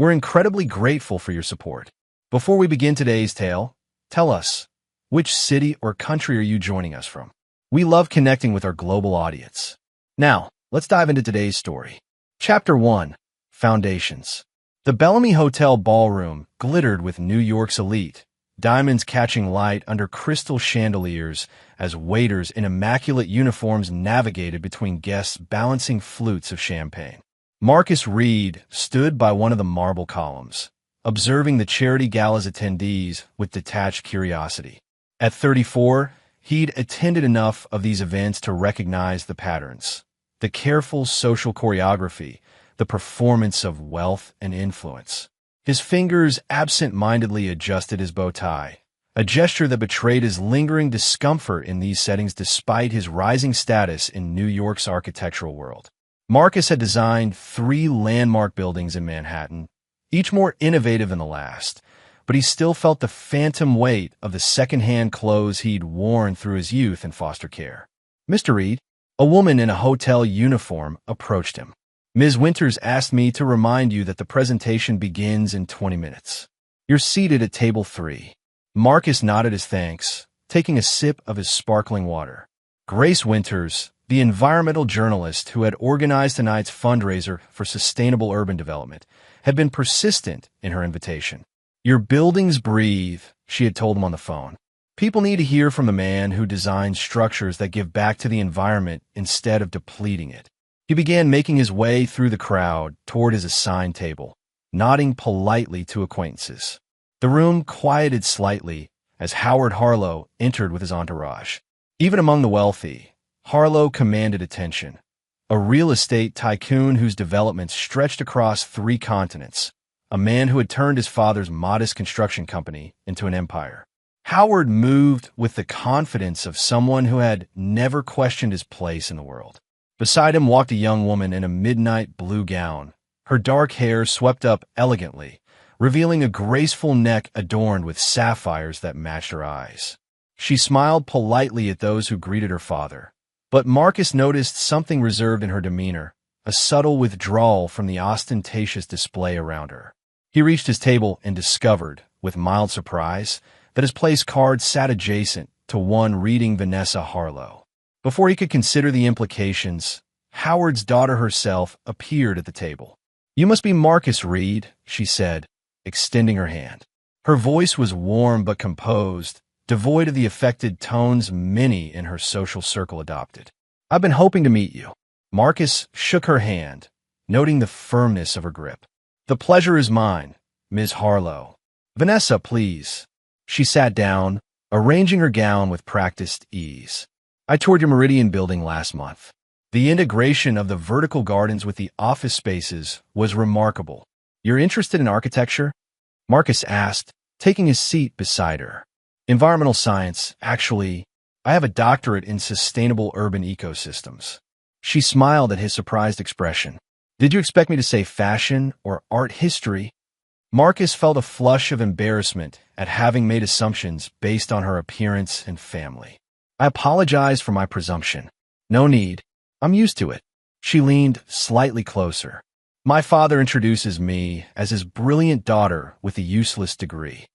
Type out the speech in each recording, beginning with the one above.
We're incredibly grateful for your support. Before we begin today's tale, tell us, which city or country are you joining us from? We love connecting with our global audience. Now, let's dive into today's story. Chapter 1. Foundations. The Bellamy Hotel ballroom glittered with New York's elite, diamonds catching light under crystal chandeliers as waiters in immaculate uniforms navigated between guests balancing flutes of champagne. Marcus Reed stood by one of the marble columns, observing the charity gala's attendees with detached curiosity. At 34, he'd attended enough of these events to recognize the patterns, the careful social choreography, the performance of wealth and influence. His fingers absent-mindedly adjusted his bow tie, a gesture that betrayed his lingering discomfort in these settings despite his rising status in New York's architectural world. Marcus had designed 3 landmark buildings in Manhattan, each more innovative than the last, but he still felt the phantom weight of the second-hand clothes he'd worn through his youth in foster care. "Mr. Reed," a woman in a hotel uniform approached him. "Ms. Winters asked me to remind you that the presentation begins in 20 minutes. You're seated at table 3. Marcus nodded his thanks, taking a sip of his sparkling water. Grace Winters, the environmental journalist who had organized tonight's fundraiser for sustainable urban development, had been persistent in her invitation. "Your buildings breathe," she had told him on the phone. "People need to hear from the man who designs structures that give back to the environment instead of depleting it." He began making his way through the crowd toward his assigned table, nodding politely to acquaintances. The room quieted slightly as Howard Harlow entered with his entourage. Even among the wealthy, Harlow commanded attention, a real estate tycoon whose developments stretched across 3 continents, a man who had turned his father's modest construction company into an empire. Howard moved with the confidence of someone who had never questioned his place in the world. Beside him walked a young woman in a midnight blue gown, her dark hair swept up elegantly, revealing a graceful neck adorned with sapphires that matched her eyes. She smiled politely at those who greeted her father, but Marcus noticed something reserved in her demeanor, a subtle withdrawal from the ostentatious display around her. He reached his table and discovered, with mild surprise, that his place card sat adjacent to one reading Vanessa Harlow. Before he could consider the implications, Howard's daughter herself appeared at the table. "You must be Marcus Reed," she said, extending her hand. Her voice was warm but composed, devoid of the affected tones many in her social circle adopted. "I've been hoping to meet you." Marcus shook her hand, noting the firmness of her grip. "The pleasure is mine, Ms. Harlow. Vanessa, please." She sat down, arranging her gown with practiced ease. "I toured your Meridian building last month. The integration of the vertical gardens with the office spaces was remarkable. You're interested in architecture?" Marcus asked, taking his seat beside her. "Environmental science, actually. I have a doctorate in sustainable urban ecosystems." She smiled at his surprised expression. "Did you expect me to say fashion or art history?" Marcus felt a flush of embarrassment at having made assumptions based on her appearance and family. "I apologize for my presumption." "No need. I'm used to it." She leaned slightly closer. "My father introduces me as his brilliant daughter with a useless degree.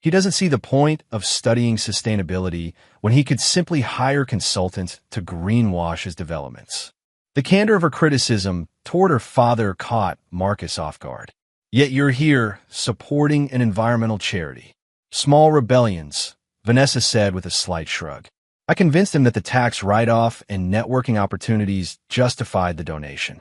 He doesn't see the point of studying sustainability when he could simply hire consultants to greenwash his developments." The candor of her criticism toward her father caught Marcus off guard. "Yet you're here, supporting an environmental charity." "Small rebellions," Vanessa said with a slight shrug. "I convinced him that the tax write-off and networking opportunities justified the donation."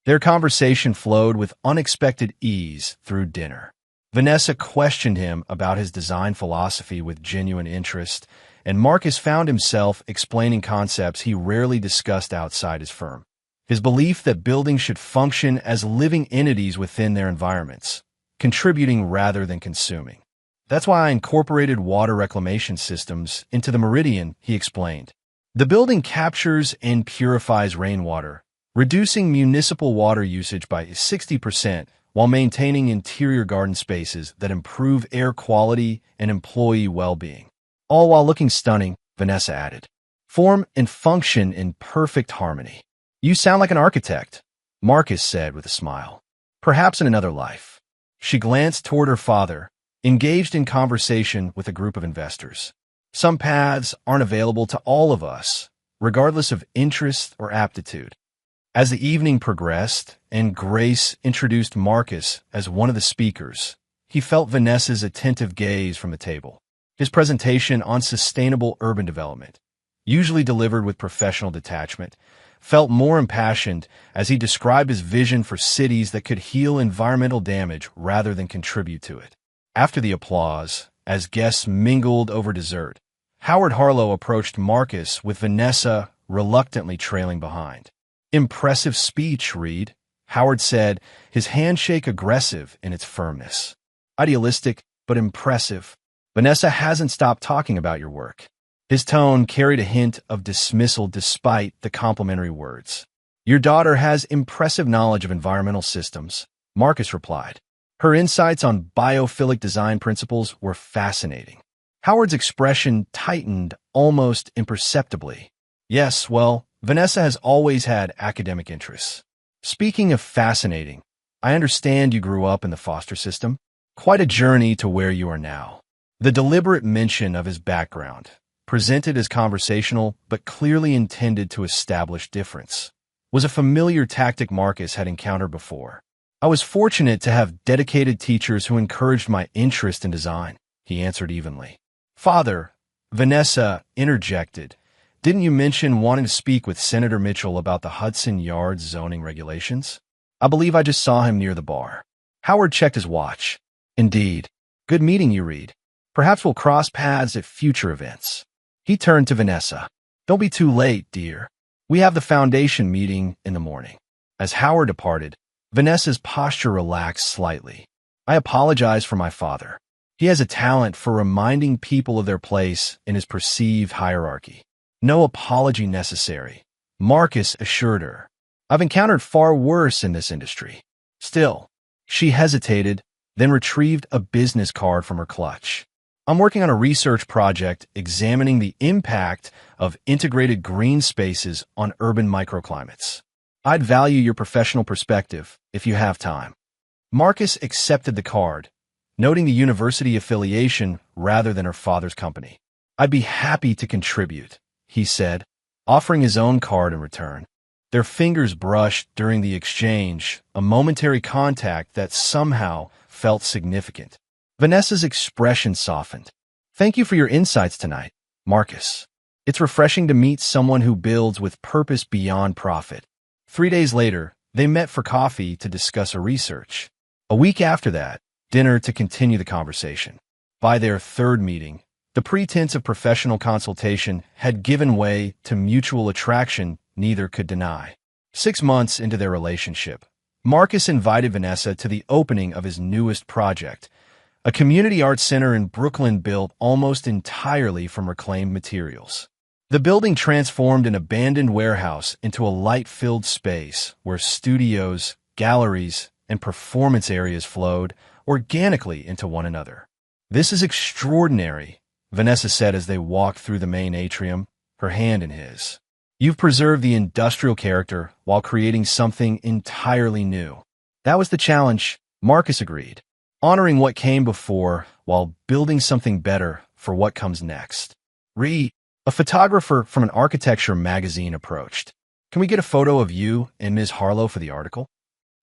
Their conversation flowed with unexpected ease through dinner. Vanessa questioned him about his design philosophy with genuine interest, and Marcus found himself explaining concepts he rarely discussed outside his firm. His belief that buildings should function as living entities within their environments, contributing rather than consuming. "That's why I incorporated water reclamation systems into the Meridian," he explained. "The building captures and purifies rainwater, reducing municipal water usage by 60% while maintaining interior garden spaces that improve air quality and employee well-being. All while looking stunning," Vanessa added. "Form and function in perfect harmony." "You sound like an architect," Marcus said with a smile. "Perhaps in another life." She glanced toward her father, engaged in conversation with a group of investors. Some paths aren't available to all of us, regardless of interest or aptitude. As the evening progressed and Grace introduced Marcus as one of the speakers, he felt Vanessa's attentive gaze from the table. His presentation on sustainable urban development, usually delivered with professional detachment, felt more impassioned as he described his vision for cities that could heal environmental damage rather than contribute to it. After the applause, as guests mingled over dessert, Howard Harlow approached Marcus with Vanessa reluctantly trailing behind. "Impressive speech, Reed," Howard said, his handshake aggressive in its firmness. "Idealistic, but impressive. Vanessa hasn't stopped talking about your work." His tone carried a hint of dismissal despite the complimentary words. "Your daughter has impressive knowledge of environmental systems," Marcus replied. "Her insights on biophilic design principles were fascinating." Howard's expression tightened almost imperceptibly. "Yes, well, Vanessa has always had academic interests. Speaking of fascinating, I understand you grew up in the foster system. Quite a journey to where you are now." The deliberate mention of his background, presented as conversational but clearly intended to establish difference, was a familiar tactic Marcus had encountered before. "I was fortunate to have dedicated teachers who encouraged my interest in design," he answered evenly. "Father," Vanessa interjected, "didn't you mention wanting to speak with Senator Mitchell about the Hudson Yards zoning regulations? I believe I just saw him near the bar." Howard checked his watch. "Indeed. Good meeting you, Reed. Perhaps we'll cross paths at future events." He turned to Vanessa. "Don't be too late, dear. We have the foundation meeting in the morning." As Howard departed, Vanessa's posture relaxed slightly. "I apologize for my father. He has a talent for reminding people of their place in his perceived hierarchy." "No apology necessary," Marcus assured her. "I've encountered far worse in this industry." Still, she hesitated, then retrieved a business card from her clutch. "I'm working on a research project examining the impact of integrated green spaces on urban microclimates. I'd value your professional perspective if you have time." Marcus accepted the card, noting the university affiliation rather than her father's company. "I'd be happy to contribute," he said, offering his own card in return. Their fingers brushed during the exchange, a momentary contact that somehow felt significant. Vanessa's expression softened. "Thank you for your insights tonight, Marcus. It's refreshing to meet someone who builds with purpose beyond profit." 3 days later, they met for coffee to discuss a research. A week after that, dinner to continue the conversation. By their third meeting, the pretense of professional consultation had given way to mutual attraction neither could deny. 6 months into their relationship, Marcus invited Vanessa to the opening of his newest project, a community arts center in Brooklyn built almost entirely from reclaimed materials. The building transformed an abandoned warehouse into a light-filled space where studios, galleries, and performance areas flowed organically into one another. "This is extraordinary," Vanessa said as they walked through the main atrium, her hand in his. "You've preserved the industrial character while creating something entirely new." "That was the challenge," Marcus agreed, "honoring what came before while building something better for what comes next." A photographer from an architecture magazine approached. "Can we get a photo of you and Ms. Harlow for the article?"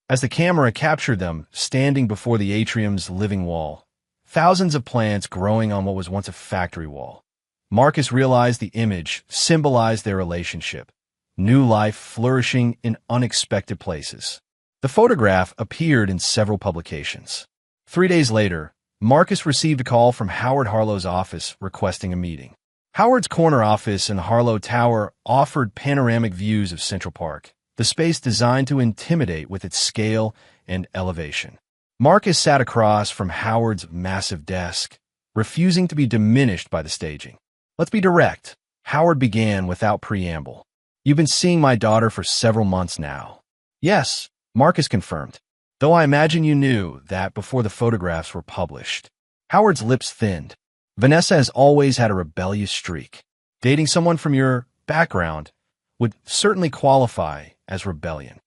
As the camera captured them standing before the atrium's living wall, thousands of plants growing on what was once a factory wall, Marcus realized the image symbolized their relationship, new life flourishing in unexpected places. The photograph appeared in several publications. 3 days later, Marcus received a call from Howard Harlow's office requesting a meeting. Howard's corner office in Harlow Tower offered panoramic views of Central Park, the space designed to intimidate with its scale and elevation. Marcus sat across from Howard's massive desk, refusing to be diminished by the staging. "Let's be direct," Howard began without preamble. "You've been seeing my daughter for several months now." "Yes," Marcus confirmed, "though I imagine you knew that before the photographs were published." Howard's lips thinned. "Vanessa has always had a rebellious streak. Dating someone from your background would certainly qualify as rebellion."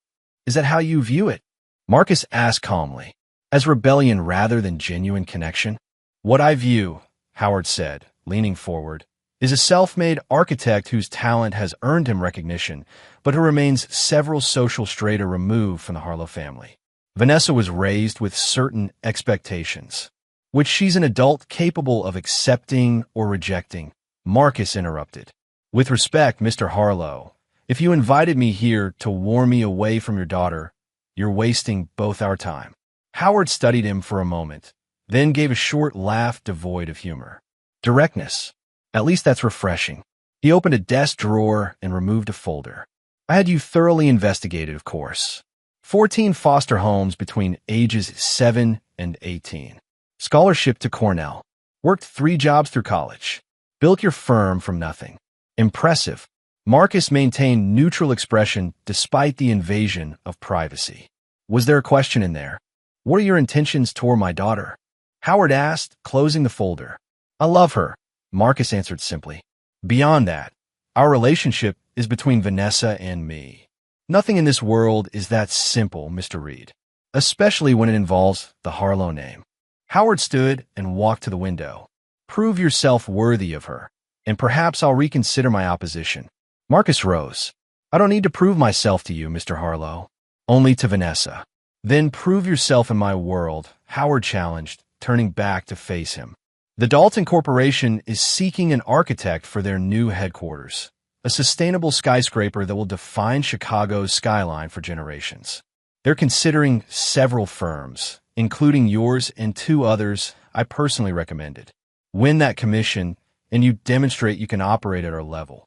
"Is that how you view it?" Marcus asked calmly. as rebellion rather than genuine connection? What I view, Howard said, leaning forward, is a self-made architect whose talent has earned him recognition, but who remains several social strata removed from the Harlow family. Vanessa was raised with certain expectations, which she's an adult capable of accepting or rejecting. Marcus interrupted. With respect, Mr. Harlow, if you invited me here to warn me away from your daughter, you're wasting both our time. Howard studied him for a moment, then gave a short laugh devoid of humor. Directness. At least that's refreshing. He opened a desk drawer and removed a folder. I had you thoroughly investigated, of course. 14 foster homes between ages 7 and 18. Scholarship to Cornell. Worked 3 jobs through college. Built your firm from nothing. Impressive. Marcus maintained neutral expression despite the invasion of privacy. Was there a question in there? What are your intentions toward my daughter? Howard asked, closing the folder. I love her, Marcus answered simply. Beyond that, our relationship is between Vanessa and me. Nothing in this world is that simple, Mr. Reed, especially when it involves the Harlow name. Howard stood and walked to the window. Prove yourself worthy of her, and perhaps I'll reconsider my opposition. Marcus rose. I don't need to prove myself to you, Mr. Harlow, only to Vanessa. Then prove yourself in my world, Howard challenged, turning back to face him. The Dalton Corporation is seeking an architect for their new headquarters, a sustainable skyscraper that will define Chicago's skyline for generations. They're considering several firms, including yours and 2 others I personally recommended. Win that commission, and you demonstrate you can operate at our level.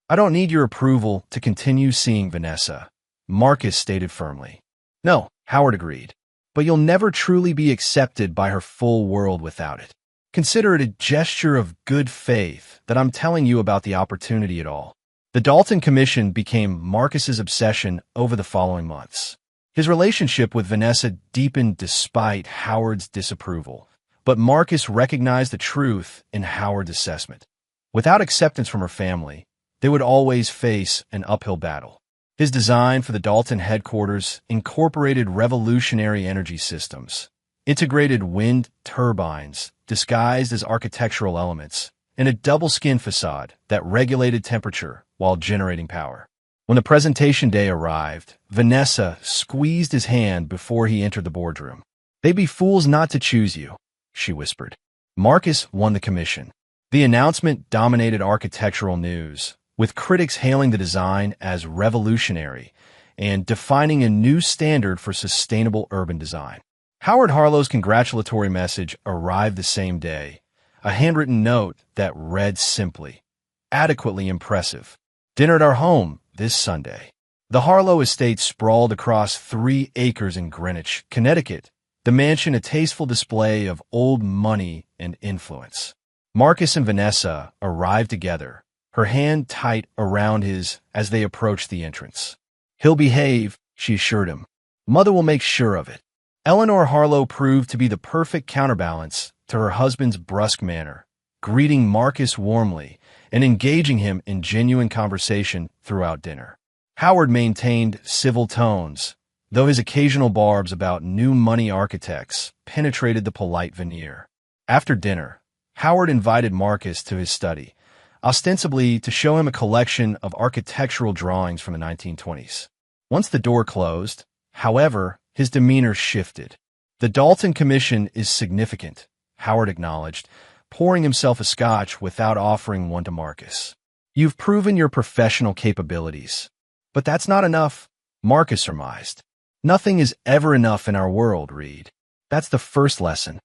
I don't need your approval to continue seeing Vanessa, Marcus stated firmly. No, Howard agreed, but you'll never truly be accepted by her full world without it. Consider it a gesture of good faith that I'm telling you about the opportunity at all. The Dalton Commission became Marcus's obsession over the following months. His relationship with Vanessa deepened despite Howard's disapproval, but Marcus recognized the truth in Howard's assessment. Without acceptance from her family, they would always face an uphill battle. His design for the Dalton headquarters incorporated revolutionary energy systems, integrated wind turbines disguised as architectural elements, and a double-skin facade that regulated temperature while generating power. When the presentation day arrived, Vanessa squeezed his hand before he entered the boardroom. They'd be fools not to choose you, she whispered. Marcus won the commission. The announcement dominated architectural news, with critics hailing the design as revolutionary and defining a new standard for sustainable urban design. Howard Harlow's congratulatory message arrived the same day, a handwritten note that read simply, adequately impressive. Dinner at our home this Sunday. The Harlow estate sprawled across 3 acres in Greenwich, Connecticut, the mansion a tasteful display of old money and influence. Marcus and Vanessa arrived together, her hand tight around his as they approached the entrance. He'll behave, she assured him. Mother will make sure of it. Eleanor Harlow proved to be the perfect counterbalance to her husband's brusque manner, greeting Marcus warmly and engaging him in genuine conversation throughout dinner. Howard maintained civil tones, though his occasional barbs about new money architects penetrated the polite veneer. After dinner, Howard invited Marcus to his study, ostensibly to show him a collection of architectural drawings from the 1920s. Once the door closed, however, his demeanor shifted. The Dalton Commission is significant, Howard acknowledged, pouring himself a scotch without offering one to Marcus. You've proven your professional capabilities. But that's not enough, Marcus surmised. Nothing is ever enough in our world, Reed. That's the first lesson.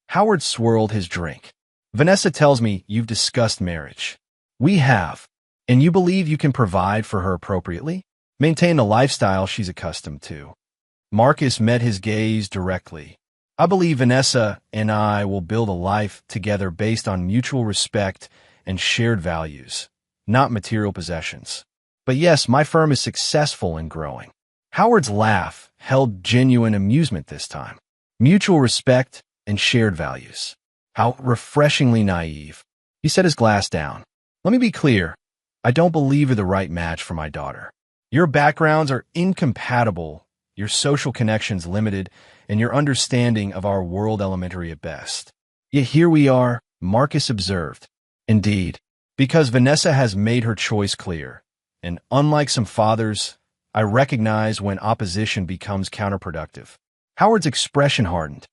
Howard swirled his drink. Vanessa tells me you've discussed marriage. We have. And you believe you can provide for her appropriately? Maintain the lifestyle she's accustomed to. Marcus met his gaze directly. I believe Vanessa and I will build a life together based on mutual respect and shared values, not material possessions. But yes, my firm is successful in growing. Howard's laugh held genuine amusement this time. Mutual respect and shared values. How refreshingly naive. He set his glass down. Let me be clear. I don't believe you're the right match for my daughter. Your backgrounds are incompatible. your social connections limited, and your understanding of our world elementary at best. Yet here we are, Marcus observed. Indeed, because Vanessa has made her choice clear, and unlike some fathers, I recognize when opposition becomes counterproductive. Howard's expression hardened.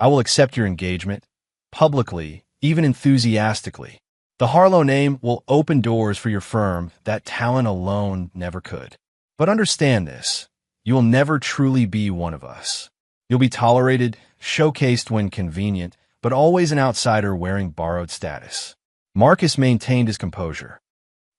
I will accept your engagement, publicly, even enthusiastically. The Harlow name will open doors for your firm that talent alone never could. But understand this, you will never truly be one of us. You'll be tolerated, showcased when convenient, but always an outsider wearing borrowed status. Marcus maintained his composure.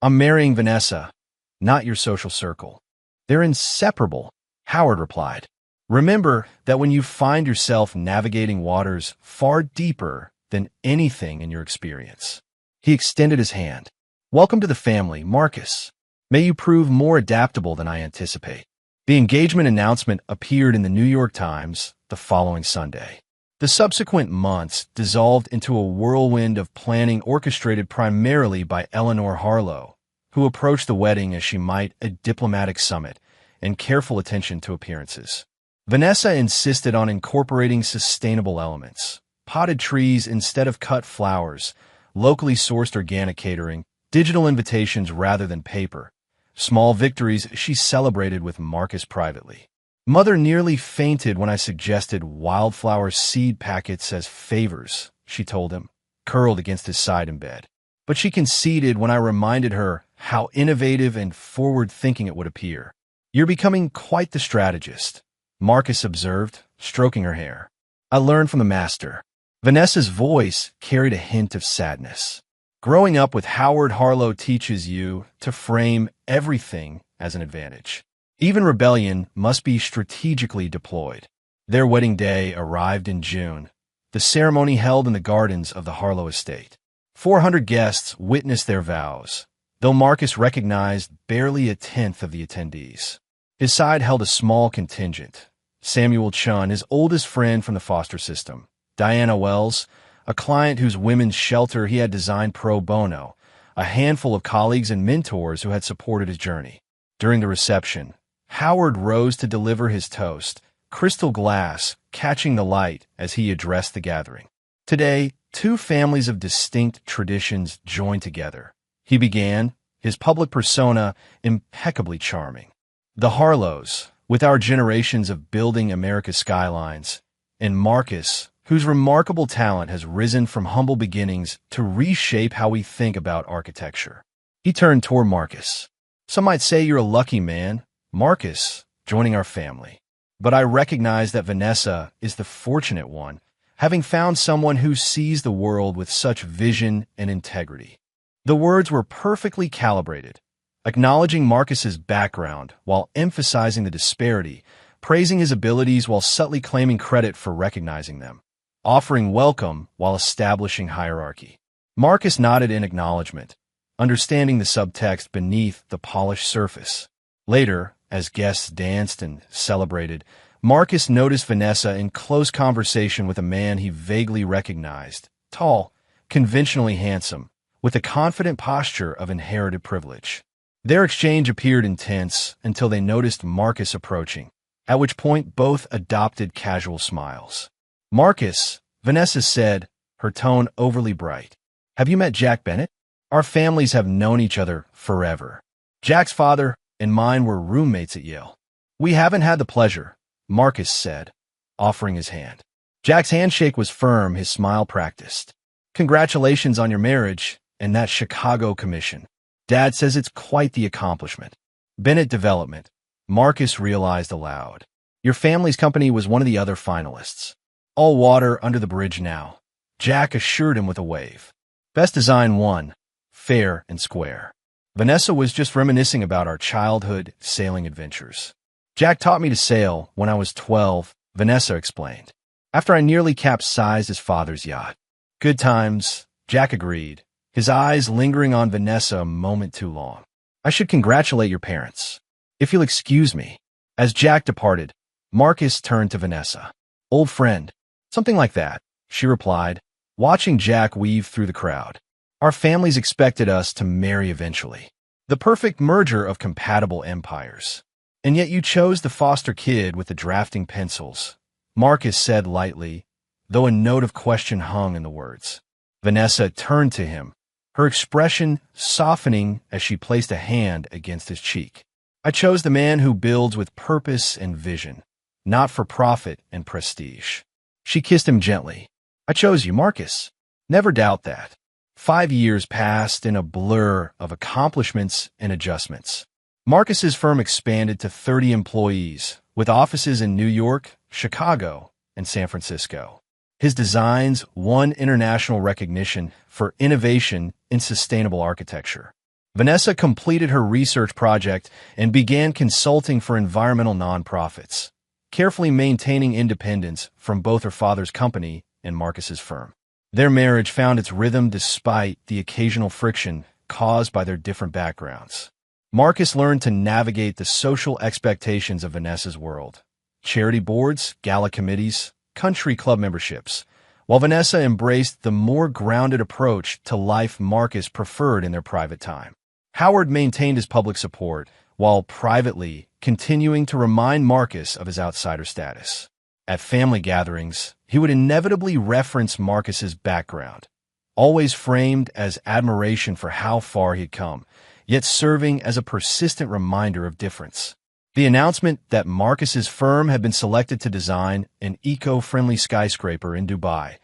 I'm marrying Vanessa, not your social circle. They're inseparable, Howard replied. Remember that when you find yourself navigating waters far deeper than anything in your experience. He extended his hand. Welcome to the family, Marcus. May you prove more adaptable than I anticipate. The engagement announcement appeared in the New York Times the following Sunday. The subsequent months dissolved into a whirlwind of planning orchestrated primarily by Eleanor Harlow, who approached the wedding as she might a diplomatic summit and careful attention to appearances. Vanessa insisted on incorporating sustainable elements, potted trees instead of cut flowers, locally sourced organic catering, digital invitations rather than paper. Small victories she celebrated with Marcus privately. Mother nearly fainted when I suggested wildflower seed packets as favors, she told him, curled against his side in bed. But she conceded when I reminded her how innovative and forward-thinking it would appear. You're becoming quite the strategist, Marcus observed, stroking her hair. I learned from the master. Vanessa's voice carried a hint of sadness. Growing up with Howard Harlow teaches you to frame everything as an advantage. Even rebellion must be strategically deployed. Their wedding day arrived in June, the ceremony held in the gardens of the Harlow estate. 400 guests witnessed their vows, though Marcus recognized barely a tenth of the attendees. His side held a small contingent. Samuel Chun, his oldest friend from the foster system. Diana Wells, a client whose women's shelter he had designed pro bono, a handful of colleagues and mentors who had supported his journey. During the reception, Howard rose to deliver his toast, crystal glass catching the light as he addressed the gathering. Today, two families of distinct traditions joined together. He began, his public persona impeccably charming. The Harlows, with our generations of building America's skylines, and Marcus, whose remarkable talent has risen from humble beginnings to reshape how we think about architecture. He turned toward Marcus. Some might say you're a lucky man, Marcus, joining our family. But I recognize that Vanessa is the fortunate one, having found someone who sees the world with such vision and integrity. The words were perfectly calibrated, acknowledging Marcus's background while emphasizing the disparity, praising his abilities while subtly claiming credit for recognizing them, offering welcome while establishing hierarchy. Marcus nodded in acknowledgement, understanding the subtext beneath the polished surface. Later, as guests danced and celebrated, Marcus noticed Vanessa in close conversation with a man he vaguely recognized, tall, conventionally handsome, with a confident posture of inherited privilege. Their exchange appeared intense until they noticed Marcus approaching, at which point both adopted casual smiles. Marcus, Vanessa said, her tone overly bright. Have you met Jack Bennett? Our families have known each other forever. Jack's father and mine were roommates at Yale. We haven't had the pleasure, Marcus said, offering his hand. Jack's handshake was firm, his smile practiced. Congratulations on your marriage and that Chicago commission. Dad says it's quite the accomplishment. Bennett Development, Marcus realized aloud. Your family's company was one of the other finalists. All water under the bridge now, Jack assured him with a wave. Best design won, fair and square. Vanessa was just reminiscing about our childhood sailing adventures. Jack taught me to sail when I was 12, Vanessa explained, after I nearly capsized his father's yacht. Good times, Jack agreed, his eyes lingering on Vanessa a moment too long. I should congratulate your parents. If you'll excuse me. As Jack departed, Marcus turned to Vanessa. Old friend. Something like that, she replied, watching Jack weave through the crowd. Our families expected us to marry eventually. The perfect merger of compatible empires. And yet you chose the foster kid with the drafting pencils, Marcus said lightly, though a note of question hung in the words. Vanessa turned to him, her expression softening as she placed a hand against his cheek. I chose the man who builds with purpose and vision, not for profit and prestige. She kissed him gently. I chose you, Marcus. Never doubt that. 5 years passed in a blur of accomplishments and adjustments. Marcus's firm expanded to 30 employees, with offices in New York, Chicago, and San Francisco. His designs won international recognition for innovation in sustainable architecture. Vanessa completed her research project and began consulting for environmental nonprofits, carefully maintaining independence from both her father's company and Marcus's firm. Their marriage found its rhythm despite the occasional friction caused by their different backgrounds. Marcus learned to navigate the social expectations of Vanessa's world: charity boards, gala committees, country club memberships, while Vanessa embraced the more grounded approach to life Marcus preferred in their private time. Howard maintained his public support, while privately continuing to remind Marcus of his outsider status. At family gatherings, he would inevitably reference Marcus's background, always framed as admiration for how far he'd come, yet serving as a persistent reminder of difference. The announcement that Marcus's firm had been selected to design an eco-friendly skyscraper in Dubai,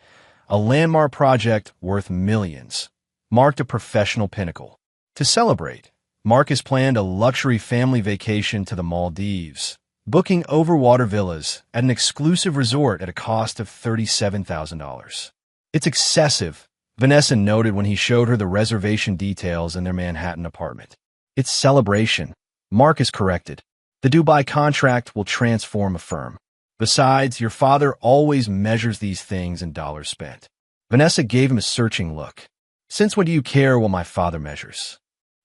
a landmark project worth millions, marked a professional pinnacle. To celebrate, Marcus planned a luxury family vacation to the Maldives, booking overwater villas at an exclusive resort at a cost of $37,000. It's excessive, Vanessa noted when he showed her the reservation details in their Manhattan apartment. It's celebration, Marcus corrected. The Dubai contract will transform a firm. Besides, your father always measures these things in dollars spent. Vanessa gave him a searching look. Since when do you care what my father measures?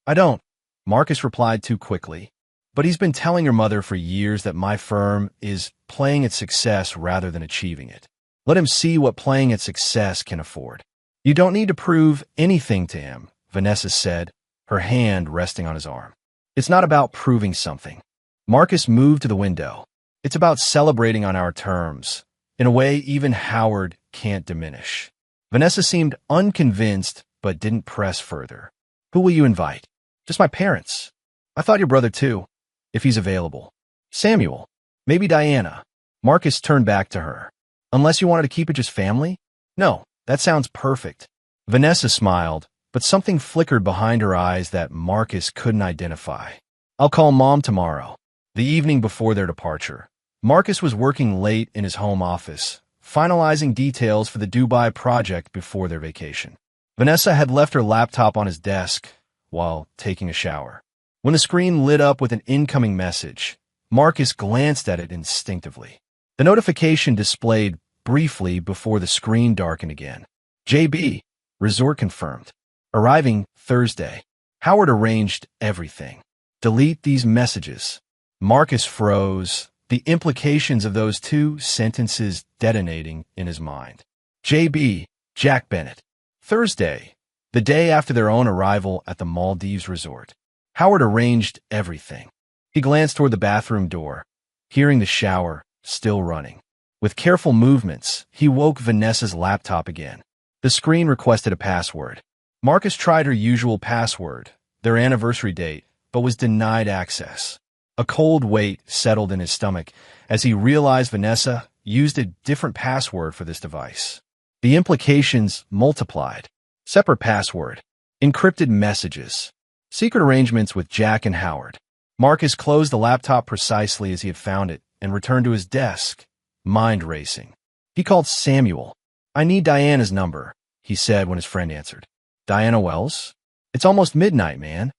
I don't, Marcus replied too quickly. But he's been telling your mother for years that my firm is playing at success rather than achieving it. Let him see what playing at success can afford. You don't need to prove anything to him, Vanessa said, her hand resting on his arm. It's not about proving something. Marcus moved to the window. It's about celebrating on our terms, in a way even Howard can't diminish. Vanessa seemed unconvinced, but didn't press further. Who will you invite? Just my parents. I thought your brother too, if he's available. Samuel. Maybe Diana. Marcus turned back to her. Unless you wanted to keep it just family? No, that sounds perfect. Vanessa smiled, but something flickered behind her eyes that Marcus couldn't identify. I'll call Mom tomorrow. The evening before their departure, Marcus was working late in his home office, finalizing details for the Dubai project before their vacation. Vanessa had left her laptop on his desk while taking a shower. When the screen lit up with an incoming message, Marcus glanced at it instinctively. The notification displayed briefly before the screen darkened again. JB, resort confirmed. Arriving Thursday. Howard arranged everything. Delete these messages. Marcus froze, the implications of those 2 sentences detonating in his mind. JB, Jack Bennett. Thursday, the day after their own arrival at the Maldives resort. Howard arranged everything. He glanced toward the bathroom door, hearing the shower still running. With careful movements, he woke Vanessa's laptop again. The screen requested a password. Marcus tried her usual password, their anniversary date, but was denied access. A cold weight settled in his stomach as he realized Vanessa used a different password for this device. The implications multiplied. Separate password. Encrypted messages. Secret arrangements with Jack and Howard. Marcus closed the laptop precisely as he had found it and returned to his desk, mind racing. He called Samuel. I need Diana's number, he said when his friend answered. Diana Wells? It's almost midnight, man.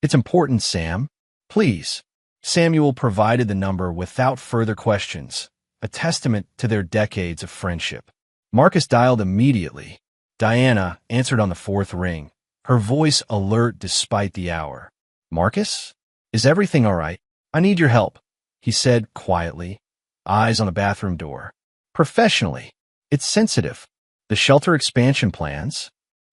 It's important, Sam. Please. Samuel provided the number without further questions, a testament to their decades of friendship. Marcus dialed immediately. Diana answered on the 4th ring, her voice alert despite the hour. Marcus? Is everything all right? I need your help, he said quietly, eyes on the bathroom door. Professionally. It's sensitive. The shelter expansion plans?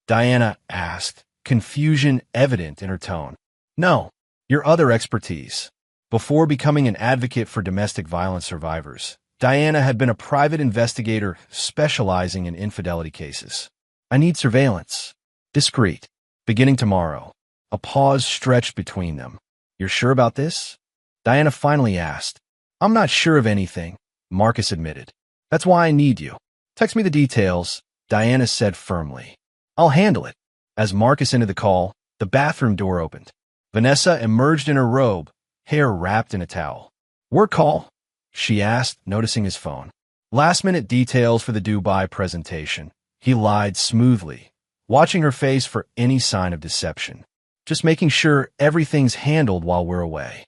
Diana asked, confusion evident in her tone. No, your other expertise. Before becoming an advocate for domestic violence survivors, Diana had been a private investigator specializing in infidelity cases. I need surveillance. Discreet. Beginning tomorrow. A pause stretched between them. You're sure about this? Diana finally asked. I'm not sure of anything, Marcus admitted. That's why I need you. Text me the details, Diana said firmly. I'll handle it. As Marcus ended the call, the bathroom door opened. Vanessa emerged in her robe, hair wrapped in a towel. Work call? She asked, noticing his phone. Last-minute details for the Dubai presentation. He lied smoothly, watching her face for any sign of deception. Just making sure everything's handled while we're away.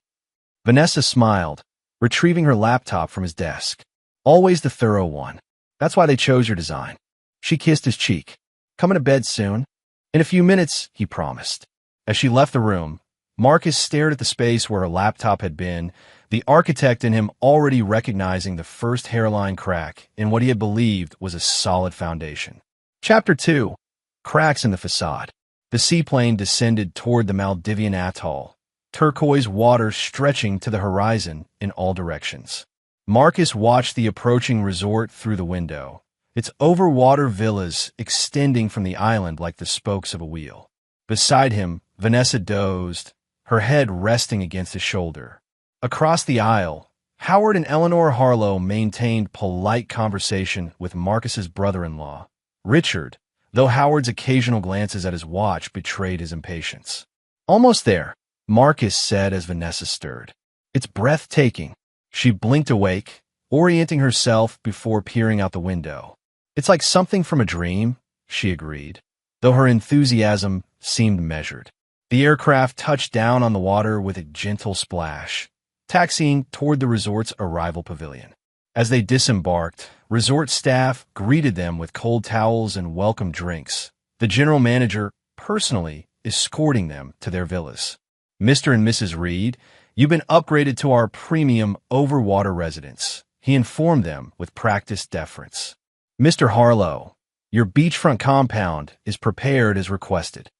Vanessa smiled, retrieving her laptop from his desk. Always the thorough one. That's why they chose your design. She kissed his cheek. Coming to bed soon? In a few minutes, he promised. As she left the room, Marcus stared at the space where her laptop had been, the architect in him already recognizing the first hairline crack in what he had believed was a solid foundation. Chapter 2. Cracks in the facade. The seaplane descended toward the Maldivian atoll, turquoise water stretching to the horizon in all directions. Marcus watched the approaching resort through the window, its overwater villas extending from the island like the spokes of a wheel. Beside him, Vanessa dozed, her head resting against his shoulder. Across the aisle, Howard and Eleanor Harlow maintained polite conversation with Marcus's brother-in-law, Richard, though Howard's occasional glances at his watch betrayed his impatience. Almost there, Marcus said as Vanessa stirred. It's breathtaking. She blinked awake, orienting herself before peering out the window. It's like something from a dream, she agreed, though her enthusiasm seemed measured. The aircraft touched down on the water with a gentle splash, taxiing toward the resort's arrival pavilion. As they disembarked, resort staff greeted them with cold towels and welcome drinks, the general manager personally escorting them to their villas. Mr. and Mrs. Reed, you've been upgraded to our premium overwater residence, he informed them with practiced deference. Mr. Harlow, your beachfront compound is prepared as requested.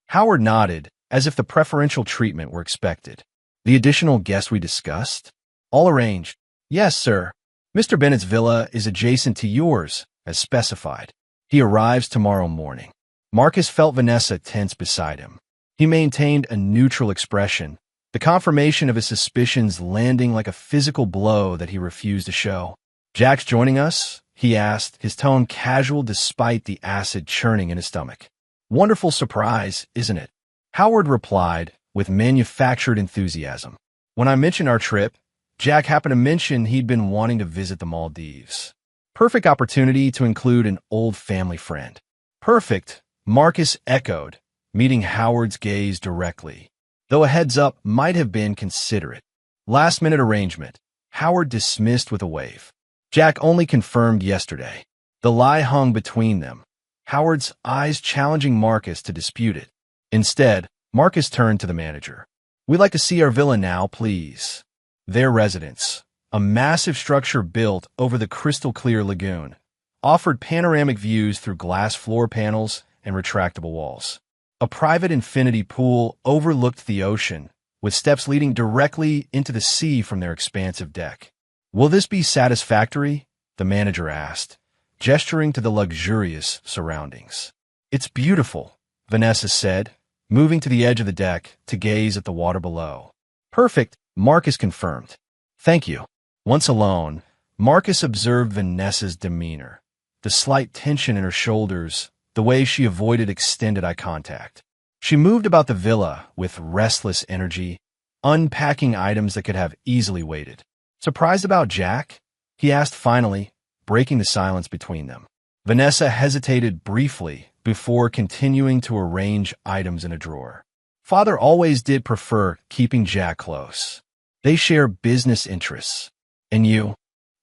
Howard nodded, as if the preferential treatment were expected. The additional guest we discussed? All arranged. Yes, sir. Mr. Bennett's villa is adjacent to yours, as specified. He arrives tomorrow morning. Marcus felt Vanessa tense beside him. He maintained a neutral expression, the confirmation of his suspicions landing like a physical blow that he refused to show. Jack's joining us? He asked, his tone casual despite the acid churning in his stomach. Wonderful surprise, isn't it? Howard replied with manufactured enthusiasm. When I mentioned our trip, Jack happened to mention he'd been wanting to visit the Maldives. Perfect opportunity to include an old family friend. Perfect, Marcus echoed, meeting Howard's gaze directly, though a heads-up might have been considerate. Last-minute arrangement, Howard dismissed with a wave. Jack only confirmed yesterday. The lie hung between them, Howard's eyes challenging Marcus to dispute it. Instead, Marcus turned to the manager. We'd like to see our villa now, please. Their residence, a massive structure built over the crystal-clear lagoon, offered panoramic views through glass floor panels and retractable walls. A private infinity pool overlooked the ocean, with steps leading directly into the sea from their expansive deck. Will this be satisfactory? The manager asked, gesturing to the luxurious surroundings. It's beautiful, Vanessa said, moving to the edge of the deck to gaze at the water below. Perfect, Marcus confirmed. Thank you. Once alone, Marcus observed Vanessa's demeanor, the slight tension in her shoulders, the way she avoided extended eye contact. She moved about the villa with restless energy, unpacking items that could have easily waited. Surprised about Jack? He asked finally, breaking the silence between them. Vanessa hesitated briefly before continuing to arrange items in a drawer. Father always did prefer keeping Jack close. They share business interests. And you?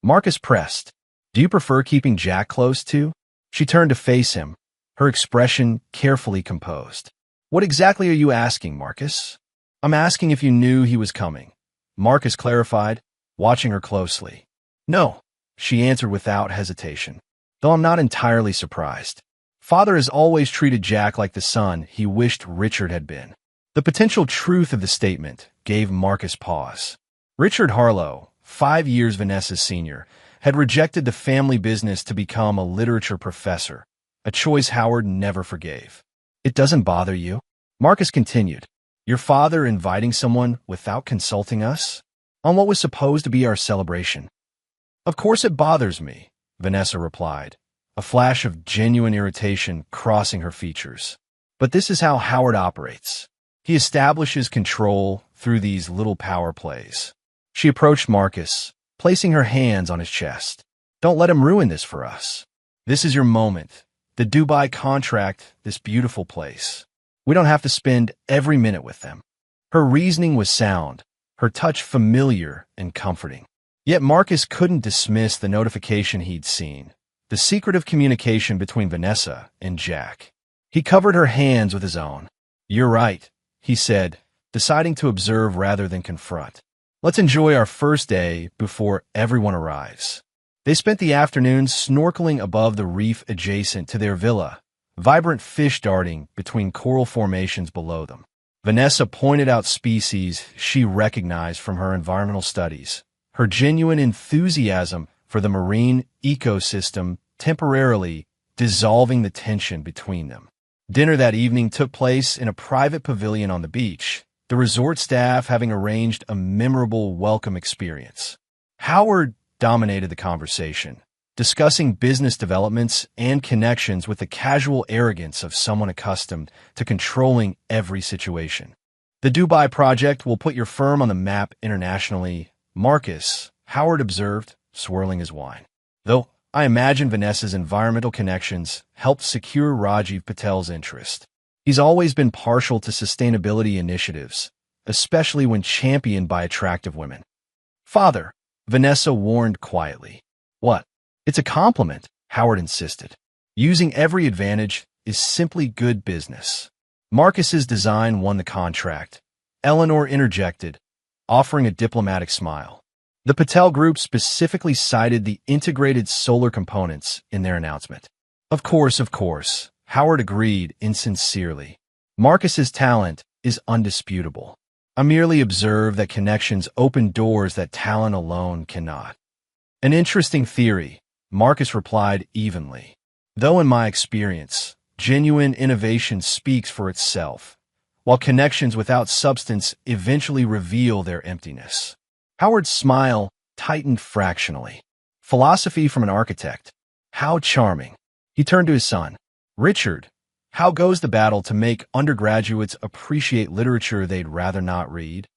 Marcus pressed. Do you prefer keeping Jack close too? She turned to face him, her expression carefully composed. What exactly are you asking, Marcus? I'm asking if you knew he was coming. Marcus clarified, watching her closely. No, she answered without hesitation, though I'm not entirely surprised. Father has always treated Jack like the son he wished Richard had been. The potential truth of the statement gave Marcus pause. Richard Harlow, 5 years Vanessa's senior, had rejected the family business to become a literature professor, a choice Howard never forgave. "It doesn't bother you?" Marcus continued. "Your father inviting someone without consulting us? On what was supposed to be our celebration?" "Of course it bothers me," Vanessa replied, a flash of genuine irritation crossing her features. "But this is how Howard operates. He establishes control through these little power plays." She approached Marcus, placing her hands on his chest. "Don't let him ruin this for us. This is your moment. The Dubai contract, this beautiful place. We don't have to spend every minute with them." Her reasoning was sound, her touch familiar and comforting. Yet Marcus couldn't dismiss the notification he'd seen, the secretive communication between Vanessa and Jack. He covered her hands with his own. "You're right," he said, deciding to observe rather than confront. "Let's enjoy our first day before everyone arrives." They spent the afternoon snorkeling above the reef adjacent to their villa, vibrant fish darting between coral formations below them. Vanessa pointed out species she recognized from her environmental studies, her genuine enthusiasm for the marine ecosystem temporarily dissolving the tension between them. Dinner that evening took place in a private pavilion on the beach, the resort staff having arranged a memorable welcome experience. Howard dominated the conversation, discussing business developments and connections with the casual arrogance of someone accustomed to controlling every situation. "The Dubai project will put your firm on the map internationally, Marcus," Howard observed, swirling his wine. "Though I imagine Vanessa's environmental connections helped secure Rajiv Patel's interest. He's always been partial to sustainability initiatives, especially when championed by attractive women." "Father," Vanessa warned quietly. "What?" "It's a compliment," Howard insisted. "Using every advantage is simply good business." Marcus's design won the contract. Eleanor interjected, offering a diplomatic smile. The Patel Group specifically cited the integrated solar components in their announcement. Of course, Howard agreed insincerely. "Marcus's talent is undisputable. I merely observe that connections open doors that talent alone cannot." "An interesting theory," Marcus replied evenly. "Though in my experience, genuine innovation speaks for itself, while connections without substance eventually reveal their emptiness." Howard's smile tightened fractionally. Philosophy from an architect. How charming. He turned to his son. "Richard, how goes the battle to make undergraduates appreciate literature they'd rather not read?"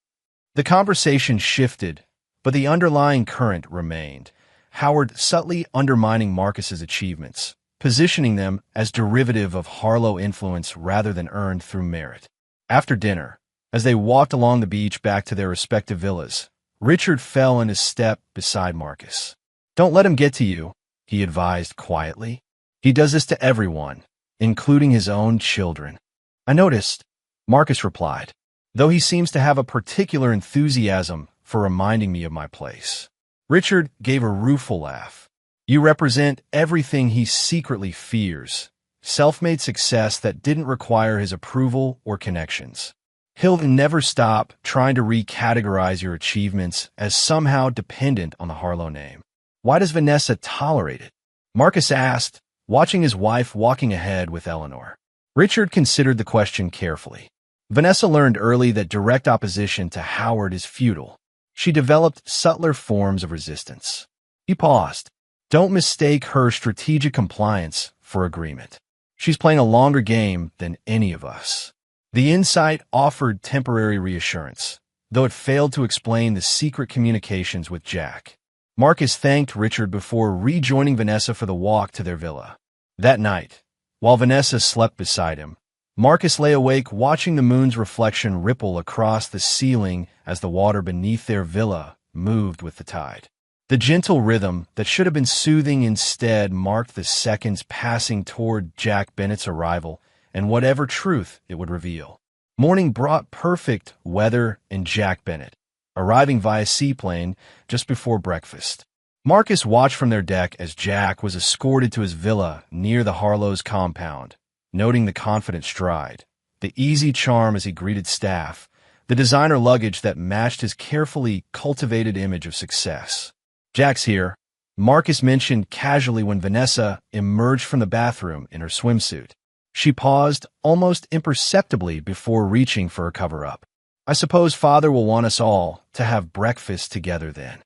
The conversation shifted, but the underlying current remained. Howard subtly undermining Marcus's achievements, positioning them as derivative of Harlow influence rather than earned through merit. After dinner, as they walked along the beach back to their respective villas, Richard fell into step beside Marcus. "Don't let him get to you," he advised quietly. "He does this to everyone, including his own children." "I noticed," Marcus replied, "though he seems to have a particular enthusiasm for reminding me of my place." Richard gave a rueful laugh. "You represent everything he secretly fears, self-made success that didn't require his approval or connections. He'll never stop trying to recategorize your achievements as somehow dependent on the Harlow name." "Why does Vanessa tolerate it?" Marcus asked, watching his wife walking ahead with Eleanor. Richard considered the question carefully. Vanessa learned early that direct opposition to Howard is futile. She developed subtler forms of resistance. He paused. "Don't mistake her strategic compliance for agreement. She's playing a longer game than any of us." The insight offered temporary reassurance, though it failed to explain the secret communications with Jack. Marcus thanked Richard before rejoining Vanessa for the walk to their villa. That night, while Vanessa slept beside him, Marcus lay awake watching the moon's reflection ripple across the ceiling as the water beneath their villa moved with the tide. The gentle rhythm that should have been soothing instead marked the seconds passing toward Jack Bennett's arrival and whatever truth it would reveal. Morning brought perfect weather and Jack Bennett, arriving via seaplane just before breakfast. Marcus watched from their deck as Jack was escorted to his villa near the Harlow's compound, noting the confident stride, the easy charm as he greeted staff, the the designer luggage that matched his carefully cultivated image of success. "Jack's here," Marcus mentioned casually when Vanessa emerged from the bathroom in her swimsuit. She paused almost imperceptibly before reaching for her cover-up. "I suppose Father will want us all to have breakfast together then."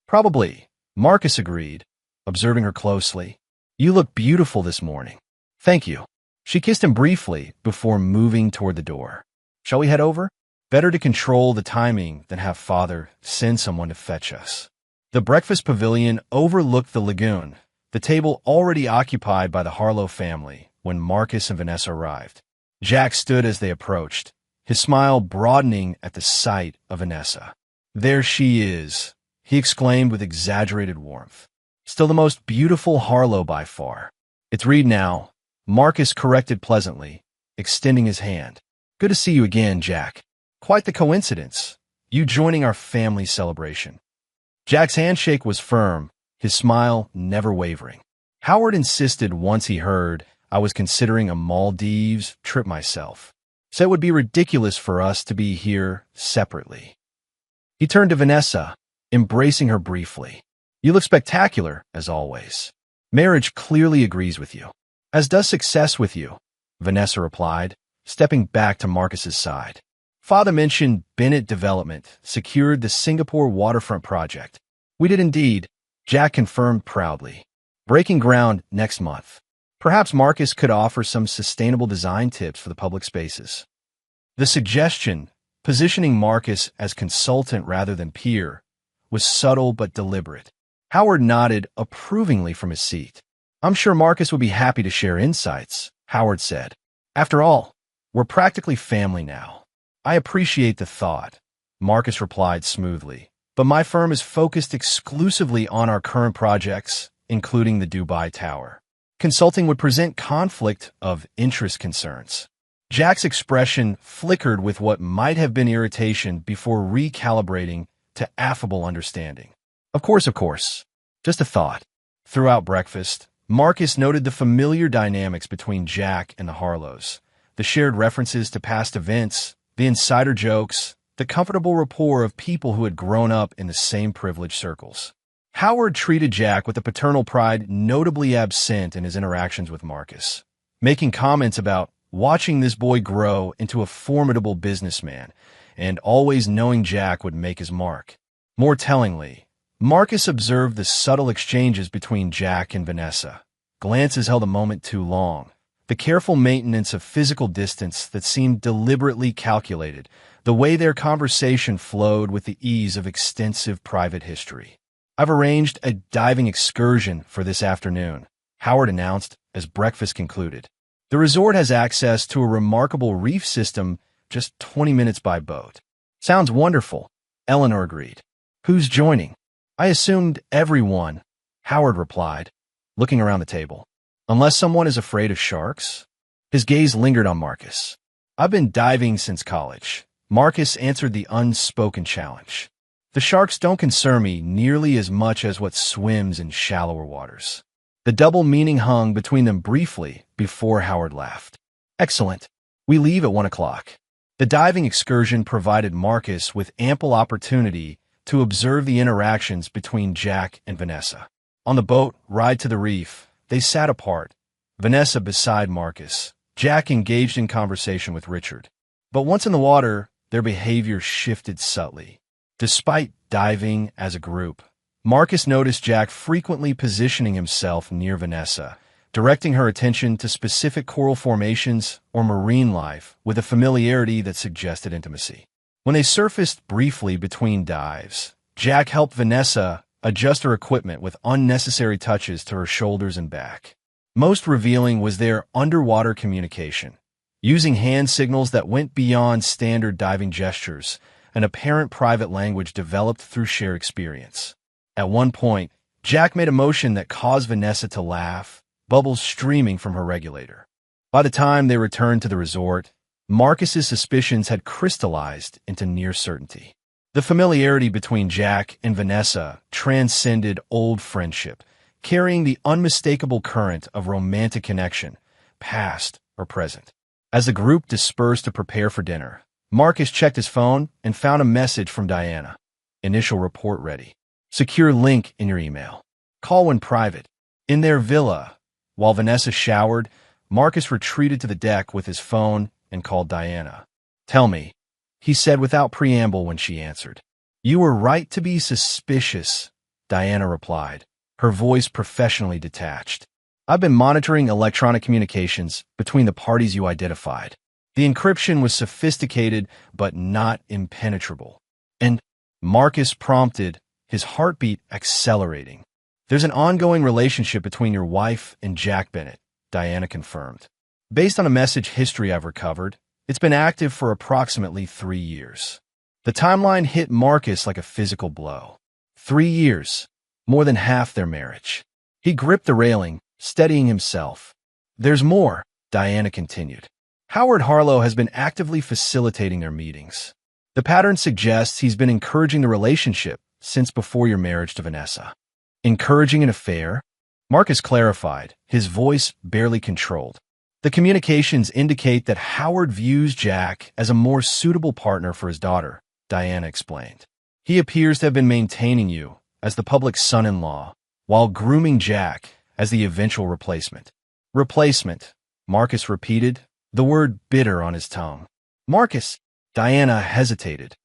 "Probably," Marcus agreed, observing her closely. "You look beautiful this morning." "Thank you." She kissed him briefly before moving toward the door. "Shall we head over? Better to control the timing than have Father send someone to fetch us." The breakfast pavilion overlooked the lagoon, the table already occupied by the Harlow family when Marcus and Vanessa arrived. Jack stood as they approached, his smile broadening at the sight of Vanessa. "There she is," he exclaimed with exaggerated warmth. "Still the most beautiful Harlow by far." "It's Reed now," Marcus corrected pleasantly, extending his hand. "Good to see you again, Jack. Quite the coincidence, you joining our family celebration." Jack's handshake was firm, his smile never wavering. "Howard insisted once he heard I was considering a Maldives trip myself. Said it would be ridiculous for us to be here separately." He turned to Vanessa, embracing her briefly. "You look spectacular, as always. Marriage clearly agrees with you." "As does success with you," Vanessa replied, stepping back to Marcus's side. "Father mentioned Bennett Development secured the Singapore waterfront project." "We did indeed," Jack confirmed proudly. "Breaking ground next month." Perhaps Marcus could offer some sustainable design tips for the public spaces. The suggestion, positioning Marcus as consultant rather than peer, was subtle but deliberate. Howard nodded approvingly from his seat. "I'm sure Marcus would be happy to share insights," Howard said. "After all, we're practically family now." "I appreciate the thought," Marcus replied smoothly, "but my firm is focused exclusively on our current projects, including the Dubai Tower. Consulting would present conflict of interest concerns." Jack's expression flickered with what might have been irritation before recalibrating to affable understanding. Of course. Just a thought." Throughout breakfast, Marcus noted the familiar dynamics between Jack and the Harlows, the shared references to past events, the insider jokes, the comfortable rapport of people who had grown up in the same privileged circles. Howard treated Jack with a paternal pride notably absent in his interactions with Marcus, making comments about watching this boy grow into a formidable businessman and always knowing Jack would make his mark. More tellingly, Marcus observed the subtle exchanges between Jack and Vanessa. Glances held a moment too long, the careful maintenance of physical distance that seemed deliberately calculated, the way their conversation flowed with the ease of extensive private history. "I've arranged a diving excursion for this afternoon," Howard announced as breakfast concluded. "The resort has access to a remarkable reef system just 20 minutes by boat." "Sounds wonderful," Eleanor agreed. "Who's joining?" "I assumed everyone," Howard replied, looking around the table. "Unless someone is afraid of sharks?" His gaze lingered on Marcus. "I've been diving since college," Marcus answered the unspoken challenge. "The sharks don't concern me nearly as much as what swims in shallower waters." The double meaning hung between them briefly before Howard laughed. "Excellent. We leave at 1 o'clock. The diving excursion provided Marcus with ample opportunity to observe the interactions between Jack and Vanessa. On the boat ride to the reef, they sat apart, Vanessa beside Marcus, Jack engaged in conversation with Richard. But once in the water, their behavior shifted subtly. Despite diving as a group, Marcus noticed Jack frequently positioning himself near Vanessa, directing her attention to specific coral formations or marine life with a familiarity that suggested intimacy. When they surfaced briefly between dives, Jack helped Vanessa adjust her equipment with unnecessary touches to her shoulders and back. Most revealing was their underwater communication, using hand signals that went beyond standard diving gestures, an apparent private language developed through shared experience. At one point, Jack made a motion that caused Vanessa to laugh, bubbles streaming from her regulator. By the time they returned to the resort, Marcus's suspicions had crystallized into near certainty. The familiarity between Jack and Vanessa transcended old friendship, carrying the unmistakable current of romantic connection, past or present. As the group dispersed to prepare for dinner, Marcus checked his phone and found a message from Diana. Initial report ready. Secure link in your email. Call when private. In their villa, while Vanessa showered, Marcus retreated to the deck with his phone and called Diana. "Tell me," he said without preamble when she answered. "You were right to be suspicious," Diana replied, her voice professionally detached. "I've been monitoring electronic communications between the parties you identified. The encryption was sophisticated but not impenetrable." And Marcus prompted, his heartbeat accelerating. "There's an ongoing relationship between your wife and Jack Bennett," Diana confirmed. "Based on a message history I've recovered, it's been active for approximately 3 years. The timeline hit Marcus like a physical blow. 3 years, more than half their marriage. He gripped the railing, steadying himself. "There's more," Diana continued. "Howard Harlow has been actively facilitating their meetings. The pattern suggests he's been encouraging the relationship since before your marriage to Vanessa." "Encouraging an affair?" Marcus clarified, his voice barely controlled. "The communications indicate that Howard views Jack as a more suitable partner for his daughter," Diana explained. "He appears to have been maintaining you as the public son-in-law while grooming Jack as the eventual replacement." "Replacement," Marcus repeated, the word bitter on his tongue. "Marcus," Diana hesitated.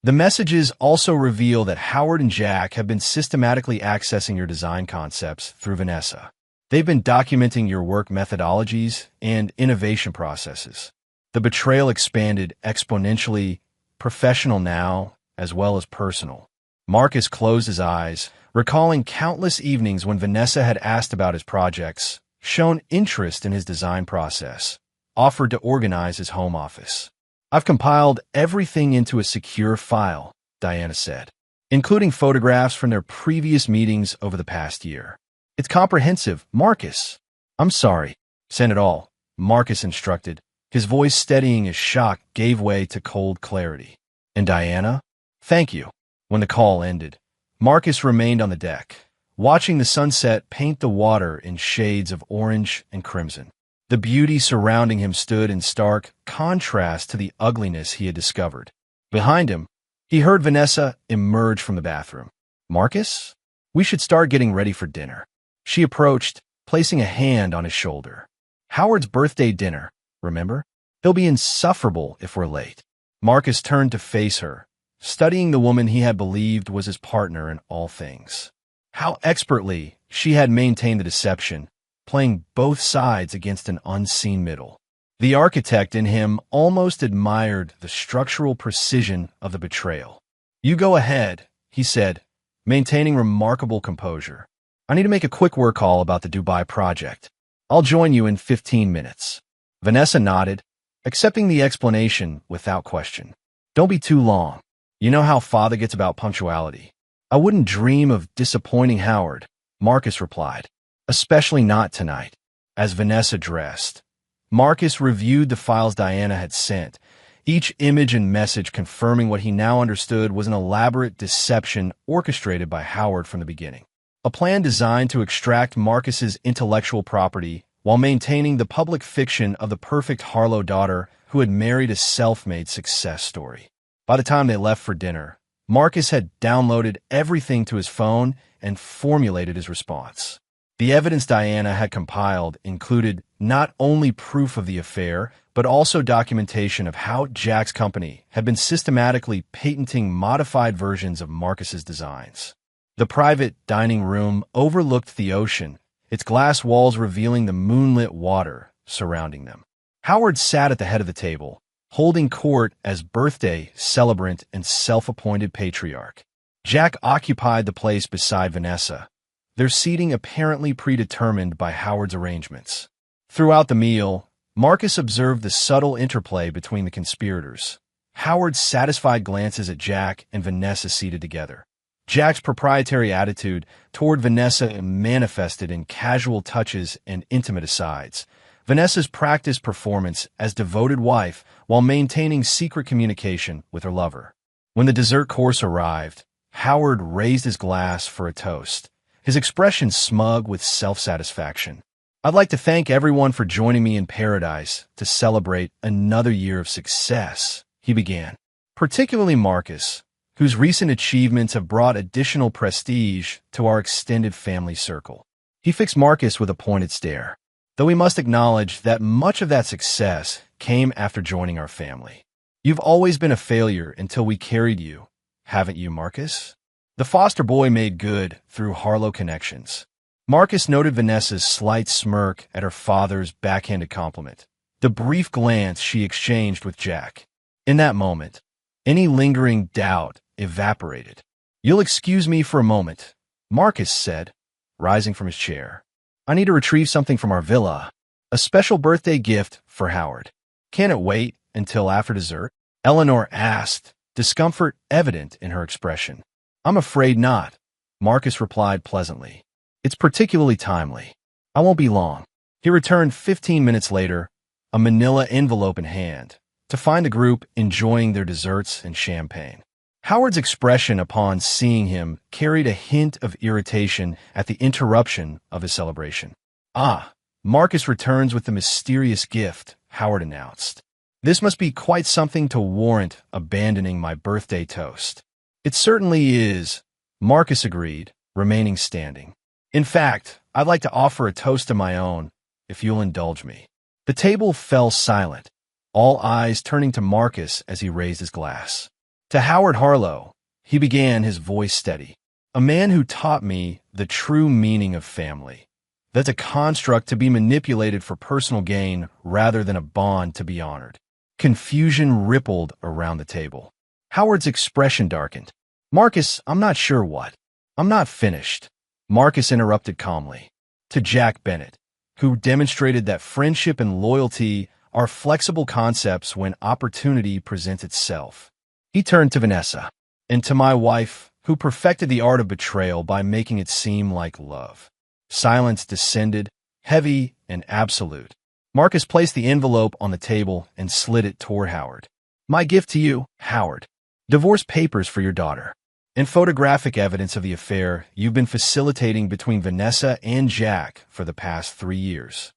"The messages also reveal that Howard and Jack have been systematically accessing your design concepts through Vanessa. They've been documenting your work methodologies and innovation processes. The betrayal expanded exponentially, professional now, as well as personal." Marcus closed his eyes, recalling countless evenings when Vanessa had asked about his projects, shown interest in his design process, offered to organize his home office. "I've compiled everything into a secure file," Diana said, "including photographs from their previous meetings over the past year. It's comprehensive, Marcus." "I'm sorry. Send it all," Marcus instructed. His voice steadying as shock gave way to cold clarity. "And Diana?" "Thank you." When the call ended, Marcus remained on the deck, watching the sunset paint the water in shades of orange and crimson. The beauty surrounding him stood in stark contrast to the ugliness he had discovered. Behind him, he heard Vanessa emerge from the bathroom. "Marcus, we should start getting ready for dinner." She approached, placing a hand on his shoulder. "Howard's birthday dinner, remember? He'll be insufferable if we're late." Marcus turned to face her, studying the woman he had believed was his partner in all things. How expertly she had maintained the deception, playing both sides against an unseen middle. The architect in him almost admired the structural precision of the betrayal. "You go ahead," he said, maintaining remarkable composure. "I need to make a quick work call about the Dubai project. I'll join you in 15 minutes. Vanessa nodded, accepting the explanation without question. "Don't be too long. You know how father gets about punctuality." "I wouldn't dream of disappointing Howard," Marcus replied. "Especially not tonight." As Vanessa dressed, Marcus reviewed the files Diana had sent, each image and message confirming what he now understood was an elaborate deception orchestrated by Howard from the beginning. A plan designed to extract Marcus's intellectual property while maintaining the public fiction of the perfect Harlow daughter who had married a self-made success story. By the time they left for dinner, Marcus had downloaded everything to his phone and formulated his response. The evidence Diana had compiled included not only proof of the affair, but also documentation of how Jack's company had been systematically patenting modified versions of Marcus's designs. The private dining room overlooked the ocean, its glass walls revealing the moonlit water surrounding them. Howard sat at the head of the table, holding court as birthday celebrant and self-appointed patriarch. Jack occupied the place beside Vanessa, their seating apparently predetermined by Howard's arrangements. Throughout the meal, Marcus observed the subtle interplay between the conspirators. Howard's satisfied glances at Jack and Vanessa seated together. Jack's proprietary attitude toward Vanessa manifested in casual touches and intimate asides. Vanessa's practiced performance as devoted wife while maintaining secret communication with her lover. When the dessert course arrived, Howard raised his glass for a toast, his expression smug with self-satisfaction. "I'd like to thank everyone for joining me in paradise to celebrate another year of success," he began. Particularly Marcus, whose recent achievements have brought additional prestige to our extended family circle. He fixed Marcus with a pointed stare, though we must acknowledge that much of that success came after joining our family. You've always been a failure until we carried you, haven't you, Marcus? The foster boy made good through Harlow connections. Marcus noted Vanessa's slight smirk at her father's backhanded compliment, the brief glance she exchanged with Jack. In that moment, any lingering doubt evaporated. "You'll excuse me for a moment," Marcus said, rising from his chair. "I need to retrieve something from our villa. A special birthday gift for Howard." "Can it wait until after dessert?" Eleanor asked, discomfort evident in her expression. "I'm afraid not," Marcus replied pleasantly. "It's particularly timely. I won't be long." He returned 15 minutes later, a manila envelope in hand, to find the group enjoying their desserts and champagne. Howard's expression upon seeing him carried a hint of irritation at the interruption of his celebration. "Ah, Marcus returns with the mysterious gift," Howard announced. "This must be quite something to warrant abandoning my birthday toast." "It certainly is," Marcus agreed, remaining standing. "In fact, I'd like to offer a toast of my own, if you'll indulge me." The table fell silent, all eyes turning to Marcus as he raised his glass. "To Howard Harlow," he began, his voice steady. "A man who taught me the true meaning of family. That's a construct to be manipulated for personal gain rather than a bond to be honored." Confusion rippled around the table. Howard's expression darkened. "Marcus, I'm not sure what." "I'm not finished," Marcus interrupted calmly. "To Jack Bennett, who demonstrated that friendship and loyalty are flexible concepts when opportunity presents itself." He turned to Vanessa. "And to my wife, who perfected the art of betrayal by making it seem like love." Silence descended, heavy and absolute. Marcus placed the envelope on the table and slid it toward Howard. "My gift to you, Howard. Divorce papers for your daughter, and photographic evidence of the affair you've been facilitating between Vanessa and Jack for the past 3 years."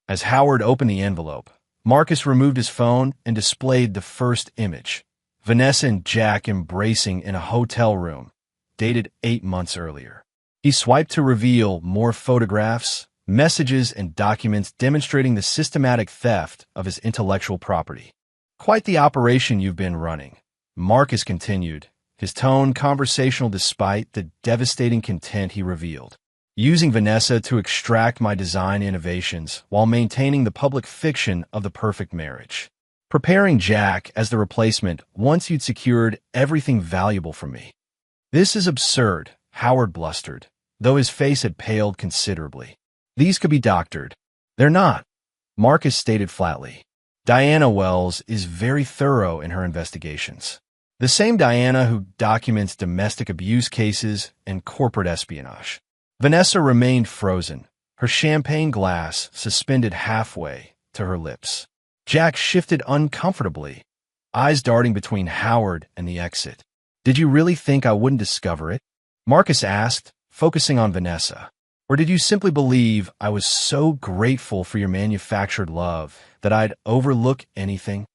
As Howard opened the envelope, Marcus removed his phone and displayed the first image. Vanessa and Jack embracing in a hotel room, dated 8 months earlier. He swiped to reveal more photographs, messages, and documents demonstrating the systematic theft of his intellectual property. "Quite the operation you've been running," Marcus continued, his tone conversational despite the devastating content he revealed. "Using Vanessa to extract my design innovations while maintaining the public fiction of the perfect marriage. Preparing Jack as the replacement once you'd secured everything valuable from me." "This is absurd," Howard blustered, though his face had paled considerably. "These could be doctored." "They're not," Marcus stated flatly. "Diana Wells is very thorough in her investigations. The same Diana who documents domestic abuse cases and corporate espionage." Vanessa remained frozen, her champagne glass suspended halfway to her lips. Jack shifted uncomfortably, eyes darting between Howard and the exit. "Did you really think I wouldn't discover it?" Marcus asked, focusing on Vanessa. "Or did you simply believe I was so grateful for your manufactured love that I'd overlook anything?"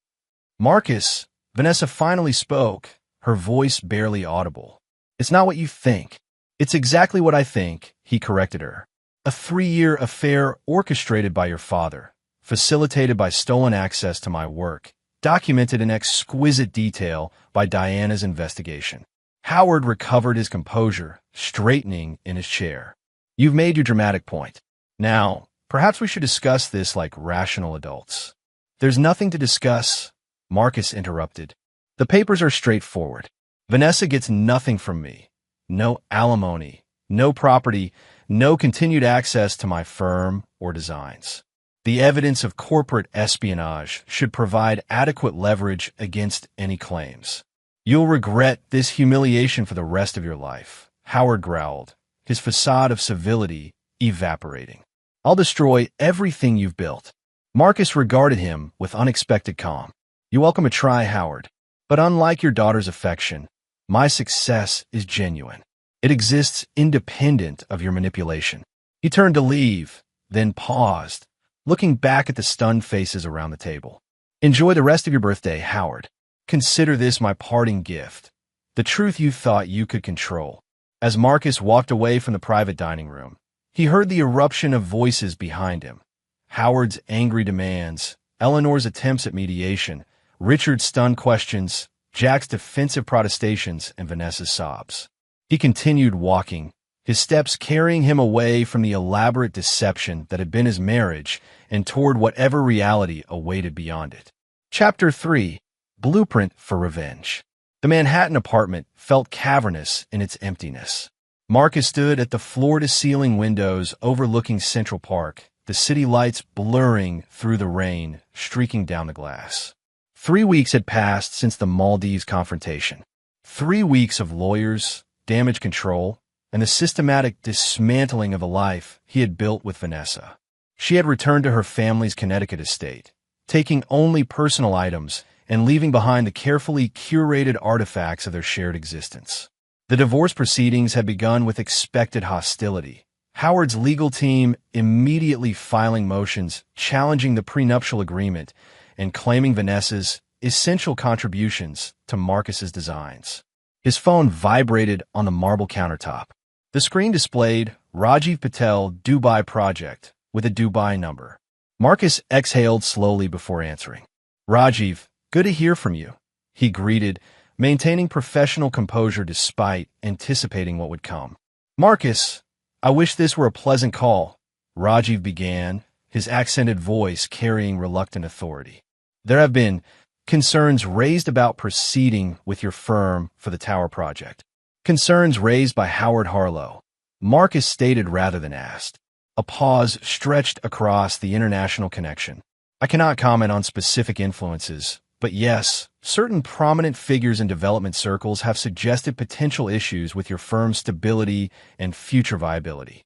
"Marcus," Vanessa finally spoke, her voice barely audible. "It's not what you think." "It's exactly what I think," he corrected her. "A 3-year affair orchestrated by your father, facilitated by stolen access to my work, documented in exquisite detail by Diana's investigation." Howard recovered his composure, straightening in his chair. "You've made your dramatic point. Now, perhaps we should discuss this like rational adults." "There's nothing to discuss," Marcus interrupted. "The papers are straightforward. Vanessa gets nothing from me. No alimony, no property, no continued access to my firm or designs. The evidence of corporate espionage should provide adequate leverage against any claims." "You'll regret this humiliation for the rest of your life," Howard growled, his facade of civility evaporating. "I'll destroy everything you've built." Marcus regarded him with unexpected calm. "You're welcome to try, Howard. But unlike your daughter's affection, my success is genuine. It exists independent of your manipulation." He turned to leave, then paused, looking back at the stunned faces around the table. "Enjoy the rest of your birthday, Howard." Consider this my parting gift, the truth you thought you could control. As Marcus walked away from the private dining room, he heard the eruption of voices behind him. Howard's angry demands, Eleanor's attempts at mediation, Richard's stunned questions, Jack's defensive protestations, and Vanessa's sobs. He continued walking, his steps carrying him away from the elaborate deception that had been his marriage and toward whatever reality awaited beyond it. Chapter 3. Blueprint for Revenge. The Manhattan apartment felt cavernous in its emptiness. Marcus stood at the floor-to-ceiling windows overlooking Central Park, the city lights blurring through the rain, streaking down the glass. 3 weeks had passed since the Maldives confrontation. 3 weeks of lawyers, damage control, and the systematic dismantling of a life he had built with Vanessa. She had returned to her family's Connecticut estate, taking only personal items and leaving behind the carefully curated artifacts of their shared existence. The divorce proceedings had begun with expected hostility. Howard's legal team immediately filing motions challenging the prenuptial agreement and claiming Vanessa's essential contributions to Marcus's designs. His phone vibrated on the marble countertop. The screen displayed Rajiv Patel Dubai Project with a Dubai number. Marcus exhaled slowly before answering. "Rajiv, good to hear from you," he greeted, maintaining professional composure despite anticipating what would come. "Marcus, I wish this were a pleasant call," Rajiv began, his accented voice carrying reluctant authority. "There have been concerns raised about proceeding with your firm for the Tower project." Concerns raised by Howard Harlow, Marcus stated rather than asked. A pause stretched across the international connection. "I cannot comment on specific influences, but yes, certain prominent figures in development circles have suggested potential issues with your firm's stability and future viability.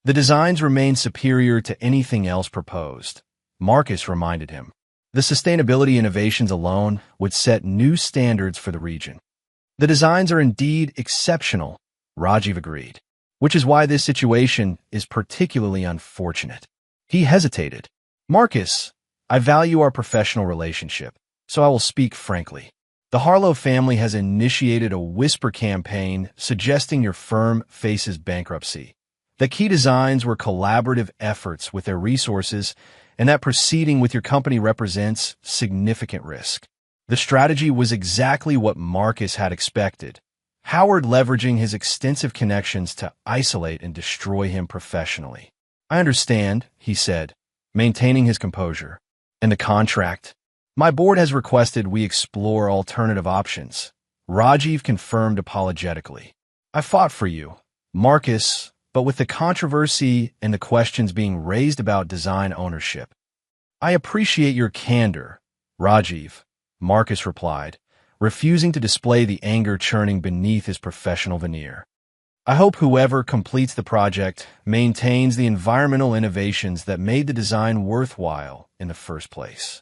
The designs remain superior to anything else proposed," Marcus reminded him. "The sustainability innovations alone would set new standards for the region." "The designs are indeed exceptional," Rajiv agreed, "which is why this situation is particularly unfortunate." He hesitated. "Marcus, I value our professional relationship, so I will speak frankly. The Harlow family has initiated a whisper campaign suggesting your firm faces bankruptcy. The key designs were collaborative efforts with their resources, and that proceeding with your company represents significant risk." The strategy was exactly what Marcus had expected. Howard leveraging his extensive connections to isolate and destroy him professionally. "I understand," he said, maintaining his composure. "And the contract? My board has requested we explore alternative options," Rajiv confirmed apologetically. "I fought for you, Marcus, but with the controversy and the questions being raised about design ownership." "I appreciate your candor, Rajiv," Marcus replied, refusing to display the anger churning beneath his professional veneer. "I hope whoever completes the project maintains the environmental innovations that made the design worthwhile in the first place."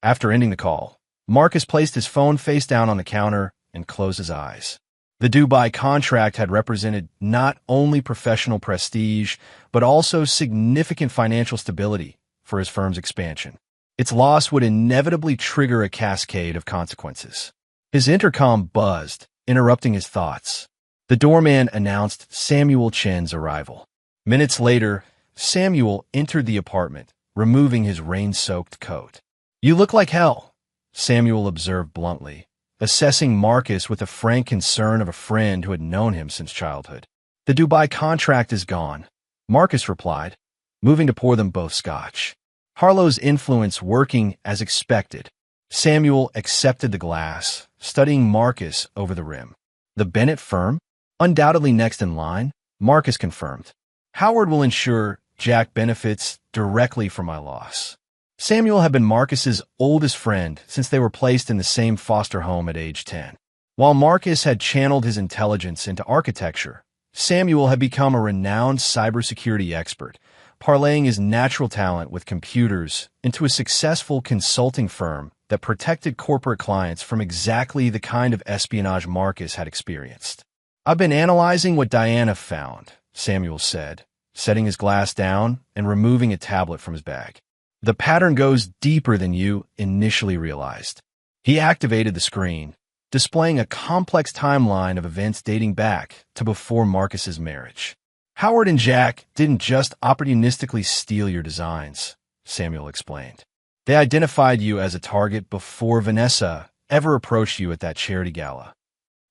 After ending the call, Marcus placed his phone face down on the counter and closed his eyes. The Dubai contract had represented not only professional prestige, but also significant financial stability for his firm's expansion. Its loss would inevitably trigger a cascade of consequences. His intercom buzzed, interrupting his thoughts. The doorman announced Samuel Chen's arrival. Minutes later, Samuel entered the apartment, removing his rain-soaked coat. "You look like hell," Samuel observed bluntly, assessing Marcus with the frank concern of a friend who had known him since childhood. "The Dubai contract is gone," Marcus replied, moving to pour them both scotch. Harlow's influence working as expected. Samuel accepted the glass, studying Marcus over the rim. "The Bennett firm? Undoubtedly next in line," Marcus confirmed. "Howard will ensure Jack benefits directly from my loss." Samuel had been Marcus's oldest friend since they were placed in the same foster home at age 10. While Marcus had channeled his intelligence into architecture, Samuel had become a renowned cybersecurity expert, parlaying his natural talent with computers into a successful consulting firm that protected corporate clients from exactly the kind of espionage Marcus had experienced. "I've been analyzing what Diana found," Samuel said, setting his glass down and removing a tablet from his bag. "The pattern goes deeper than you initially realized." He activated the screen, displaying a complex timeline of events dating back to before Marcus's marriage. Howard and Jack didn't just opportunistically steal your designs, Samuel explained. They identified you as a target before Vanessa ever approached you at that charity gala.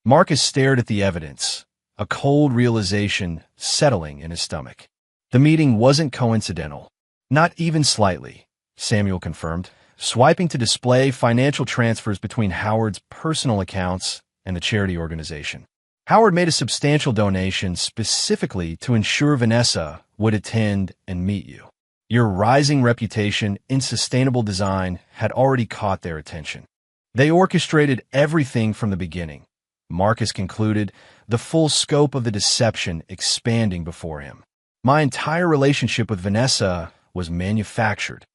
Marcus stared at the evidence, a cold realization settling in his stomach. The meeting wasn't coincidental. Not even slightly, Samuel confirmed, swiping to display financial transfers between Howard's personal accounts and the charity organization. Howard made a substantial donation specifically to ensure Vanessa would attend and meet you. Your rising reputation in sustainable design had already caught their attention. They orchestrated everything from the beginning. Marcus concluded, the full scope of the deception expanding before him. My entire relationship with Vanessa was manufactured.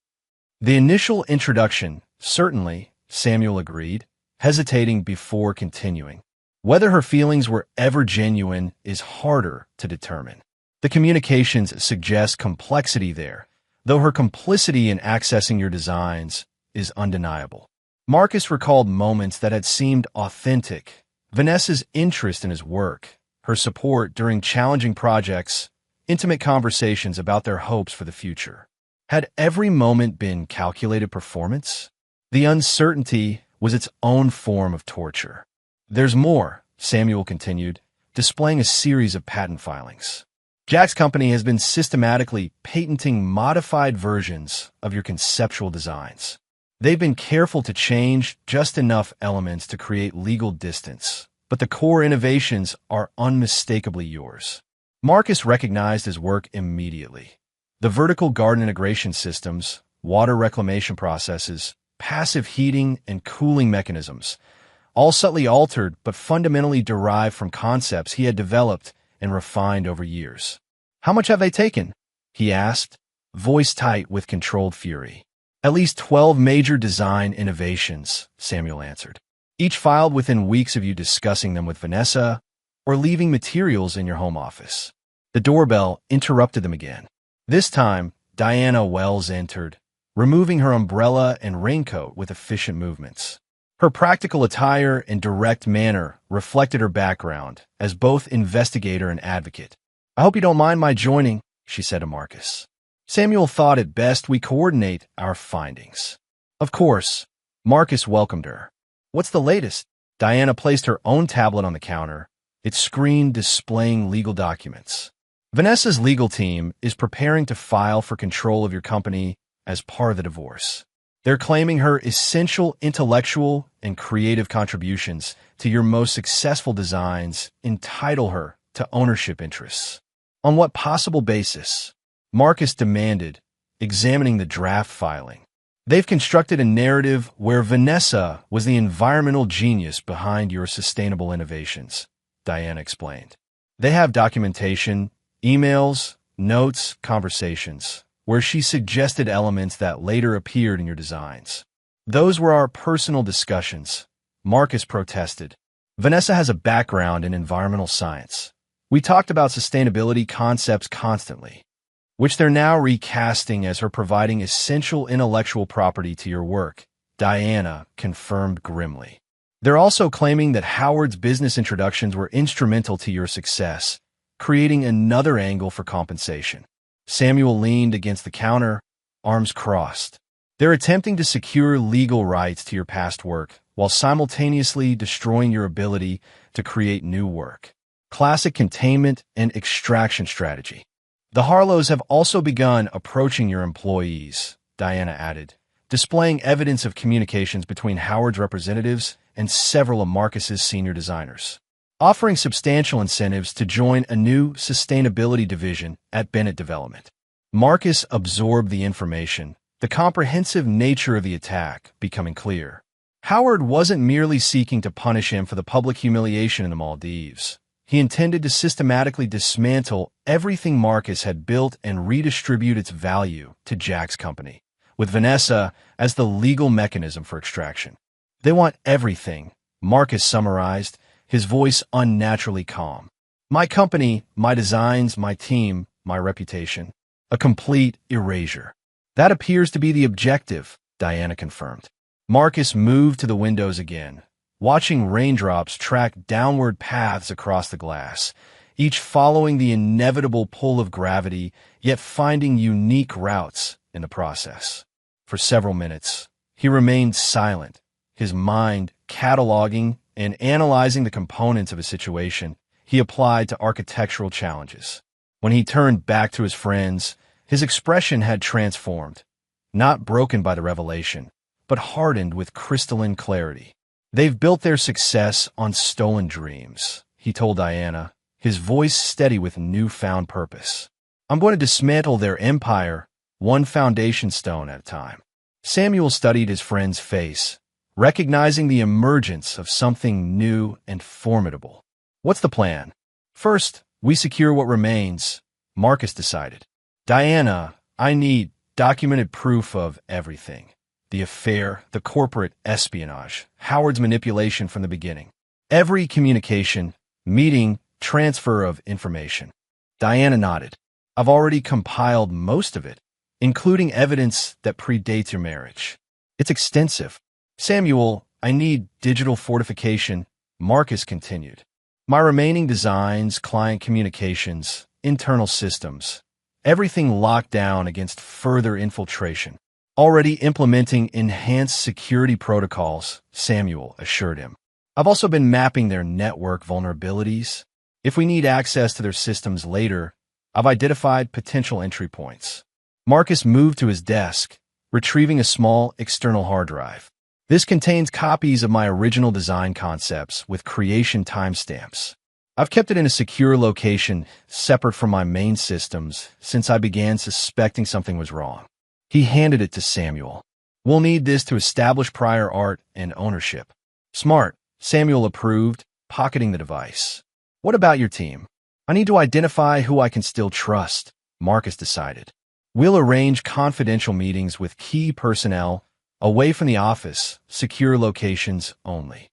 The initial introduction, certainly, Samuel agreed, hesitating before continuing. Whether her feelings were ever genuine is harder to determine. The communications suggest complexity there, though her complicity in accessing your designs is undeniable. Marcus recalled moments that had seemed authentic. Vanessa's interest in his work, her support during challenging projects, intimate conversations about their hopes for the future. Had every moment been calculated performance? The uncertainty was its own form of torture. There's more, Samuel continued, displaying a series of patent filings. Jack's company has been systematically patenting modified versions of your conceptual designs. They've been careful to change just enough elements to create legal distance, but the core innovations are unmistakably yours. Marcus recognized his work immediately. The vertical garden integration systems, water reclamation processes, passive heating and cooling mechanisms, all subtly altered but fundamentally derived from concepts he had developed and refined over years. How much have they taken? He asked, voice tight with controlled fury. At least 12 major design innovations, Samuel answered, each filed within weeks of you discussing them with Vanessa or leaving materials in your home office. The doorbell interrupted them again. This time, Diana Wells entered, removing her umbrella and raincoat with efficient movements. Her practical attire and direct manner reflected her background as both investigator and advocate. I hope you don't mind my joining, she said to Marcus. Samuel thought it best we coordinate our findings. Of course, Marcus welcomed her. What's the latest? Diana placed her own tablet on the counter, its screen displaying legal documents. Vanessa's legal team is preparing to file for control of your company as part of the divorce. They're claiming her essential intellectual and creative contributions to your most successful designs entitle her to ownership interests. On what possible basis? Marcus demanded, examining the draft filing. They've constructed a narrative where Vanessa was the environmental genius behind your sustainable innovations, Diana explained. They have documentation, emails, notes, conversations, where she suggested elements that later appeared in your designs. Those were our personal discussions, Marcus protested. Vanessa has a background in environmental science. We talked about sustainability concepts constantly, which they're now recasting as her providing essential intellectual property to your work, Diana confirmed grimly. They're also claiming that Howard's business introductions were instrumental to your success, creating another angle for compensation. Samuel leaned against the counter, arms crossed. They're attempting to secure legal rights to your past work while simultaneously destroying your ability to create new work. Classic containment and extraction strategy. The Harlows have also begun approaching your employees, Diana added, displaying evidence of communications between Howard's representatives and several of Marcus's senior designers, offering substantial incentives to join a new sustainability division at Bennett Development. Marcus absorbed the information, the comprehensive nature of the attack becoming clear. Howard wasn't merely seeking to punish him for the public humiliation in the Maldives. He intended to systematically dismantle everything Marcus had built and redistribute its value to Jack's company, with Vanessa as the legal mechanism for extraction. They want everything, Marcus summarized, his voice unnaturally calm. My company, my designs, my team, my reputation. A complete erasure. That appears to be the objective, Diana confirmed. Marcus moved to the windows again, watching raindrops track downward paths across the glass, each following the inevitable pull of gravity, yet finding unique routes in the process. For several minutes, he remained silent, his mind cataloging and analyzing the components of a situation he applied to architectural challenges. When he turned back to his friends, his expression had transformed, not broken by the revelation, but hardened with crystalline clarity. "They've built their success on stolen dreams," he told Diana, his voice steady with newfound purpose. "I'm going to dismantle their empire, one foundation stone at a time." Samuel studied his friend's face, recognizing the emergence of something new and formidable. "What's the plan?" "First, we secure what remains," Marcus decided. "Diana, I need documented proof of everything. The affair, the corporate espionage, Howard's manipulation from the beginning. Every communication, meeting, transfer of information." Diana nodded. "I've already compiled most of it, including evidence that predates your marriage. It's extensive." "Samuel, I need digital fortification," Marcus continued. "My remaining designs, client communications, internal systems, everything locked down against further infiltration." "Already implementing enhanced security protocols," Samuel assured him. "I've also been mapping their network vulnerabilities. If we need access to their systems later, I've identified potential entry points." Marcus moved to his desk, retrieving a small external hard drive. "This contains copies of my original design concepts with creation timestamps. I've kept it in a secure location, separate from my main systems, since I began suspecting something was wrong." He handed it to Samuel. "We'll need this to establish prior art and ownership." "Smart," Samuel approved, pocketing the device. "What about your team?" "I need to identify who I can still trust," Marcus decided. "We'll arrange confidential meetings with key personnel, away from the office, secure locations only."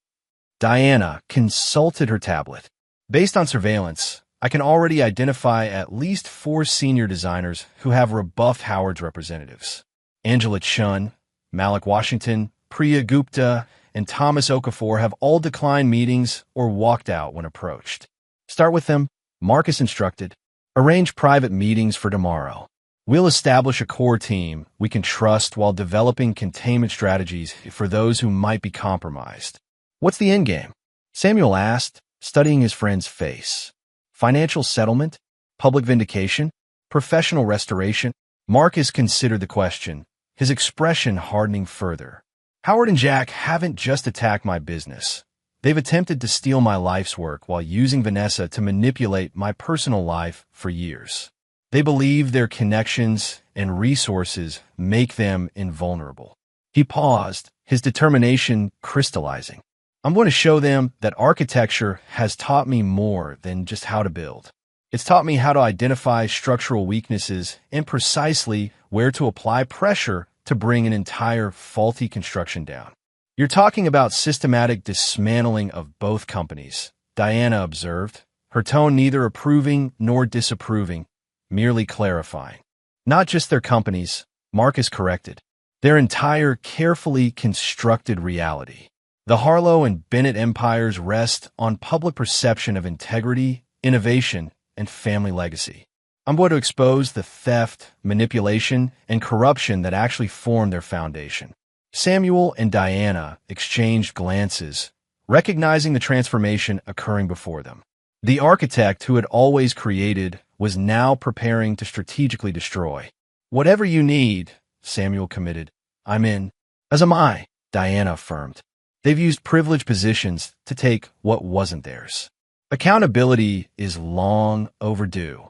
Diana consulted her tablet. "Based on surveillance, I can already identify at least 4 senior designers who have rebuffed Howard's representatives. Angela Chun, Malik Washington, Priya Gupta, and Thomas Okafor have all declined meetings or walked out when approached." "Start with them," Marcus instructed. "Arrange private meetings for tomorrow. We'll establish a core team we can trust while developing containment strategies for those who might be compromised." "What's the endgame?" Samuel asked, studying his friend's face. "Financial settlement? Public vindication? Professional restoration?" Marcus considered the question, his expression hardening further. "Howard and Jack haven't just attacked my business. They've attempted to steal my life's work while using Vanessa to manipulate my personal life for years. They believe their connections and resources make them invulnerable." He paused, his determination crystallizing. "I'm going to show them that architecture has taught me more than just how to build. It's taught me how to identify structural weaknesses and precisely where to apply pressure to bring an entire faulty construction down." "You're talking about systematic dismantling of both companies," Diana observed, her tone neither approving nor disapproving, merely clarifying. "Not just their companies," Marcus corrected. "Their entire carefully constructed reality. The Harlow and Bennett empires rest on public perception of integrity, innovation, and family legacy. I'm going to expose the theft, manipulation, and corruption that actually formed their foundation." Samuel and Diana exchanged glances, recognizing the transformation occurring before them. The architect who had always created was now preparing to strategically destroy. "Whatever you need," Samuel committed. "I'm in." "As am I," Diana affirmed. "They've used privileged positions to take what wasn't theirs. Accountability is long overdue."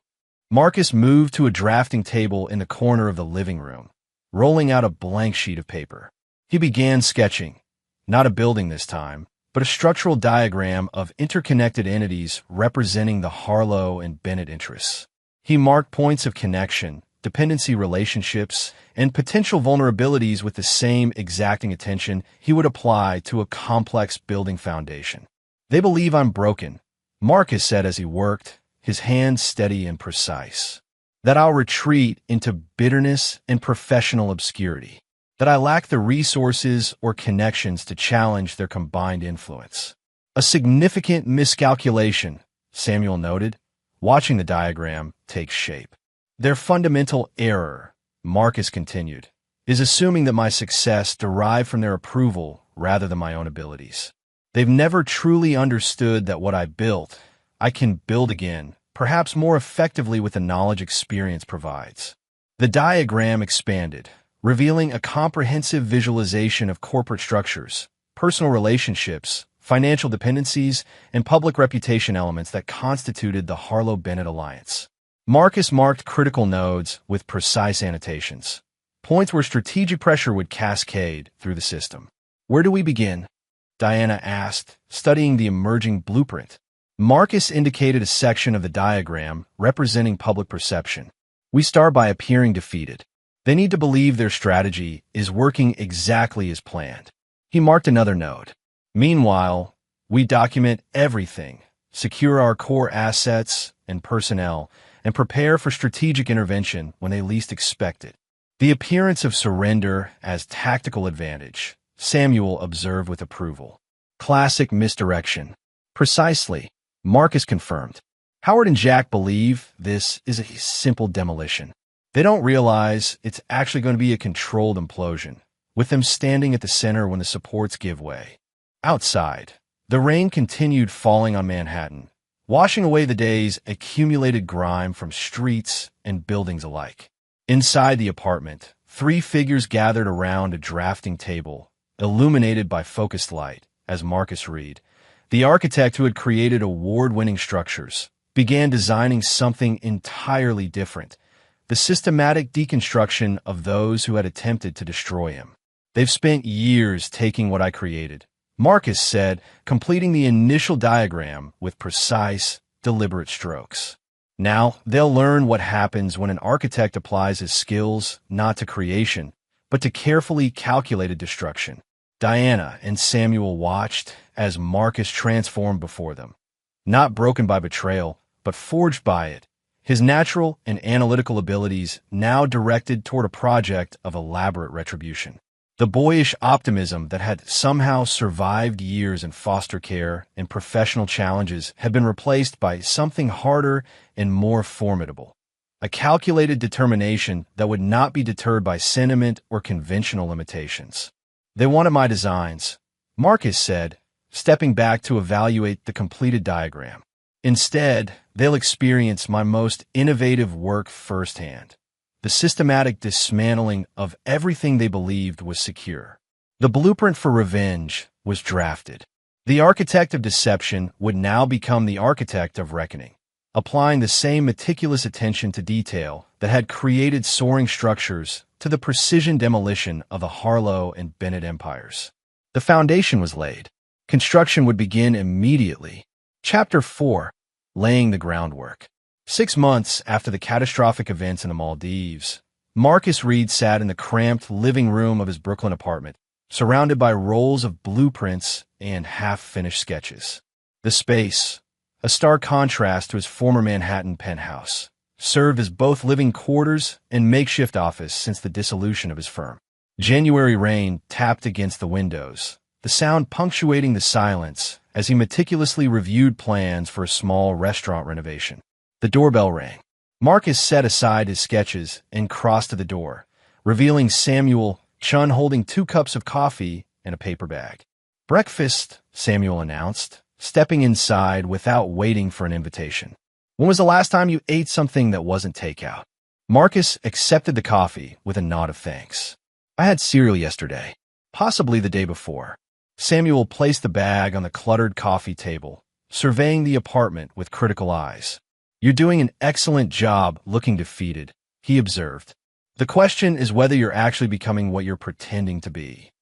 Marcus moved to a drafting table in the corner of the living room, rolling out a blank sheet of paper. He began sketching, not a building this time, but a structural diagram of interconnected entities representing the Harlow and Bennett interests. He marked points of connection, dependency relationships, and potential vulnerabilities with the same exacting attention he would apply to a complex building foundation. "They believe I'm broken," Marcus said as he worked, his hands steady and precise. "That I'll retreat into bitterness and professional obscurity. that I lack the resources or connections to challenge their combined influence. A significant miscalculation, Samuel noted, watching the diagram take shape. Their fundamental error, Marcus continued, is assuming that my success derived from their approval rather than my own abilities. They've never truly understood that what I built, I can build again, perhaps more effectively with the knowledge experience provides. The diagram expanded, revealing a comprehensive visualization of corporate structures, personal relationships, financial dependencies, and public reputation elements that constituted the Harlow-Bennett alliance. Marcus marked critical nodes with precise annotations, points where strategic pressure would cascade through the system. Where do we begin? Diana asked, studying the emerging blueprint. Marcus indicated a section of the diagram representing public perception. We start by appearing defeated. They need to believe their strategy is working exactly as planned. He marked another node. Meanwhile, we document everything, secure our core assets and personnel, and prepare for strategic intervention when they least expect it. The appearance of surrender as tactical advantage, Samuel observed with approval. Classic misdirection. Precisely, Marcus confirmed. Howard and Jack believe this is a simple demolition. They don't realize it's actually going to be a controlled implosion, with them standing at the center when the supports give way. Outside, the rain continued falling on Manhattan, washing away the day's accumulated grime from streets and buildings alike. Inside the apartment, three figures gathered around a drafting table, illuminated by focused light, as Marcus Reed, the architect who had created award-winning structures, began designing something entirely different, the systematic deconstruction of those who had attempted to destroy him. They've spent years taking what I created, Marcus said, completing the initial diagram with precise, deliberate strokes. Now, they'll learn what happens when an architect applies his skills not to creation, but to carefully calculated destruction. Diana and Samuel watched as Marcus transformed before them, not broken by betrayal, but forged by it, his natural and analytical abilities now directed toward a project of elaborate retribution. The boyish optimism that had somehow survived years in foster care and professional challenges had been replaced by something harder and more formidable. A calculated determination that would not be deterred by sentiment or conventional limitations. They wanted my designs, Marcus said, stepping back to evaluate the completed diagram. Instead, they'll experience my most innovative work firsthand. The systematic dismantling of everything they believed was secure. The blueprint for revenge was drafted. The architect of deception would now become the architect of reckoning, applying the same meticulous attention to detail that had created soaring structures to the precision demolition of the Harlow and Bennett empires. The foundation was laid. Construction would begin immediately. Chapter 4. Laying the groundwork. 6 months after the catastrophic events in the Maldives, Marcus Reed sat in the cramped living room of his Brooklyn apartment, surrounded by rolls of blueprints and half-finished sketches. The space, a stark contrast to his former Manhattan penthouse, served as both living quarters and makeshift office since the dissolution of his firm. January rain tapped against the windows, the sound punctuating the silence as he meticulously reviewed plans for a small restaurant renovation. The doorbell rang. Marcus set aside his sketches and crossed to the door, revealing Samuel Chun holding 2 cups of coffee and a paper bag. "Breakfast," Samuel announced, stepping inside without waiting for an invitation. "When was the last time you ate something that wasn't takeout?" Marcus accepted the coffee with a nod of thanks. "I had cereal yesterday, possibly the day before." Samuel placed the bag on the cluttered coffee table, surveying the apartment with critical eyes. "You're doing an excellent job looking defeated," he observed. "The question is whether you're actually becoming what you're pretending to be."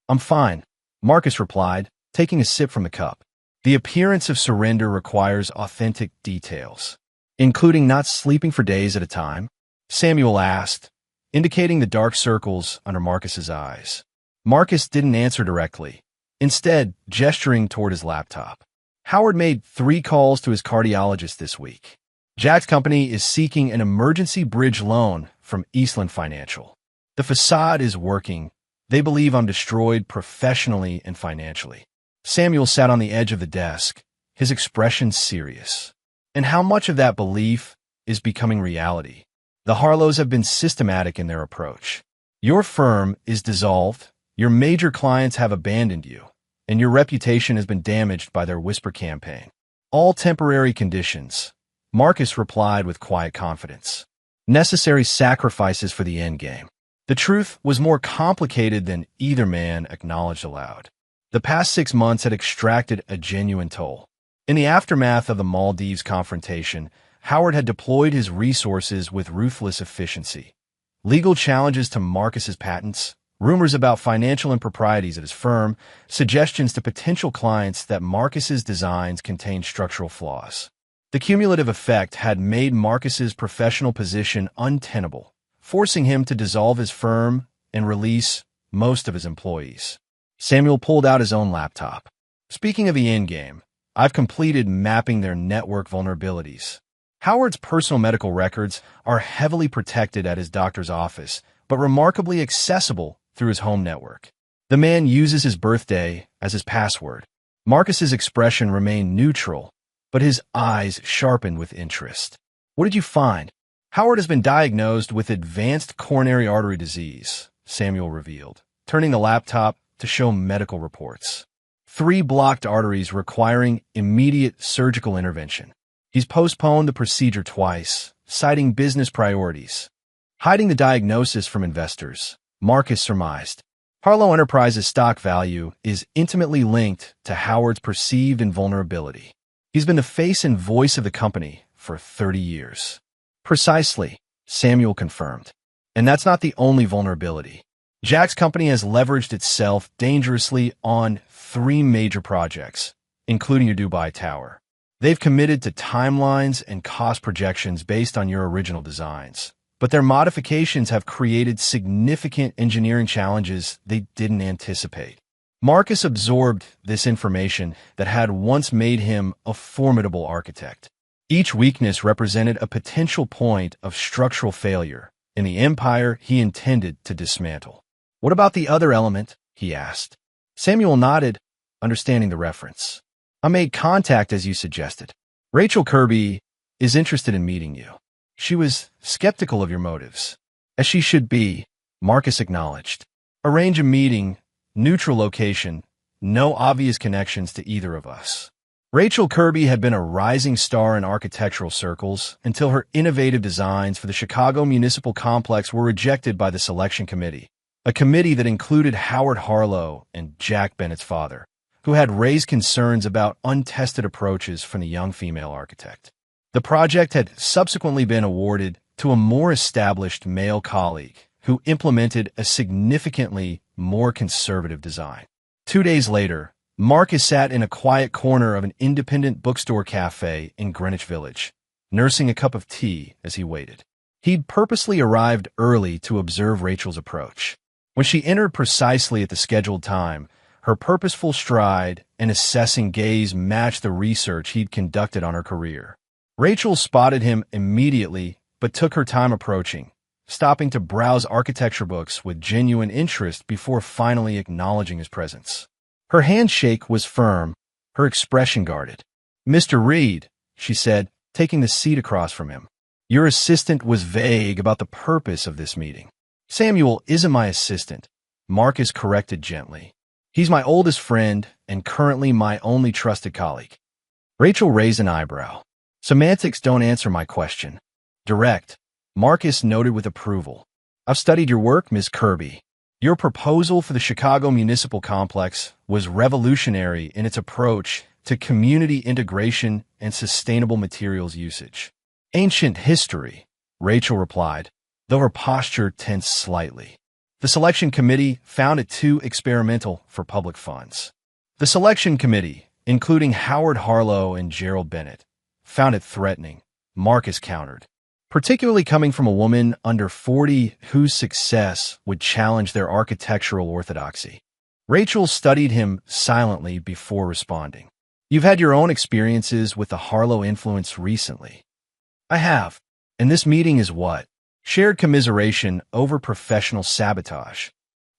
"I'm fine," Marcus replied, taking a sip from the cup. "The appearance of surrender requires authentic details." "Including not sleeping for days at a time?" Samuel asked, indicating the dark circles under Marcus's eyes. Marcus didn't answer directly, instead gesturing toward his laptop. "Howard made 3 calls to his cardiologist this week. Jack's company is seeking an emergency bridge loan from Eastland Financial. The facade is working, They believe I'm destroyed professionally and financially. Samuel sat on the edge of the desk, his expression serious. And how much of that belief is becoming reality? The Harlows have been systematic in their approach. Your firm is dissolved, your major clients have abandoned you, and your reputation has been damaged by their whisper campaign. All temporary conditions, Marcus replied with quiet confidence. Necessary sacrifices for the end game. The truth was more complicated than either man acknowledged aloud. The past 6 months had extracted a genuine toll. In the aftermath of the Maldives confrontation, Howard had deployed his resources with ruthless efficiency. Legal challenges to Marcus's patents, rumors about financial improprieties at his firm, suggestions to potential clients that Marcus's designs contained structural flaws. The cumulative effect had made Marcus's professional position untenable, forcing him to dissolve his firm and release most of his employees. Samuel pulled out his own laptop. Speaking of the endgame, I've completed mapping their network vulnerabilities. Howard's personal medical records are heavily protected at his doctor's office, but remarkably accessible through his home network. The man uses his birthday as his password. Marcus's expression remained neutral, but his eyes sharpened with interest. What did you find? Howard has been diagnosed with advanced coronary artery disease, Samuel revealed, turning the laptop to show medical reports. 3 blocked arteries requiring immediate surgical intervention. He's postponed the procedure twice, citing business priorities. Hiding the diagnosis from investors, Marcus surmised. Harlow Enterprises' stock value is intimately linked to Howard's perceived invulnerability. He's been the face and voice of the company for 30 years. Precisely, Samuel confirmed. And that's not the only vulnerability. Jack's company has leveraged itself dangerously on 3 major projects, including your Dubai Tower. They've committed to timelines and cost projections based on your original designs, but their modifications have created significant engineering challenges they didn't anticipate. Marcus absorbed this information that had once made him a formidable architect. Each weakness represented a potential point of structural failure in the empire he intended to dismantle. What about the other element? He asked. Samuel nodded, understanding the reference. I made contact as you suggested. Rachel Kirby is interested in meeting you. She was skeptical of your motives. As she should be, Marcus acknowledged. Arrange a meeting, neutral location, no obvious connections to either of us. Rachel Kirby had been a rising star in architectural circles until her innovative designs for the Chicago Municipal Complex were rejected by the selection committee, a committee that included Howard Harlow and Jack Bennett's father, who had raised concerns about untested approaches from the young female architect. The project had subsequently been awarded to a more established male colleague who implemented a significantly more conservative design. 2 days later, Marcus sat in a quiet corner of an independent bookstore cafe in Greenwich Village, nursing a cup of tea as he waited. He'd purposely arrived early to observe Rachel's approach. When she entered precisely at the scheduled time, her purposeful stride and assessing gaze matched the research he'd conducted on her career. Rachel spotted him immediately, but took her time approaching, stopping to browse architecture books with genuine interest before finally acknowledging his presence. Her handshake was firm, her expression guarded. Mr. Reed, she said, taking the seat across from him. Your assistant was vague about the purpose of this meeting. Samuel isn't my assistant, Marcus corrected gently. He's my oldest friend and currently my only trusted colleague. Rachel raised an eyebrow. Semantics don't answer my question. Direct, Marcus noted with approval. I've studied your work, Ms. Kirby. Your proposal for the Chicago Municipal Complex was revolutionary in its approach to community integration and sustainable materials usage. Ancient history, Rachel replied, though her posture tensed slightly. The selection committee found it too experimental for public funds. The selection committee, including Howard Harlow and Gerald Bennett, found it threatening, Marcus countered, particularly coming from a woman under 40 whose success would challenge their architectural orthodoxy. Rachel studied him silently before responding. You've had your own experiences with the Harlow influence recently. I have, and this meeting is what? Shared commiseration over professional sabotage.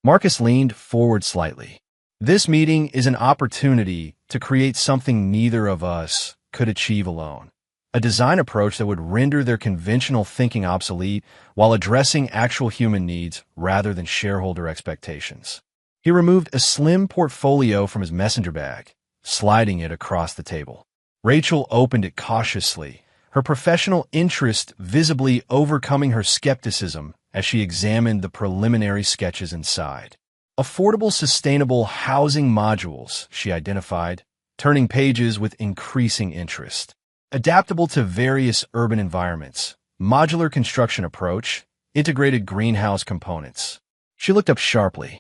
Marcus leaned forward slightly. This meeting is an opportunity to create something neither of us could achieve alone. A design approach that would render their conventional thinking obsolete while addressing actual human needs rather than shareholder expectations. He removed a slim portfolio from his messenger bag, sliding it across the table. Rachel opened it cautiously, her professional interest visibly overcoming her skepticism as she examined the preliminary sketches inside. Affordable, sustainable housing modules, she identified, turning pages with increasing interest. Adaptable to various urban environments, modular construction approach, integrated greenhouse components. She looked up sharply.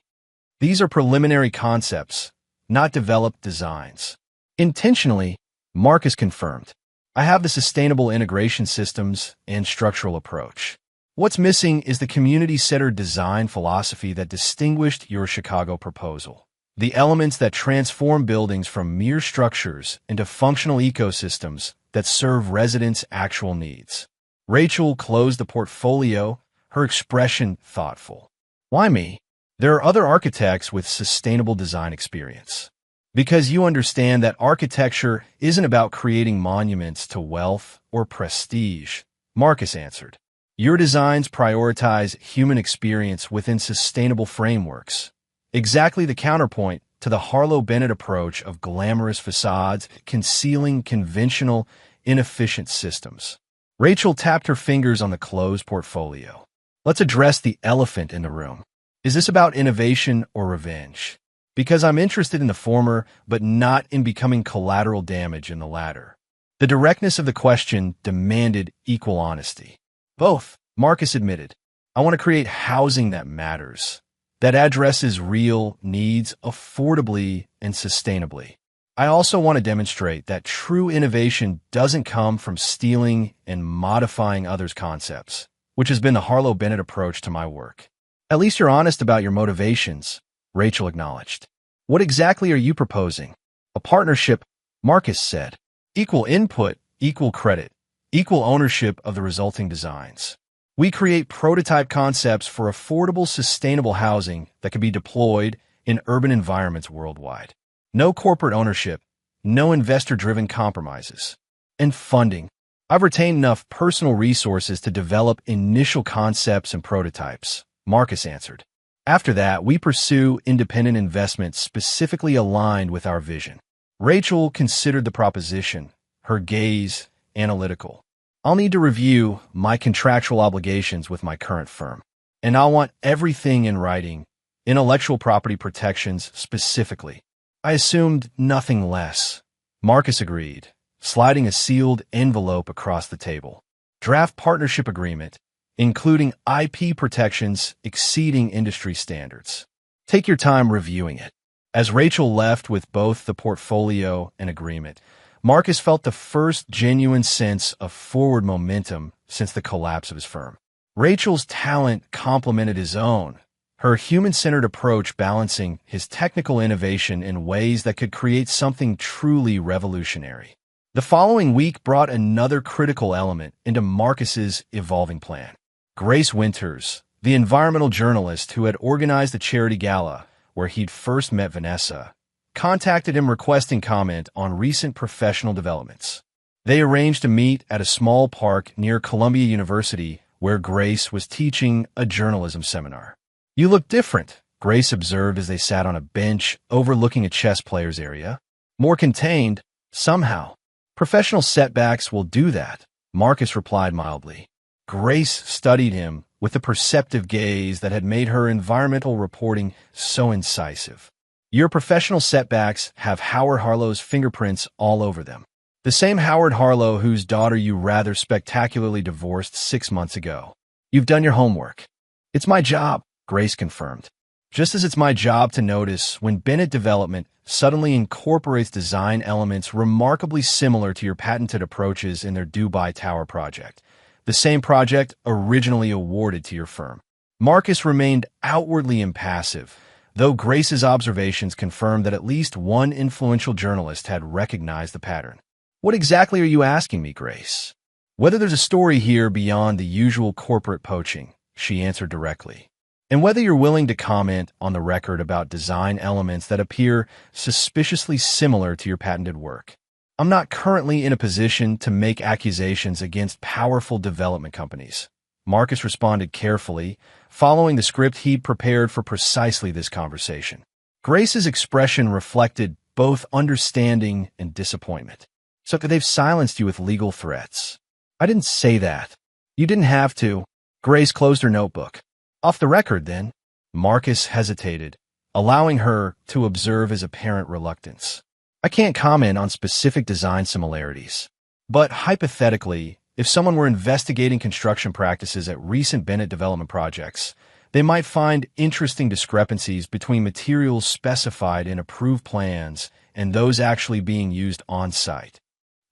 These are preliminary concepts, not developed designs. Intentionally, Marcus confirmed. I have the sustainable integration systems and structural approach. What's missing is the community-centered design philosophy that distinguished your Chicago proposal. The elements that transform buildings from mere structures into functional ecosystems that serve residents' actual needs. Rachel closed the portfolio, her expression thoughtful. Why me? There are other architects with sustainable design experience. Because you understand that architecture isn't about creating monuments to wealth or prestige, Marcus answered. Your designs prioritize human experience within sustainable frameworks. Exactly the counterpoint to the Harlow Bennett approach of glamorous facades concealing conventional, inefficient systems. Rachel tapped her fingers on the closed portfolio. Let's address the elephant in the room. Is this about innovation or revenge? Because I'm interested in the former, but not in becoming collateral damage in the latter. The directness of the question demanded equal honesty. Both, Marcus admitted. I want to create housing that matters, that addresses real needs affordably and sustainably. I also want to demonstrate that true innovation doesn't come from stealing and modifying others' concepts, which has been the Harlow Bennett approach to my work. At least you're honest about your motivations, Rachel acknowledged. What exactly are you proposing? A partnership, Marcus said. Equal input, equal credit, equal ownership of the resulting designs. We create prototype concepts for affordable, sustainable housing that can be deployed in urban environments worldwide. No corporate ownership, no investor-driven compromises. And funding. I've retained enough personal resources to develop initial concepts and prototypes, Marcus answered. After that, we pursue independent investments specifically aligned with our vision. Rachel considered the proposition, her gaze analytical. I'll need to review my contractual obligations with my current firm. And I'll want everything in writing, intellectual property protections specifically. I assumed nothing less. Marcus agreed, sliding a sealed envelope across the table. Draft partnership agreement, including IP protections exceeding industry standards. Take your time reviewing it. As Rachel left with both the portfolio and agreement, Marcus felt the first genuine sense of forward momentum since the collapse of his firm. Rachel's talent complemented his own, her human-centered approach balancing his technical innovation in ways that could create something truly revolutionary. The following week brought another critical element into Marcus's evolving plan. Grace Winters, the environmental journalist who had organized the charity gala where he'd first met Vanessa, contacted him requesting comment on recent professional developments. They arranged to meet at a small park near Columbia University where Grace was teaching a journalism seminar. You look different, Grace observed as they sat on a bench overlooking a chess player's area. More contained, somehow. Professional setbacks will do that, Marcus replied mildly. Grace studied him with the perceptive gaze that had made her environmental reporting so incisive. Your professional setbacks have Howard Harlow's fingerprints all over them. The same Howard Harlow whose daughter you rather spectacularly divorced 6 months ago. You've done your homework. It's my job, Grace confirmed. Just as it's my job to notice when Bennett Development suddenly incorporates design elements remarkably similar to your patented approaches in their Dubai Tower project, the same project originally awarded to your firm. Marcus remained outwardly impassive, though Grace's observations confirmed that at least one influential journalist had recognized the pattern. What exactly are you asking me, Grace? Whether there's a story here beyond the usual corporate poaching, she answered directly. And whether you're willing to comment on the record about design elements that appear suspiciously similar to your patented work. I'm not currently in a position to make accusations against powerful development companies. Marcus responded carefully, following the script he'd prepared for precisely this conversation. Grace's expression reflected both understanding and disappointment. So they've silenced you with legal threats. I didn't say that. You didn't have to. Grace closed her notebook. Off the record, then. Marcus hesitated, allowing her to observe his apparent reluctance. I can't comment on specific design similarities. But hypothetically, if someone were investigating construction practices at recent Bennett development projects, they might find interesting discrepancies between materials specified in approved plans and those actually being used on-site.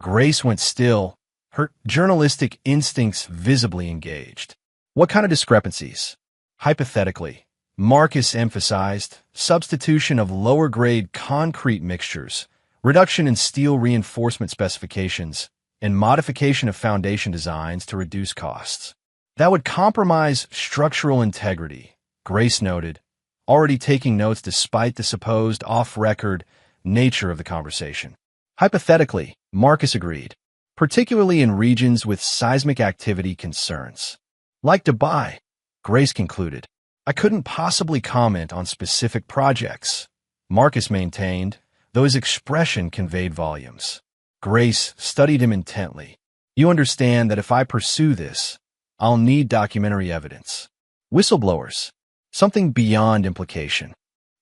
Grace went still, her journalistic instincts visibly engaged. What kind of discrepancies? Hypothetically, Marcus emphasized substitution of lower-grade concrete mixtures, reduction in steel reinforcement specifications, and modification of foundation designs to reduce costs. That would compromise structural integrity, Grace noted, already taking notes despite the supposed off-record nature of the conversation. Hypothetically, Marcus agreed, particularly in regions with seismic activity concerns. Like Dubai, Grace concluded, I couldn't possibly comment on specific projects. Marcus maintained, though his expression conveyed volumes. Grace studied him intently. You understand that if I pursue this, I'll need documentary evidence. Whistleblowers. Something beyond implication.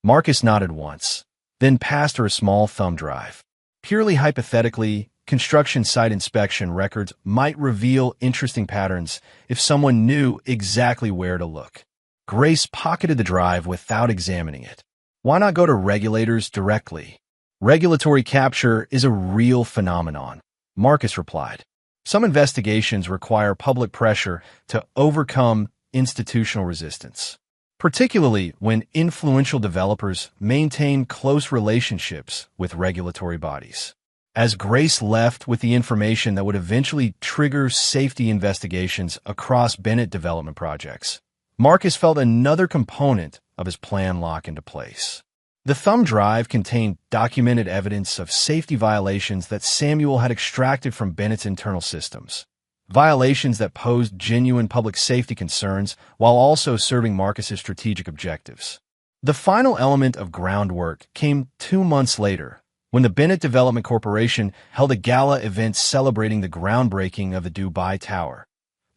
Marcus nodded once, then passed her a small thumb drive. Purely hypothetically, construction site inspection records might reveal interesting patterns if someone knew exactly where to look. Grace pocketed the drive without examining it. Why not go to regulators directly? Regulatory capture is a real phenomenon, Marcus replied. Some investigations require public pressure to overcome institutional resistance, particularly when influential developers maintain close relationships with regulatory bodies. As Grace left with the information that would eventually trigger safety investigations across Bennett development projects, Marcus felt another component of his plan lock into place. The thumb drive contained documented evidence of safety violations that Samuel had extracted from Bennett's internal systems, violations that posed genuine public safety concerns while also serving Marcus's strategic objectives. The final element of groundwork came 2 months later, when the Bennett Development Corporation held a gala event celebrating the groundbreaking of the Dubai Tower,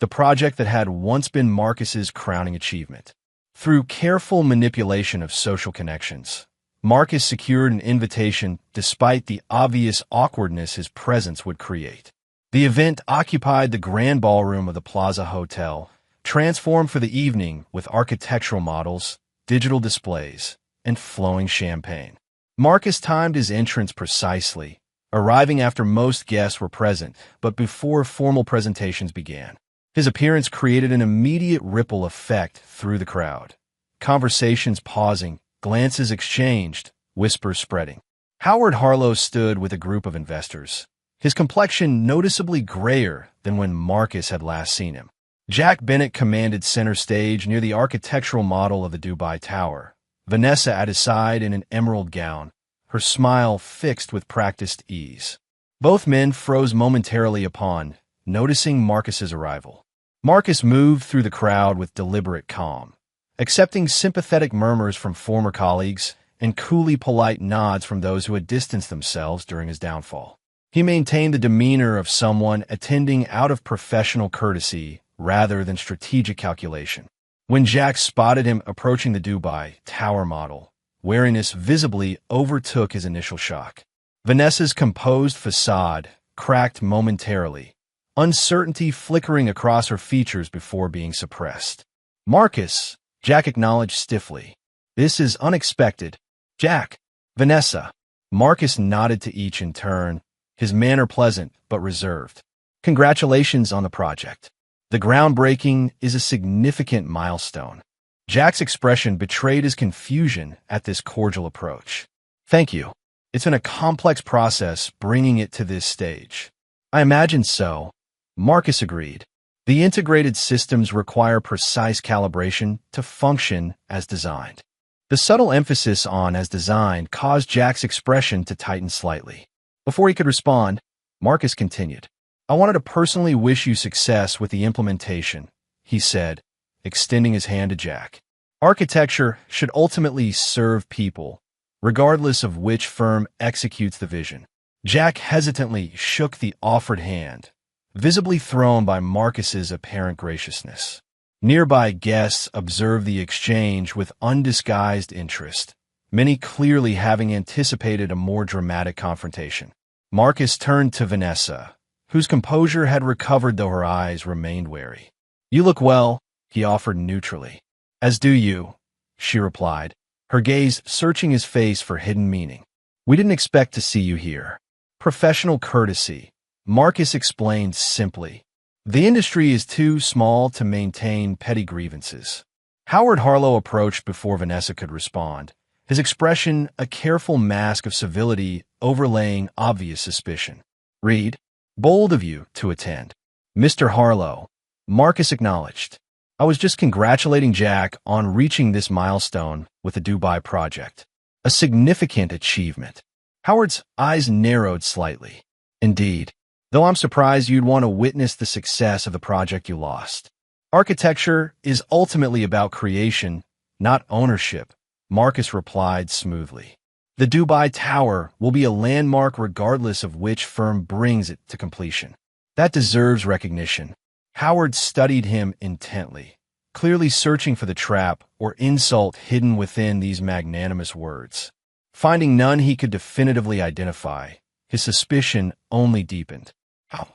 the project that had once been Marcus's crowning achievement. Through careful manipulation of social connections, Marcus secured an invitation despite the obvious awkwardness his presence would create. The event occupied the grand ballroom of the Plaza Hotel, transformed for the evening with architectural models, digital displays, and flowing champagne. Marcus timed his entrance precisely, arriving after most guests were present, but before formal presentations began. His appearance created an immediate ripple effect through the crowd. Conversations pausing, glances exchanged, whispers spreading. Howard Harlow stood with a group of investors, his complexion noticeably grayer than when Marcus had last seen him. Jack Bennett commanded center stage near the architectural model of the Dubai Tower, Vanessa at his side in an emerald gown, her smile fixed with practiced ease. Both men froze momentarily upon noticing Marcus's arrival. Marcus moved through the crowd with deliberate calm, accepting sympathetic murmurs from former colleagues and coolly polite nods from those who had distanced themselves during his downfall. He maintained the demeanor of someone attending out of professional courtesy rather than strategic calculation. When Jack spotted him approaching the Dubai Tower model, wariness visibly overtook his initial shock. Vanessa's composed facade cracked momentarily, uncertainty flickering across her features before being suppressed. Marcus, Jack acknowledged stiffly. This is unexpected. Jack, Vanessa. Marcus nodded to each in turn, his manner pleasant but reserved. Congratulations on the project. The groundbreaking is a significant milestone. Jack's expression betrayed his confusion at this cordial approach. Thank you. It's been a complex process bringing it to this stage. I imagine so. Marcus agreed. The integrated systems require precise calibration to function as designed. The subtle emphasis on as designed caused Jack's expression to tighten slightly. Before he could respond, Marcus continued. I wanted to personally wish you success with the implementation, he said, extending his hand to Jack. Architecture should ultimately serve people, regardless of which firm executes the vision. Jack hesitantly shook the offered hand, visibly thrown by Marcus's apparent graciousness. Nearby guests observed the exchange with undisguised interest, many clearly having anticipated a more dramatic confrontation. Marcus turned to Vanessa, whose composure had recovered though her eyes remained wary. You look well, he offered neutrally. As do you, she replied, her gaze searching his face for hidden meaning. We didn't expect to see you here. Professional courtesy, Marcus explained simply. The industry is too small to maintain petty grievances. Howard Harlow approached before Vanessa could respond, his expression a careful mask of civility overlaying obvious suspicion. Reed, bold of you to attend. Mr. Harlow, Marcus acknowledged. I was just congratulating Jack on reaching this milestone with the Dubai project. A significant achievement. Howard's eyes narrowed slightly. Indeed, though I'm surprised you'd want to witness the success of the project you lost. Architecture is ultimately about creation, not ownership, Marcus replied smoothly. The Dubai Tower will be a landmark regardless of which firm brings it to completion. That deserves recognition. Howard studied him intently, clearly searching for the trap or insult hidden within these magnanimous words. Finding none he could definitively identify, his suspicion only deepened. How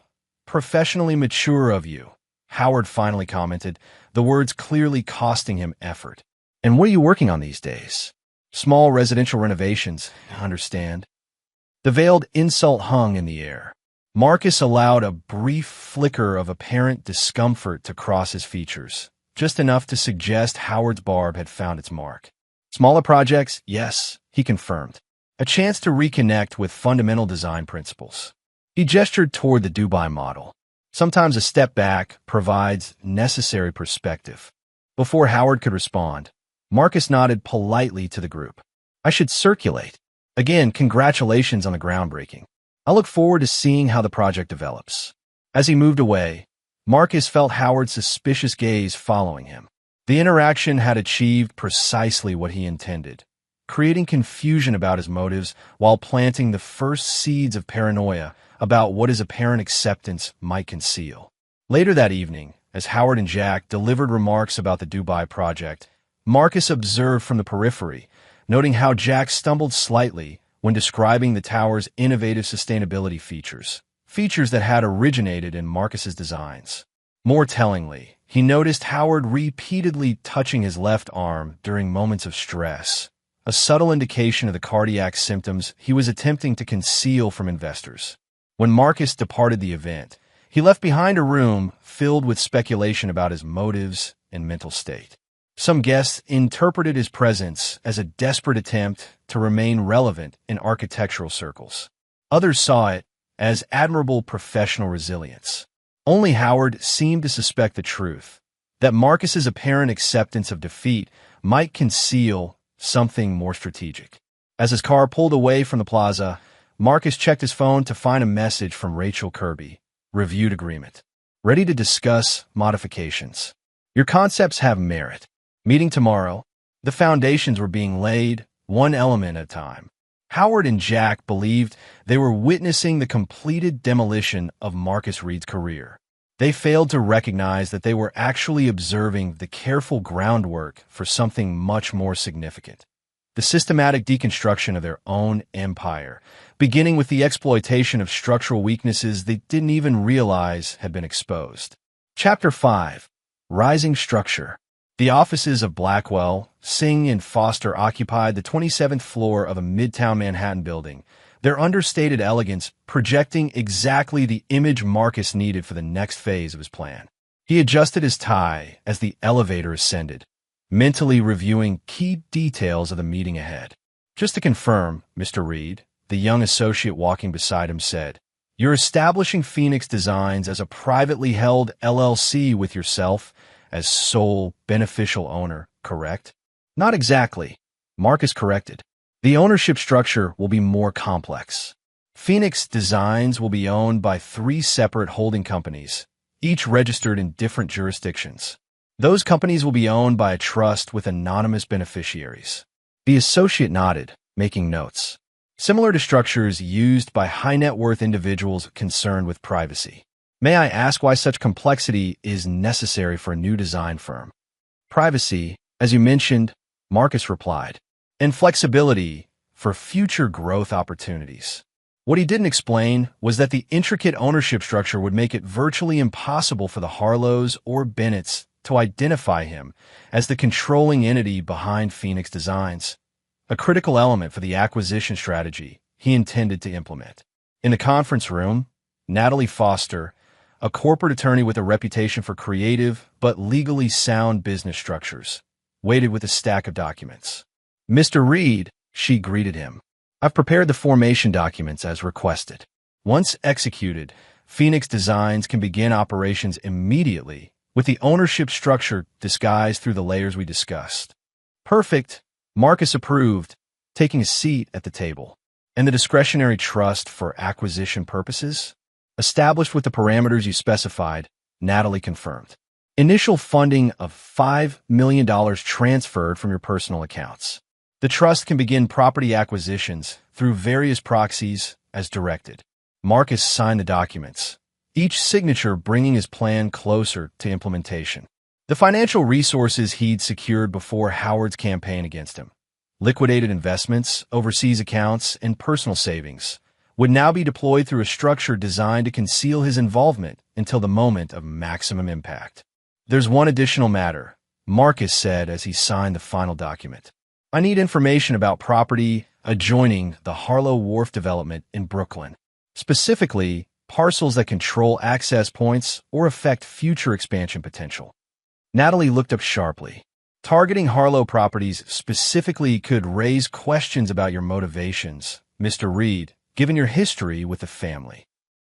professionally mature of you, Howard finally commented, the words clearly costing him effort. And what are you working on these days? Small residential renovations, I understand. The veiled insult hung in the air. Marcus allowed a brief flicker of apparent discomfort to cross his features, just enough to suggest Howard's barb had found its mark. Smaller projects, yes, he confirmed. A chance to reconnect with fundamental design principles. He gestured toward the Dubai model. Sometimes a step back provides necessary perspective. Before Howard could respond, Marcus nodded politely to the group. I should circulate. Again, congratulations on the groundbreaking. I look forward to seeing how the project develops. As he moved away, Marcus felt Howard's suspicious gaze following him. The interaction had achieved precisely what he intended, creating confusion about his motives while planting the first seeds of paranoia about what his apparent acceptance might conceal. Later that evening, as Howard and Jack delivered remarks about the Dubai project, Marcus observed from the periphery, noting how Jack stumbled slightly when describing the tower's innovative sustainability features that had originated in Marcus's designs. More tellingly, he noticed Howard repeatedly touching his left arm during moments of stress, a subtle indication of the cardiac symptoms he was attempting to conceal from investors. When Marcus departed the event, he left behind a room filled with speculation about his motives and mental state. Some guests interpreted his presence as a desperate attempt to remain relevant in architectural circles. Others saw it as admirable professional resilience. Only Howard seemed to suspect the truth, that Marcus's apparent acceptance of defeat might conceal something more strategic. As his car pulled away from the plaza, Marcus checked his phone to find a message from Rachel Kirby. Reviewed agreement. Ready to discuss modifications. Your concepts have merit. Meeting tomorrow. The foundations were being laid, one element at a time. Howard and Jack believed they were witnessing the completed demolition of Marcus Reed's career. They failed to recognize that they were actually observing the careful groundwork for something much more significant. The systematic deconstruction of their own empire, beginning with the exploitation of structural weaknesses they didn't even realize had been exposed. Chapter 5. Rising Structure. The offices of Blackwell, Singh and Foster occupied the 27th floor of a midtown Manhattan building, their understated elegance projecting exactly the image Marcus needed for the next phase of his plan. He adjusted his tie as the elevator ascended, mentally reviewing key details of the meeting ahead. Just to confirm, Mr. Reed, the young associate walking beside him said, You're establishing Phoenix Designs as a privately held LLC with yourself as sole beneficial owner, correct? Not exactly. Marcus corrected. The ownership structure will be more complex. Phoenix Designs will be owned by 3 separate holding companies, each registered in different jurisdictions. Those companies will be owned by a trust with anonymous beneficiaries. The associate nodded, making notes. Similar to structures used by high-net-worth individuals concerned with privacy. May I ask why such complexity is necessary for a new design firm? Privacy, as you mentioned, Marcus replied, and flexibility for future growth opportunities. What he didn't explain was that the intricate ownership structure would make it virtually impossible for the Harlows or Bennetts to identify him as the controlling entity behind Phoenix Designs, a critical element for the acquisition strategy he intended to implement. In the conference room, Natalie Foster, a corporate attorney with a reputation for creative but legally sound business structures, waited with a stack of documents. "Mr. Reed," she greeted him, "I've prepared the formation documents as requested. Once executed, Phoenix Designs can begin operations immediately with the ownership structure disguised through the layers we discussed." "Perfect," Marcus approved, taking a seat at the table. "And the discretionary trust for acquisition purposes?" "Established with the parameters you specified," Natalie confirmed. "Initial funding of $5 million transferred from your personal accounts. The trust can begin property acquisitions through various proxies as directed." Marcus signed the documents, each signature bringing his plan closer to implementation. The financial resources he'd secured before Howard's campaign against him, liquidated investments, overseas accounts, and personal savings, would now be deployed through a structure designed to conceal his involvement until the moment of maximum impact. "There's one additional matter," Marcus said as he signed the final document. "I need information about property adjoining the Harlow Wharf development in Brooklyn. Specifically, parcels that control access points or affect future expansion potential." Natalie looked up sharply. "Targeting Harlow properties specifically could raise questions about your motivations, Mr. Reed, given your history with the family."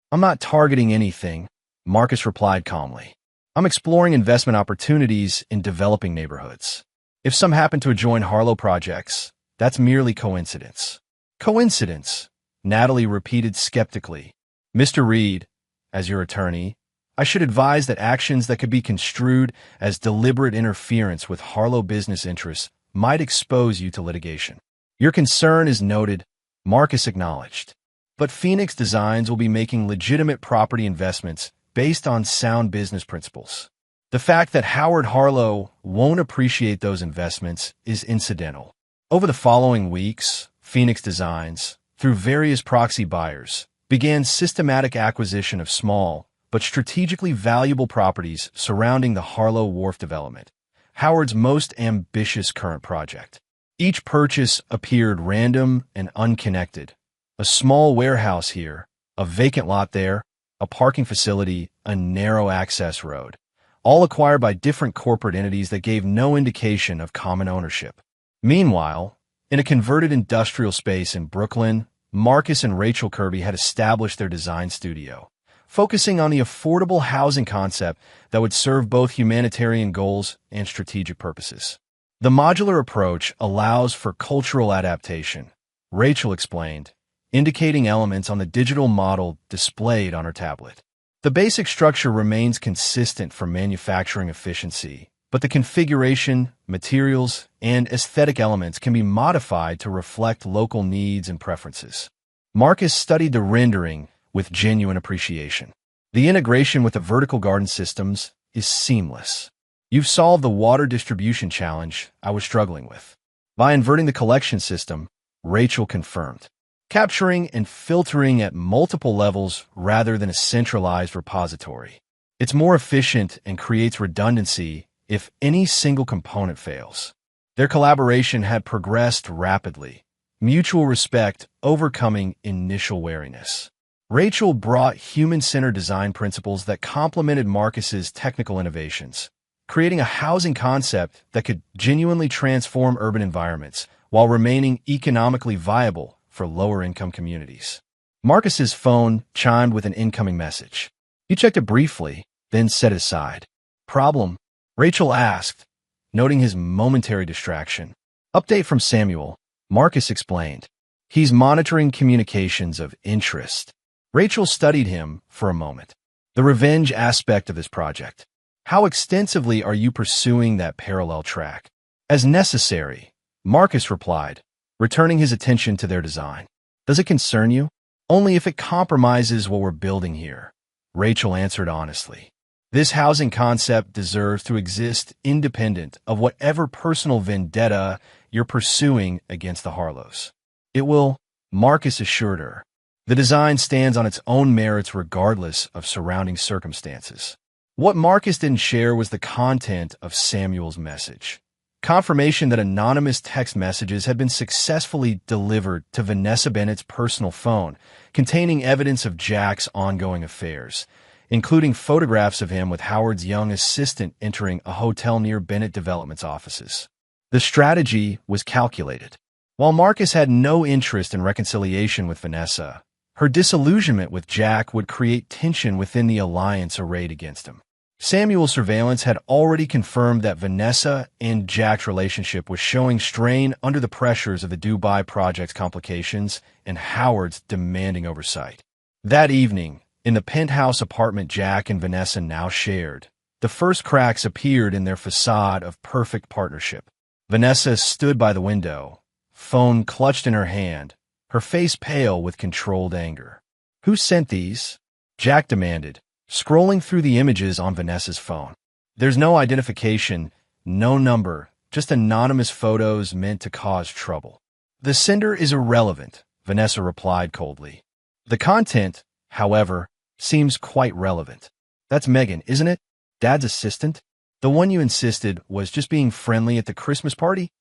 "I'm not targeting anything," Marcus replied calmly. "I'm exploring investment opportunities in developing neighborhoods. If some happen to adjoin Harlow projects, that's merely coincidence." "Coincidence?" Natalie repeated skeptically. "Mr. Reed, as your attorney, I should advise that actions that could be construed as deliberate interference with Harlow business interests might expose you to litigation." "Your concern is noted," Marcus acknowledged. "But Phoenix Designs will be making legitimate property investments based on sound business principles. The fact that Howard Harlow won't appreciate those investments is incidental." Over the following weeks, Phoenix Designs, through various proxy buyers, began systematic acquisition of small but strategically valuable properties surrounding the Harlow Wharf development, Howard's most ambitious current project. Each purchase appeared random and unconnected. A small warehouse here, a vacant lot there, a parking facility, a narrow access road, all acquired by different corporate entities that gave no indication of common ownership. Meanwhile, in a converted industrial space in Brooklyn, Marcus and Rachel Kirby had established their design studio, focusing on the affordable housing concept that would serve both humanitarian goals and strategic purposes. "The modular approach allows for cultural adaptation," Rachel explained, indicating elements on the digital model displayed on her tablet. "The basic structure remains consistent for manufacturing efficiency, but the configuration, materials, and aesthetic elements can be modified to reflect local needs and preferences." Marcus studied the rendering with genuine appreciation. "The integration with the vertical garden systems is seamless. You've solved the water distribution challenge I was struggling with by inverting the collection system," Rachel confirmed, "capturing and filtering at multiple levels rather than a centralized repository. It's more efficient and creates redundancy if any single component fails." Their collaboration had progressed rapidly, mutual respect overcoming initial wariness. Rachel brought human-centered design principles that complemented Marcus's technical innovations, creating a housing concept that could genuinely transform urban environments while remaining economically viable for lower-income communities. Marcus's phone chimed with an incoming message. He checked it briefly, then set it aside. Problem? Rachel asked, noting his momentary distraction. Update from Samuel, Marcus explained. He's monitoring communications of interest. Rachel studied him for a moment. The revenge aspect of this project. How extensively are you pursuing that parallel track? As necessary, Marcus replied, returning his attention to their design. Does it concern you? Only if it compromises what we're building here, Rachel answered honestly. This housing concept deserves to exist independent of whatever personal vendetta you're pursuing against the Harlows. It will, Marcus assured her. The design stands on its own merits regardless of surrounding circumstances. What Marcus didn't share was the content of Samuel's message. Confirmation that anonymous text messages had been successfully delivered to Vanessa Bennett's personal phone, containing evidence of Jack's ongoing affairs, including photographs of him with Howard's young assistant entering a hotel near Bennett Development's offices. The strategy was calculated. While Marcus had no interest in reconciliation with Vanessa, her disillusionment with Jack would create tension within the alliance arrayed against him. Samuel's surveillance had already confirmed that Vanessa and Jack's relationship was showing strain under the pressures of the Dubai project's complications and Howard's demanding oversight. That evening, in the penthouse apartment Jack and Vanessa now shared, the first cracks appeared in their facade of perfect partnership. Vanessa stood by the window, phone clutched in her hand, her face pale with controlled anger. "Who sent these?" Jack demanded, scrolling through the images on Vanessa's phone. "There's no identification, no number, just anonymous photos meant to cause trouble." "The sender is irrelevant," Vanessa replied coldly. "The content, however, seems quite relevant. That's Megan, isn't it? Dad's assistant? The one you insisted was just being friendly at the Christmas party?"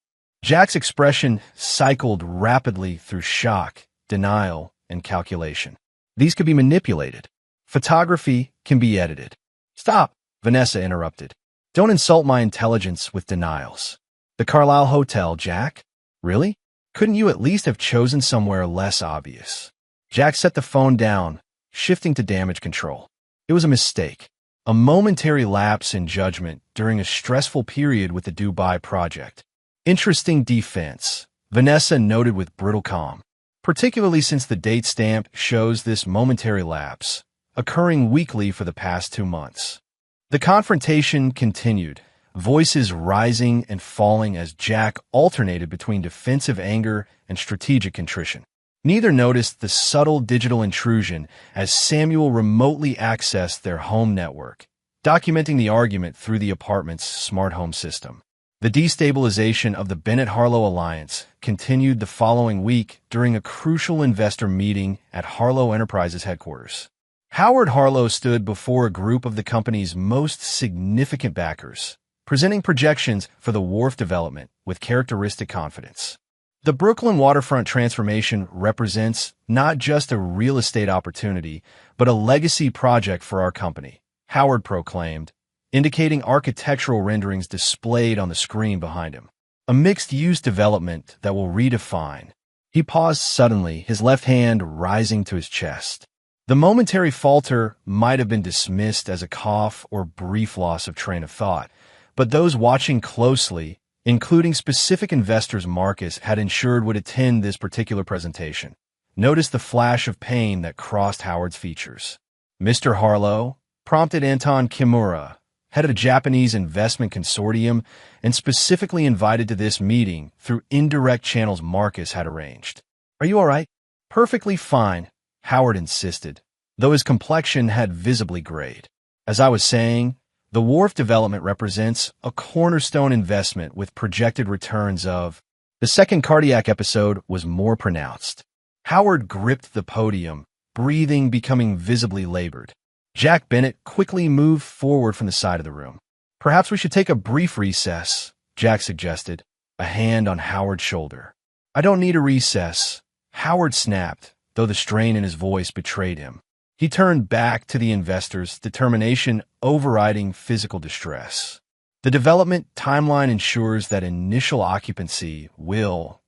Jack's expression cycled rapidly through shock, denial, and calculation. "These could be manipulated. Photography can be edited." "Stop," Vanessa interrupted. "Don't insult my intelligence with denials." "The Carlisle Hotel, Jack? Really? Couldn't you at least have chosen somewhere less obvious?" Jack set the phone down, shifting to damage control. It was a mistake, a momentary lapse in judgment during a stressful period with the Dubai project. "Interesting defense," Vanessa noted with brittle calm, particularly since the date stamp shows this momentary lapse, occurring weekly for the past 2 months. The confrontation continued, voices rising and falling as Jack alternated between defensive anger and strategic contrition. Neither noticed the subtle digital intrusion as Samuel remotely accessed their home network, documenting the argument through the apartment's smart home system. The destabilization of the Bennett-Harlow alliance continued the following week during a crucial investor meeting at Harlow Enterprises headquarters. Howard Harlow stood before a group of the company's most significant backers, presenting projections for the wharf development with characteristic confidence. The Brooklyn waterfront transformation represents not just a real estate opportunity, but a legacy project for our company, Howard proclaimed, indicating architectural renderings displayed on the screen behind him. A mixed-use development that will redefine. He paused suddenly, his left hand rising to his chest. The momentary falter might have been dismissed as a cough or brief loss of train of thought, but those watching closely, including specific investors Marcus had ensured would attend this particular presentation, noticed the flash of pain that crossed Howard's features. "Mr. Harlow," prompted Anton Kimura, head of a Japanese investment consortium and specifically invited to this meeting through indirect channels Marcus had arranged. "Are you all right?" "Perfectly fine," Howard insisted, though his complexion had visibly grayed. "As I was saying, the wharf development represents a cornerstone investment with projected returns of..." The second cardiac episode was more pronounced. Howard gripped the podium, breathing becoming visibly labored. Jack Bennett quickly moved forward from the side of the room. "Perhaps we should take a brief recess," Jack suggested, a hand on Howard's shoulder. "I don't need a recess," Howard snapped, though the strain in his voice betrayed him. He turned back to the investors, determination overriding physical distress. "The development timeline ensures that initial occupancy will..."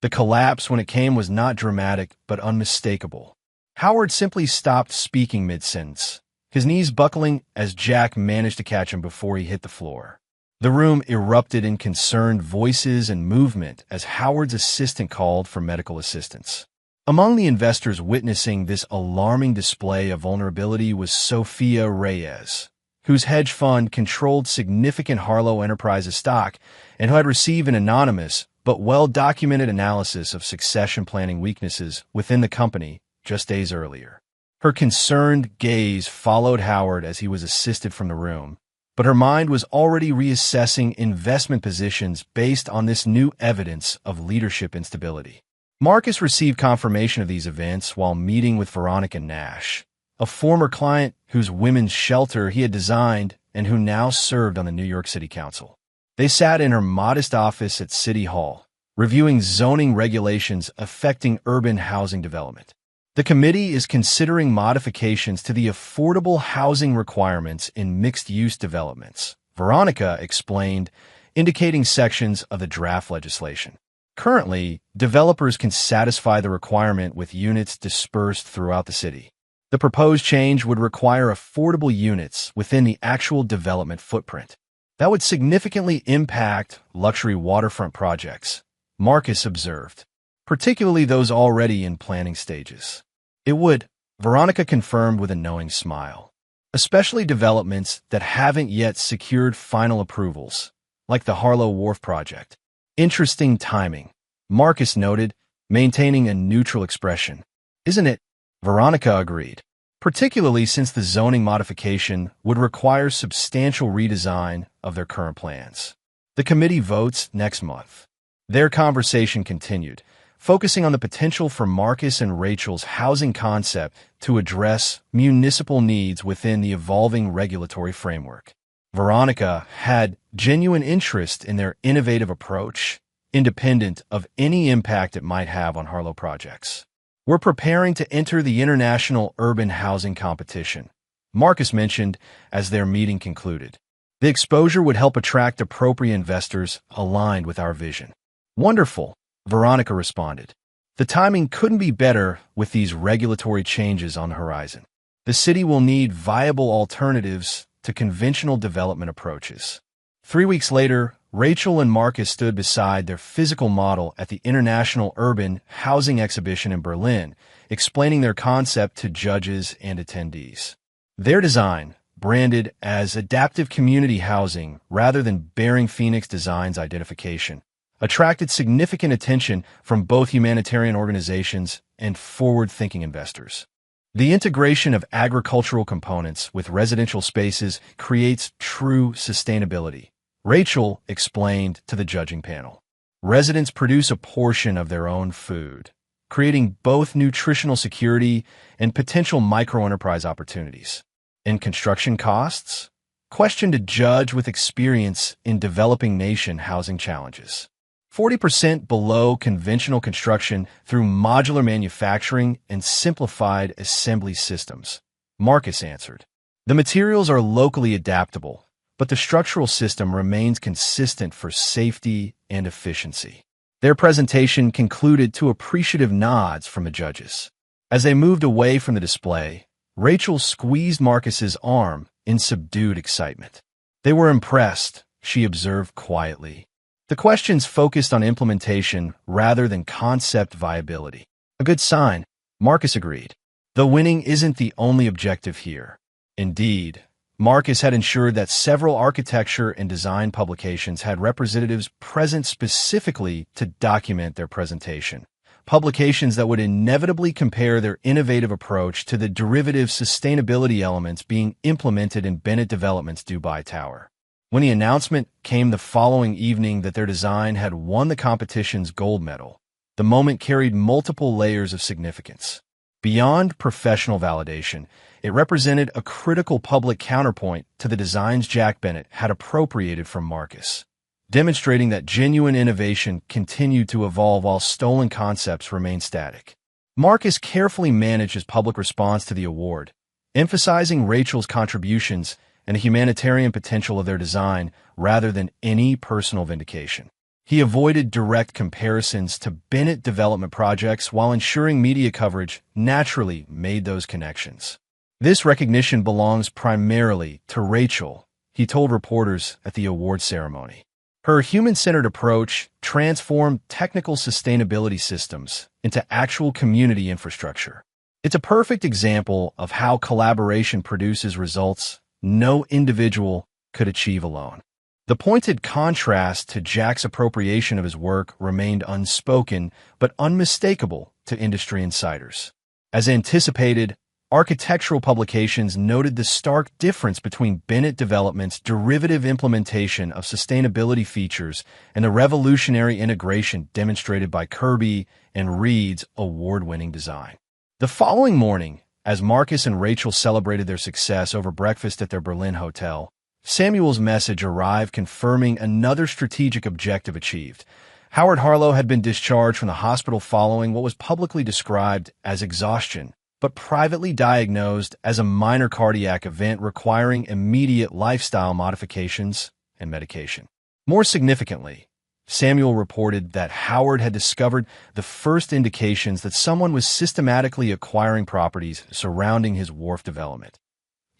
The collapse when it came was not dramatic but unmistakable. Howard simply stopped speaking mid-sentence, his knees buckling as Jack managed to catch him before he hit the floor. The room erupted in concerned voices and movement as Howard's assistant called for medical assistance. Among the investors witnessing this alarming display of vulnerability was Sophia Reyes, whose hedge fund controlled significant Harlow Enterprises stock and who had received an anonymous but well-documented analysis of succession planning weaknesses within the company just days earlier. Her concerned gaze followed Howard as he was assisted from the room, but her mind was already reassessing investment positions based on this new evidence of leadership instability. Marcus received confirmation of these events while meeting with Veronica Nash, a former client whose women's shelter he had designed and who now served on the New York City Council. They sat in her modest office at City Hall, reviewing zoning regulations affecting urban housing development. The committee is considering modifications to the affordable housing requirements in mixed-use developments, Veronica explained, indicating sections of the draft legislation. Currently, developers can satisfy the requirement with units dispersed throughout the city. The proposed change would require affordable units within the actual development footprint. That would significantly impact luxury waterfront projects, Marcus observed, particularly those already in planning stages. It would, Veronica confirmed with a knowing smile, especially developments that haven't yet secured final approvals, like the Harlow Wharf project. Interesting timing, Marcus noted, maintaining a neutral expression. Isn't it? Veronica agreed, particularly since the zoning modification would require substantial redesign of their current plans. The committee votes next month. Their conversation continued, focusing on the potential for Marcus and Rachel's housing concept to address municipal needs within the evolving regulatory framework. Veronica had genuine interest in their innovative approach, independent of any impact it might have on Harlow projects. We're preparing to enter the International Urban Housing Competition, Marcus mentioned as their meeting concluded. The exposure would help attract appropriate investors aligned with our vision. Wonderful, Veronica responded. The timing couldn't be better with these regulatory changes on the horizon. The city will need viable alternatives to conventional development approaches. 3 weeks later, Rachel and Marcus stood beside their physical model at the International Urban Housing Exhibition in Berlin, explaining their concept to judges and attendees. Their design, branded as adaptive community housing rather than Bearing Phoenix Design's identification, attracted significant attention from both humanitarian organizations and forward-thinking investors. The integration of agricultural components with residential spaces creates true sustainability, Rachel explained to the judging panel. Residents produce a portion of their own food, creating both nutritional security and potential microenterprise opportunities. And construction costs? Questioned a judge with experience in developing nation housing challenges. 40% below conventional construction through modular manufacturing and simplified assembly systems, Marcus answered. The materials are locally adaptable, but the structural system remains consistent for safety and efficiency. Their presentation concluded to appreciative nods from the judges. As they moved away from the display, Rachel squeezed Marcus's arm in subdued excitement. They were impressed, she observed quietly. The questions focused on implementation rather than concept viability. A good sign, Marcus agreed. Though winning isn't the only objective here. Indeed, Marcus had ensured that several architecture and design publications had representatives present specifically to document their presentation. Publications that would inevitably compare their innovative approach to the derivative sustainability elements being implemented in Bennett Development's Dubai Tower. When the announcement came the following evening that their design had won the competition's gold medal, the moment carried multiple layers of significance. Beyond professional validation, it represented a critical public counterpoint to the designs Jack Bennett had appropriated from Marcus, demonstrating that genuine innovation continued to evolve while stolen concepts remained static. Marcus carefully managed his public response to the award, emphasizing Rachel's contributions and the humanitarian potential of their design rather than any personal vindication. He avoided direct comparisons to Bennett development projects while ensuring media coverage naturally made those connections. This recognition belongs primarily to Rachel, he told reporters at the award ceremony. Her human-centered approach transformed technical sustainability systems into actual community infrastructure. It's a perfect example of how collaboration produces results no individual could achieve alone. The pointed contrast to Jack's appropriation of his work remained unspoken but unmistakable to industry insiders. As anticipated, architectural publications noted the stark difference between Bennett Development's derivative implementation of sustainability features and the revolutionary integration demonstrated by Kirby and Reed's award-winning design. The following morning, as Marcus and Rachel celebrated their success over breakfast at their Berlin hotel, Samuel's message arrived confirming another strategic objective achieved. Howard Harlow had been discharged from the hospital following what was publicly described as exhaustion, but privately diagnosed as a minor cardiac event requiring immediate lifestyle modifications and medication. More significantly, Samuel reported that Howard had discovered the first indications that someone was systematically acquiring properties surrounding his wharf development.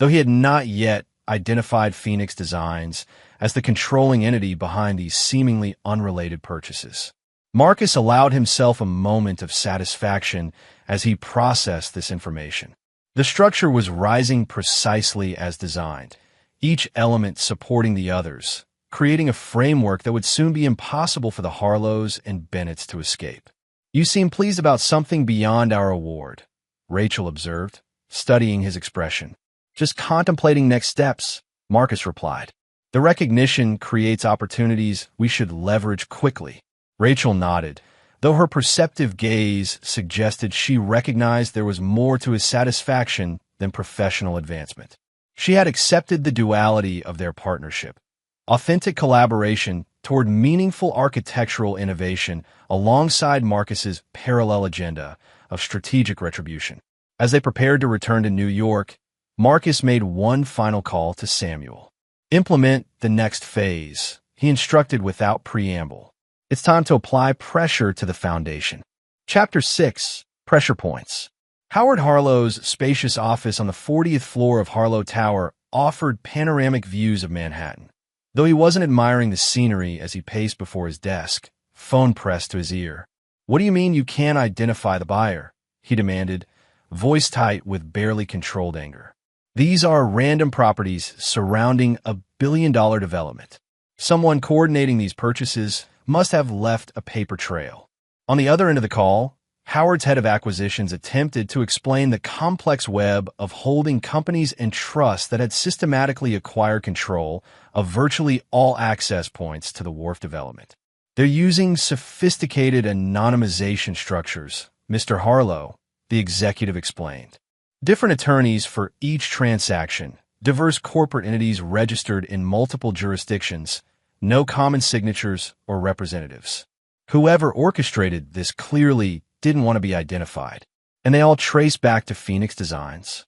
Though he had not yet identified Phoenix Designs as the controlling entity behind these seemingly unrelated purchases. Marcus allowed himself a moment of satisfaction as he processed this information. The structure was rising precisely as designed, each element supporting the others, creating a framework that would soon be impossible for the Harlows and Bennetts to escape. "You seem pleased about something beyond our award," Rachel observed, studying his expression. "Just contemplating next steps," Marcus replied. "The recognition creates opportunities we should leverage quickly." Rachel nodded, though her perceptive gaze suggested she recognized there was more to his satisfaction than professional advancement. She had accepted the duality of their partnership: authentic collaboration toward meaningful architectural innovation alongside Marcus's parallel agenda of strategic retribution. As they prepared to return to New York, Marcus made one final call to Samuel. "Implement the next phase," he instructed without preamble. "It's time to apply pressure to the foundation." Chapter 6: Pressure Points. Howard Harlow's spacious office on the 40th floor of Harlow Tower offered panoramic views of Manhattan. Though he wasn't admiring the scenery as he paced before his desk, phone pressed to his ear. "What do you mean you can't identify the buyer?" he demanded, voice tight with barely controlled anger. "These are random properties surrounding a billion-dollar development. Someone coordinating these purchases must have left a paper trail." On the other end of the call, Howard's head of acquisitions attempted to explain the complex web of holding companies and trusts that had systematically acquired control of virtually all access points to the wharf development. "They're using sophisticated anonymization structures," Mr. Harlow, the executive, explained. "Different attorneys for each transaction, diverse corporate entities registered in multiple jurisdictions, no common signatures or representatives. Whoever orchestrated this clearly didn't want to be identified, and they all trace back to Phoenix Designs."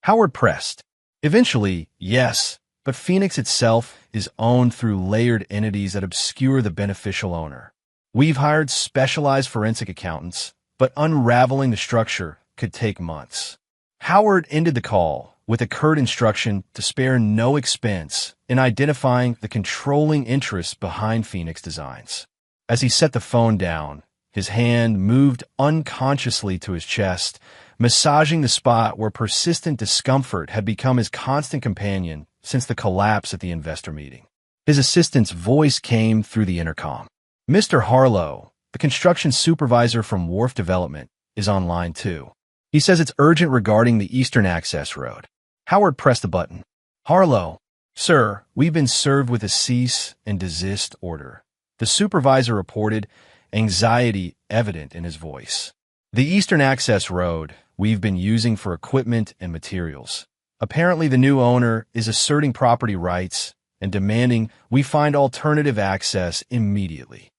Howard pressed. "Eventually, yes, but Phoenix itself is owned through layered entities that obscure the beneficial owner. We've hired specialized forensic accountants, but unraveling the structure could take months." Howard ended the call with a curt instruction to spare no expense in identifying the controlling interests behind Phoenix Designs. As he set the phone down, his hand moved unconsciously to his chest, massaging the spot where persistent discomfort had become his constant companion since the collapse at the investor meeting. His assistant's voice came through the intercom. "Mr. Harlow, the construction supervisor from Wharf Development, is on line 2. He says it's urgent regarding the Eastern Access Road." Howard pressed the button. "Harlow, sir, we've been served with a cease and desist order," the supervisor reported, anxiety evident in his voice. "The Eastern Access Road we've been using for equipment and materials. Apparently the new owner is asserting property rights and demanding we find alternative access immediately."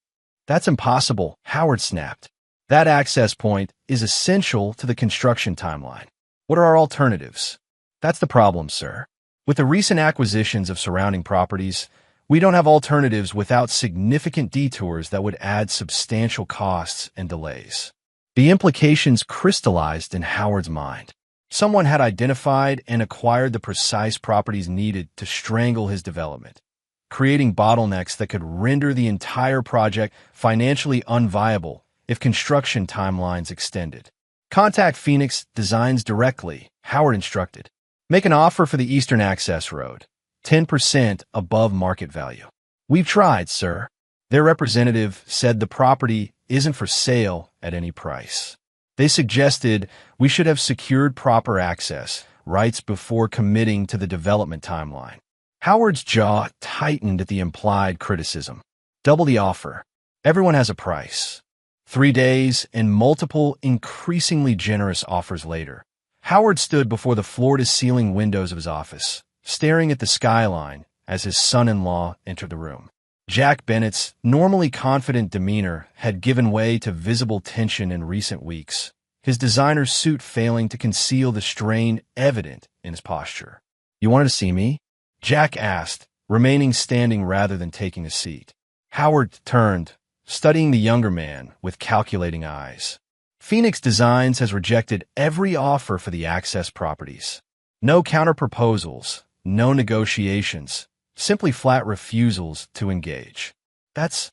"That's impossible," Howard snapped. "That access point is essential to the construction timeline. What are our alternatives?" "That's the problem, sir. With the recent acquisitions of surrounding properties, We don't have alternatives without significant detours that would add substantial costs and delays. The implications crystallized in Howard's mind. Someone had identified and acquired the precise properties needed to strangle his development, creating bottlenecks that could render the entire project financially unviable if construction timelines extended. Contact Phoenix Designs directly, Howard instructed. Make an offer for the Eastern Access Road, 10% above market value. We've tried, sir. Their representative said the property isn't for sale at any price. They suggested we should have secured proper access rights before committing to the development timeline. Howard's jaw tightened at the implied criticism. Double the offer. Everyone has a price. 3 days and multiple increasingly generous offers later, Howard stood before the floor-to-ceiling windows of his office, staring at the skyline as his son-in-law entered the room. Jack Bennett's normally confident demeanor had given way to visible tension in recent weeks, his designer suit failing to conceal the strain evident in his posture. "You wanted to see me?" Jack asked, remaining standing rather than taking a seat. Howard turned, studying the younger man with calculating eyes. Phoenix Designs has rejected every offer for the access properties. No counter-proposals, no negotiations, simply flat refusals to engage. "That's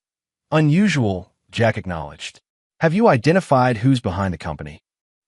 unusual," Jack acknowledged. "Have you identified who's behind the company?"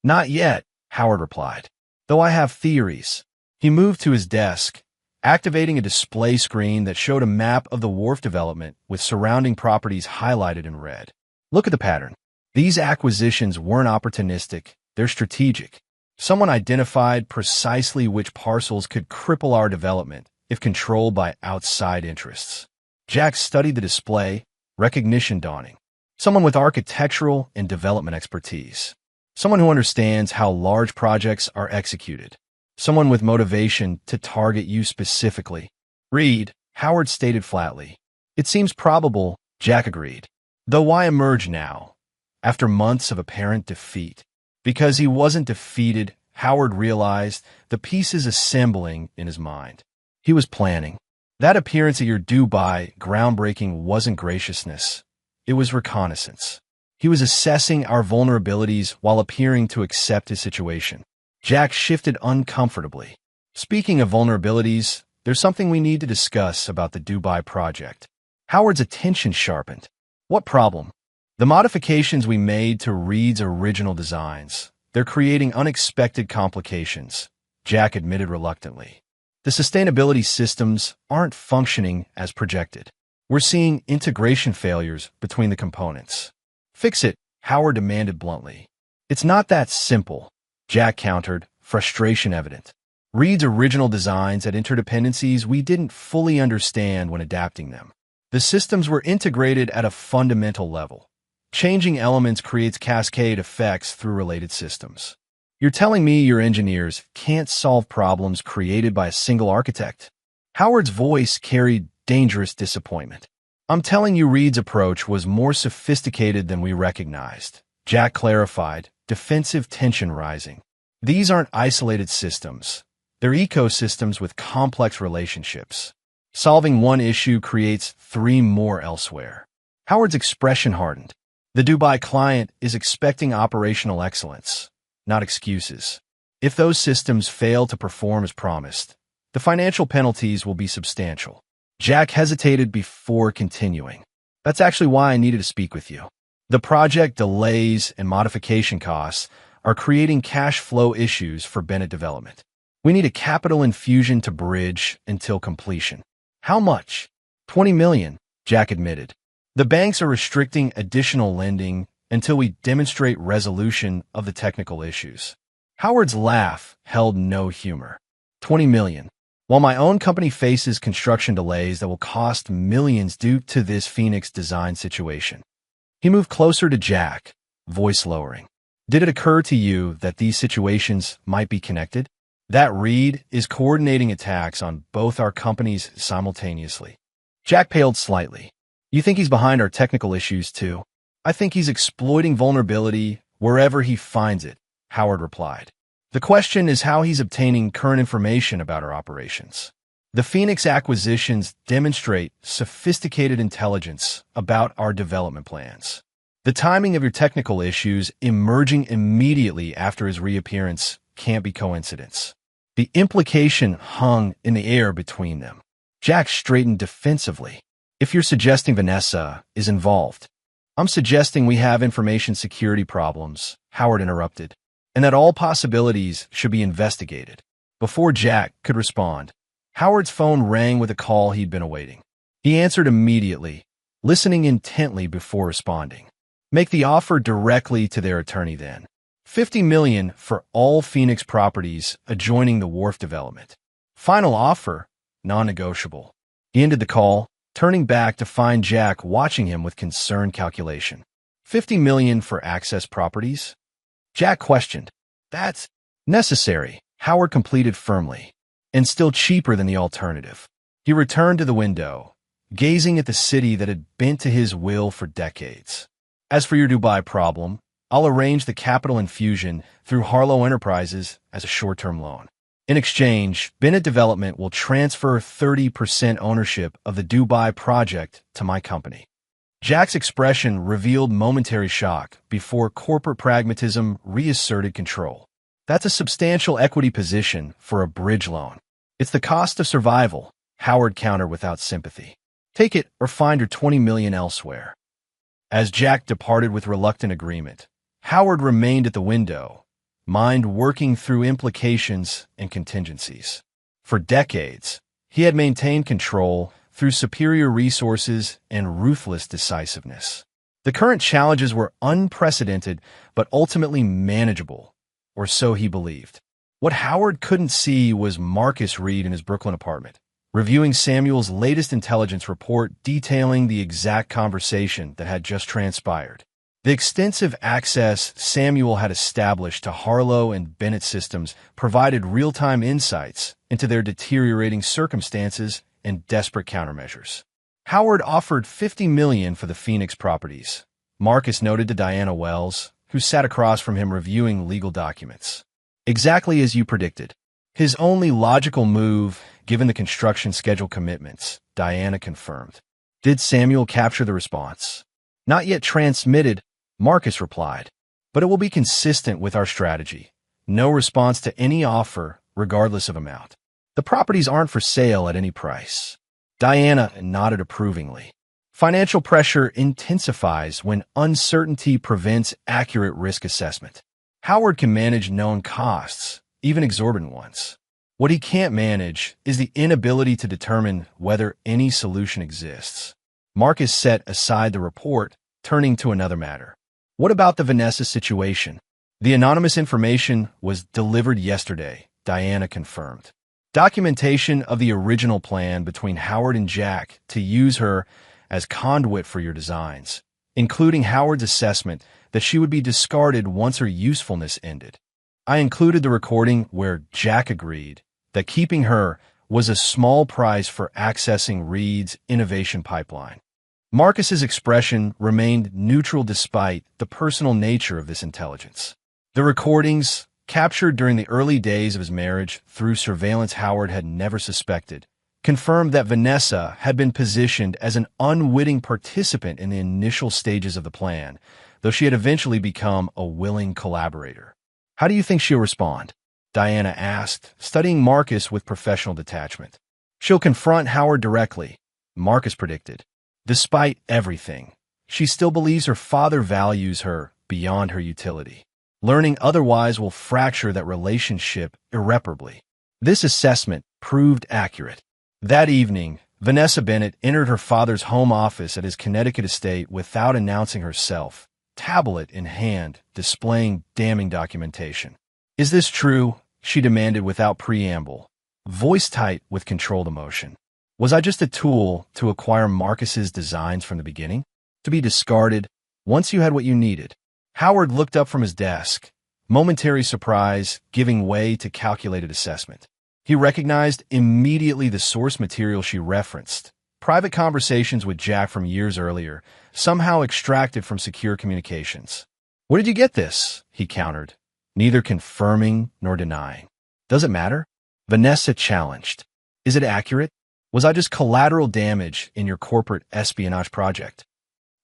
"Not yet," Howard replied, "though I have theories." He moved to his desk, activating a display screen that showed a map of the wharf development with surrounding properties highlighted in red. "Look at the pattern. These acquisitions weren't opportunistic, they're strategic. Someone identified precisely which parcels could cripple our development if controlled by outside interests." Jack studied the display, recognition dawning. Someone with architectural and development expertise. Someone who understands how large projects are executed. Someone with motivation to target you specifically. "Reed," Howard stated flatly. "It seems probable," Jack agreed. "Though why emerge now, after months of apparent defeat?" Because he wasn't defeated, Howard realized the pieces assembling in his mind. He was planning. That appearance at your Dubai groundbreaking wasn't graciousness. It was reconnaissance. He was assessing our vulnerabilities while appearing to accept his situation. Jack shifted uncomfortably. "Speaking of vulnerabilities, there's something we need to discuss about the Dubai project." Howard's attention sharpened. "What problem?" "The modifications we made to Reed's original designs. They're creating unexpected complications," Jack admitted reluctantly. "The sustainability systems aren't functioning as projected. We're seeing integration failures between the components." "Fix it," Howard demanded bluntly. "It's not that simple," Jack countered, frustration evident. "Reed's original designs had interdependencies we didn't fully understand when adapting them. The systems were integrated at a fundamental level. Changing elements creates cascade effects through related systems. You're telling me your engineers can't solve problems created by a single architect?" Howard's voice carried dangerous disappointment. "I'm telling you Reed's approach was more sophisticated than we recognized," Jack clarified, defensive tension rising. "These aren't isolated systems. They're ecosystems with complex relationships. Solving one issue creates 3 more elsewhere." Howard's expression hardened. The Dubai client is expecting operational excellence, not excuses. If those systems fail to perform as promised, the financial penalties will be substantial. Jack hesitated before continuing. "That's actually why I needed to speak with you. The project delays and modification costs are creating cash flow issues for Bennett Development. We need a capital infusion to bridge until completion." "How much?" "20 million, Jack admitted. "The banks are restricting additional lending until we demonstrate resolution of the technical issues." Howard's laugh held no humor. 20 million. While my own company faces construction delays that will cost millions due to this Phoenix design situation. He moved closer to Jack, voice lowering. "Did it occur to you that these situations might be connected? That Reed is coordinating attacks on both our companies simultaneously?" Jack paled slightly. "You think he's behind our technical issues too?" "I think he's exploiting vulnerability wherever he finds it," Howard replied. "The question is how he's obtaining current information about our operations." The Phoenix acquisitions demonstrate sophisticated intelligence about our development plans. The timing of your technical issues emerging immediately after his reappearance can't be coincidence. The implication hung in the air between them. Jack straightened defensively. If you're suggesting Vanessa is involved, I'm suggesting we have information security problems, Howard interrupted, and that all possibilities should be investigated. Before Jack could respond, Howard's phone rang with a call he'd been awaiting. He answered immediately, listening intently before responding. Make the offer directly to their attorney then. $50 million for all Phoenix properties adjoining the wharf development. Final offer, non-negotiable. He ended the call, turning back to find Jack watching him with concerned calculation. $50 million for access properties? Jack questioned. That's necessary, Howard completed firmly, and still cheaper than the alternative. He returned to the window, gazing at the city that had bent to his will for decades. As for your Dubai problem, I'll arrange the capital infusion through Harlow Enterprises as a short-term loan. In exchange, Bennett Development will transfer 30% ownership of the Dubai project to my company. Jack's expression revealed momentary shock before corporate pragmatism reasserted control. That's a substantial equity position for a bridge loan. It's the cost of survival, Howard countered without sympathy. Take it or find your $20 million elsewhere. As Jack departed with reluctant agreement, Howard remained at the window, mind working through implications and contingencies. For decades, he had maintained control through superior resources and ruthless decisiveness. The current challenges were unprecedented but ultimately manageable, or so he believed. What Howard couldn't see was Marcus Reed in his Brooklyn apartment, reviewing Samuel's latest intelligence report detailing the exact conversation that had just transpired. The extensive access Samuel had established to Harlow and Bennett systems provided real-time insights into their deteriorating circumstances and desperate countermeasures. Howard offered $50 million for the Phoenix properties, Marcus noted to Diana Wells, who sat across from him reviewing legal documents. Exactly as you predicted. His only logical move, given the construction schedule commitments, Diana confirmed. Did Samuel capture the response? Not yet transmitted, Marcus replied, but it will be consistent with our strategy. No response to any offer, regardless of amount. The properties aren't for sale at any price. Diana nodded approvingly. Financial pressure intensifies when uncertainty prevents accurate risk assessment. Howard can manage known costs, even exorbitant ones. What he can't manage is the inability to determine whether any solution exists. Marcus set aside the report, turning to another matter. What about the Vanessa situation? The anonymous information was delivered yesterday, Diana confirmed. Documentation of the original plan between Howard and Jack to use her as conduit for your designs, including Howard's assessment that she would be discarded once her usefulness ended. I included the recording where Jack agreed that keeping her was a small price for accessing Reed's innovation pipeline. Marcus's expression remained neutral despite the personal nature of this intelligence. The recordings, captured during the early days of his marriage through surveillance Howard had never suspected, confirmed that Vanessa had been positioned as an unwitting participant in the initial stages of the plan, though she had eventually become a willing collaborator. How do you think she'll respond? Diana asked, studying Marcus with professional detachment. She'll confront Howard directly, Marcus predicted. Despite everything, she still believes her father values her beyond her utility. Learning otherwise will fracture that relationship irreparably. This assessment proved accurate. That evening, Vanessa Bennett entered her father's home office at his Connecticut estate without announcing herself, tablet in hand, displaying damning documentation. Is this true? She demanded without preamble, voice tight with controlled emotion. Was I just a tool to acquire Marcus's designs from the beginning? To be discarded once you had what you needed? Howard looked up from his desk, momentary surprise giving way to calculated assessment. He recognized immediately the source material she referenced, private conversations with Jack from years earlier, somehow extracted from secure communications. Where did you get this? He countered, neither confirming nor denying. Does it matter? Vanessa challenged. Is it accurate? Was I just collateral damage in your corporate espionage project?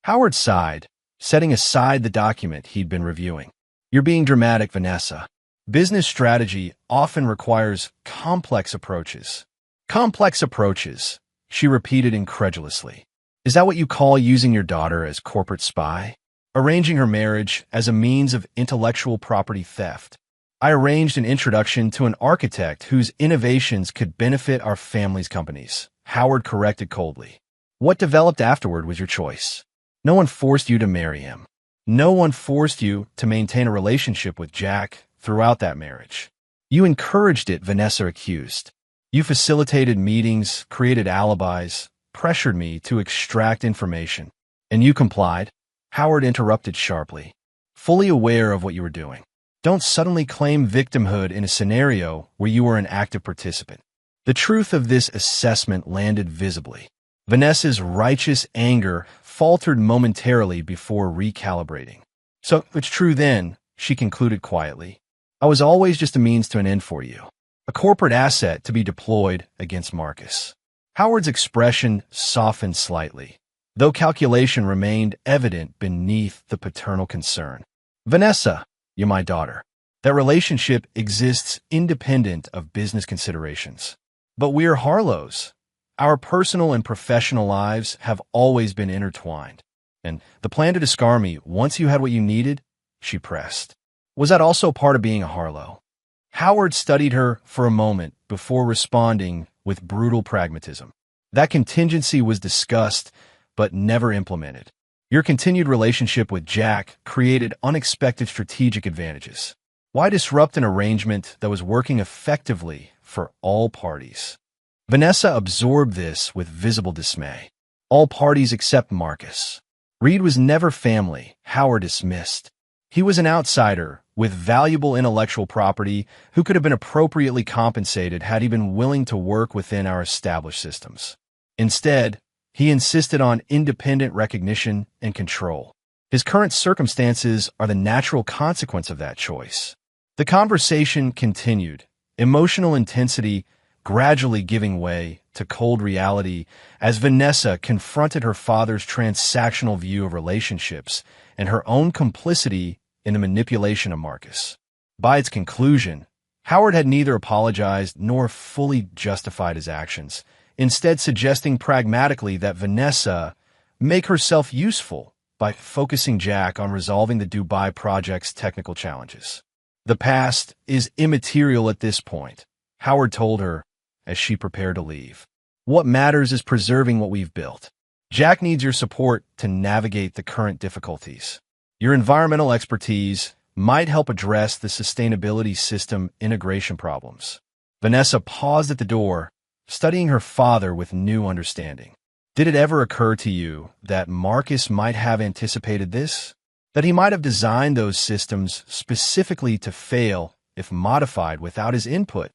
Howard sighed, setting aside the document he'd been reviewing. You're being dramatic, Vanessa. Business strategy often requires complex approaches. Complex approaches, she repeated incredulously. Is that what you call using your daughter as corporate spy? Arranging her marriage as a means of intellectual property theft? I arranged an introduction to an architect whose innovations could benefit our family's companies, Howard corrected coldly. What developed afterward was your choice. No one forced you to marry him. No one forced you to maintain a relationship with Jack throughout that marriage. You encouraged it, Vanessa accused. You facilitated meetings, created alibis, pressured me to extract information. And you complied? Howard interrupted sharply. Fully aware of what you were doing. Don't suddenly claim victimhood in a scenario where you were an active participant. The truth of this assessment landed visibly. Vanessa's righteous anger faltered momentarily before recalibrating. So, it's true then, she concluded quietly. I was always just a means to an end for you. A corporate asset to be deployed against Marcus. Howard's expression softened slightly, though calculation remained evident beneath the paternal concern. Vanessa, you're my daughter. That relationship exists independent of business considerations. But we're Harlows. Our personal and professional lives have always been intertwined. And the plan to discard me once you had what you needed, she pressed. Was that also part of being a Harlow? Howard studied her for a moment before responding with brutal pragmatism. That contingency was discussed, but never implemented. Your continued relationship with Jack created unexpected strategic advantages. Why disrupt an arrangement that was working effectively for all parties? Vanessa absorbed this with visible dismay. All parties except Marcus. Reed was never family, Howard dismissed. He was an outsider with valuable intellectual property who could have been appropriately compensated had he been willing to work within our established systems. Instead, he insisted on independent recognition and control. His current circumstances are the natural consequence of that choice. The conversation continued, emotional intensity gradually giving way to cold reality as Vanessa confronted her father's transactional view of relationships and her own complicity in the manipulation of Marcus. By its conclusion, Howard had neither apologized nor fully justified his actions, instead suggesting pragmatically that Vanessa make herself useful by focusing Jack on resolving the Dubai project's technical challenges. The past is immaterial at this point, Howard told her as she prepared to leave. What matters is preserving what we've built. Jack needs your support to navigate the current difficulties. Your environmental expertise might help address the sustainability system integration problems. Vanessa paused at the door, studying her father with new understanding. Did it ever occur to you that Marcus might have anticipated this? That he might have designed those systems specifically to fail if modified without his input?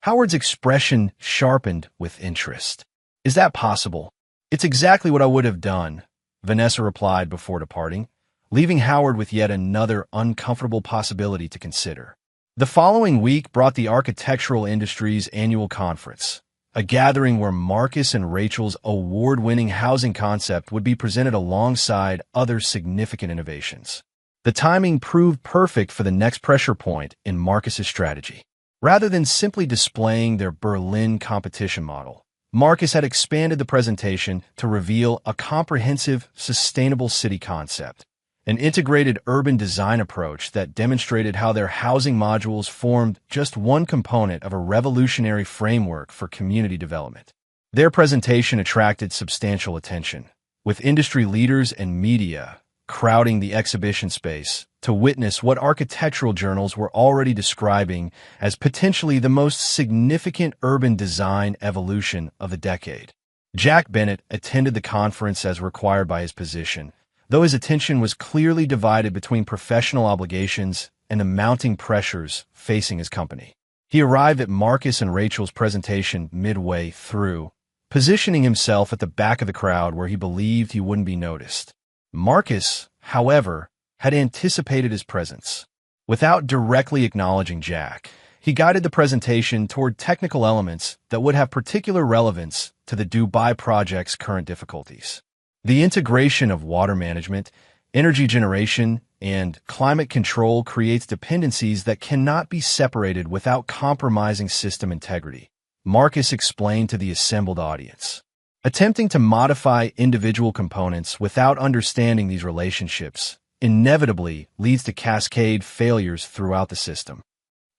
Howard's expression sharpened with interest. Is that possible? It's exactly what I would have done, Vanessa replied before departing, leaving Howard with yet another uncomfortable possibility to consider. The following week brought the architectural industry's annual conference, a gathering where Marcus and Rachel's award-winning housing concept would be presented alongside other significant innovations. The timing proved perfect for the next pressure point in Marcus's strategy. Rather than simply displaying their Berlin competition model, Marcus had expanded the presentation to reveal a comprehensive, sustainable city concept, an integrated urban design approach that demonstrated how their housing modules formed just one component of a revolutionary framework for community development. Their presentation attracted substantial attention, with industry leaders and media crowding the exhibition space to witness what architectural journals were already describing as potentially the most significant urban design evolution of the decade. Jack Bennett attended the conference as required by his position, though his attention was clearly divided between professional obligations and the mounting pressures facing his company. He arrived at Marcus and Rachel's presentation midway through, positioning himself at the back of the crowd where he believed he wouldn't be noticed. Marcus, however, had anticipated his presence. Without directly acknowledging Jack, He guided the presentation toward technical elements that would have particular relevance to the Dubai project's current difficulties. The integration of water management, energy generation, and climate control creates dependencies that cannot be separated without compromising system integrity, Marcus explained to the assembled audience. Attempting to modify individual components without understanding these relationships inevitably leads to cascade failures throughout the system.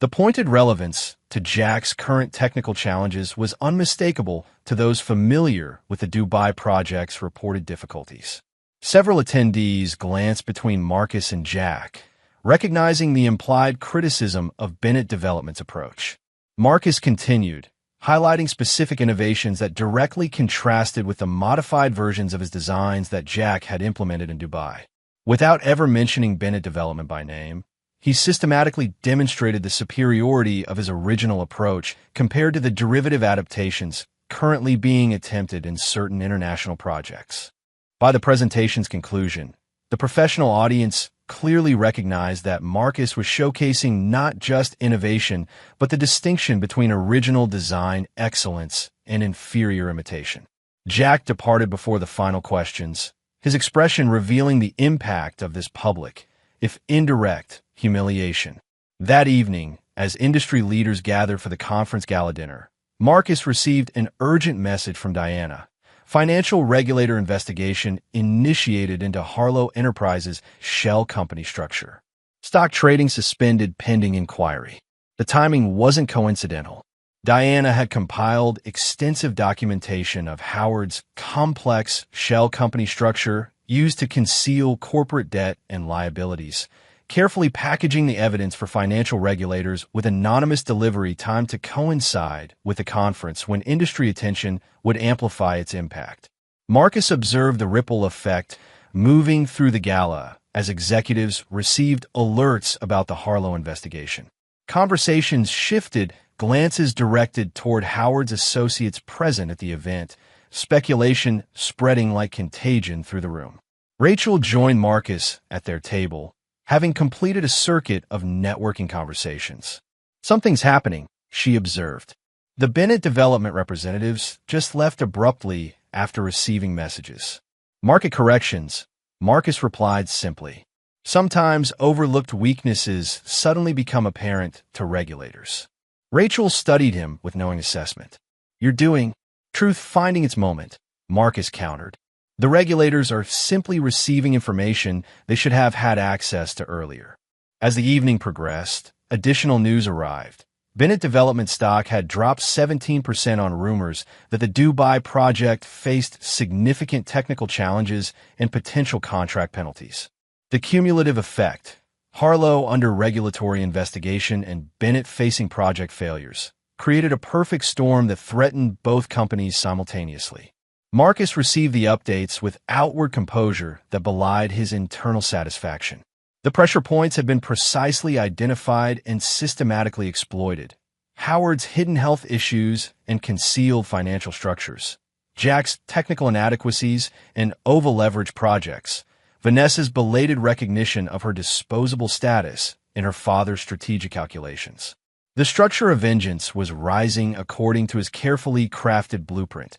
The pointed relevance to Jack's current technical challenges was unmistakable to those familiar with the Dubai project's reported difficulties. Several attendees glanced between Marcus and Jack, recognizing the implied criticism of Bennett Development's approach. Marcus continued, highlighting specific innovations that directly contrasted with the modified versions of his designs that Jack had implemented in Dubai. Without ever mentioning Bennett Development by name, he systematically demonstrated the superiority of his original approach compared to the derivative adaptations currently being attempted in certain international projects. By the presentation's conclusion, the professional audience clearly recognized that Marcus was showcasing not just innovation, but the distinction between original design excellence and inferior imitation. Jack departed before the final questions, his expression revealing the impact of this public, if indirect, humiliation. That evening, as industry leaders gathered for the conference gala dinner, Marcus received an urgent message from Diana. Financial regulator investigation initiated into Harlow Enterprises' shell company structure. Stock trading suspended pending inquiry. The timing wasn't coincidental. Diana had compiled extensive documentation of Howard's complex shell company structure used to conceal corporate debt and liabilities, carefully packaging the evidence for financial regulators with anonymous delivery timed to coincide with the conference when industry attention would amplify its impact. Marcus observed the ripple effect moving through the gala as executives received alerts about the Harlow investigation. Conversations shifted, glances directed toward Howard's associates present at the event, speculation spreading like contagion through the room. Rachel joined Marcus at their table, having completed a circuit of networking conversations. "Something's happening," she observed. The Bennett Development representatives just left abruptly after receiving messages. "Market corrections," Marcus replied simply. Sometimes overlooked weaknesses suddenly become apparent to regulators. Rachel studied him with knowing assessment. "You're doing truth finding its moment," Marcus countered. "The regulators are simply receiving information they should have had access to earlier." As the evening progressed, additional news arrived. Bennett Development stock had dropped 17% on rumors that the Dubai project faced significant technical challenges and potential contract penalties. The cumulative effect, Harlow under regulatory investigation and Bennett facing project failures, created a perfect storm that threatened both companies simultaneously. Marcus received the updates with outward composure that belied his internal satisfaction. The pressure points had been precisely identified and systematically exploited. Howard's hidden health issues and concealed financial structures, Jack's technical inadequacies and over-leveraged projects, Vanessa's belated recognition of her disposable status and her father's strategic calculations. The structure of vengeance was rising according to his carefully crafted blueprint,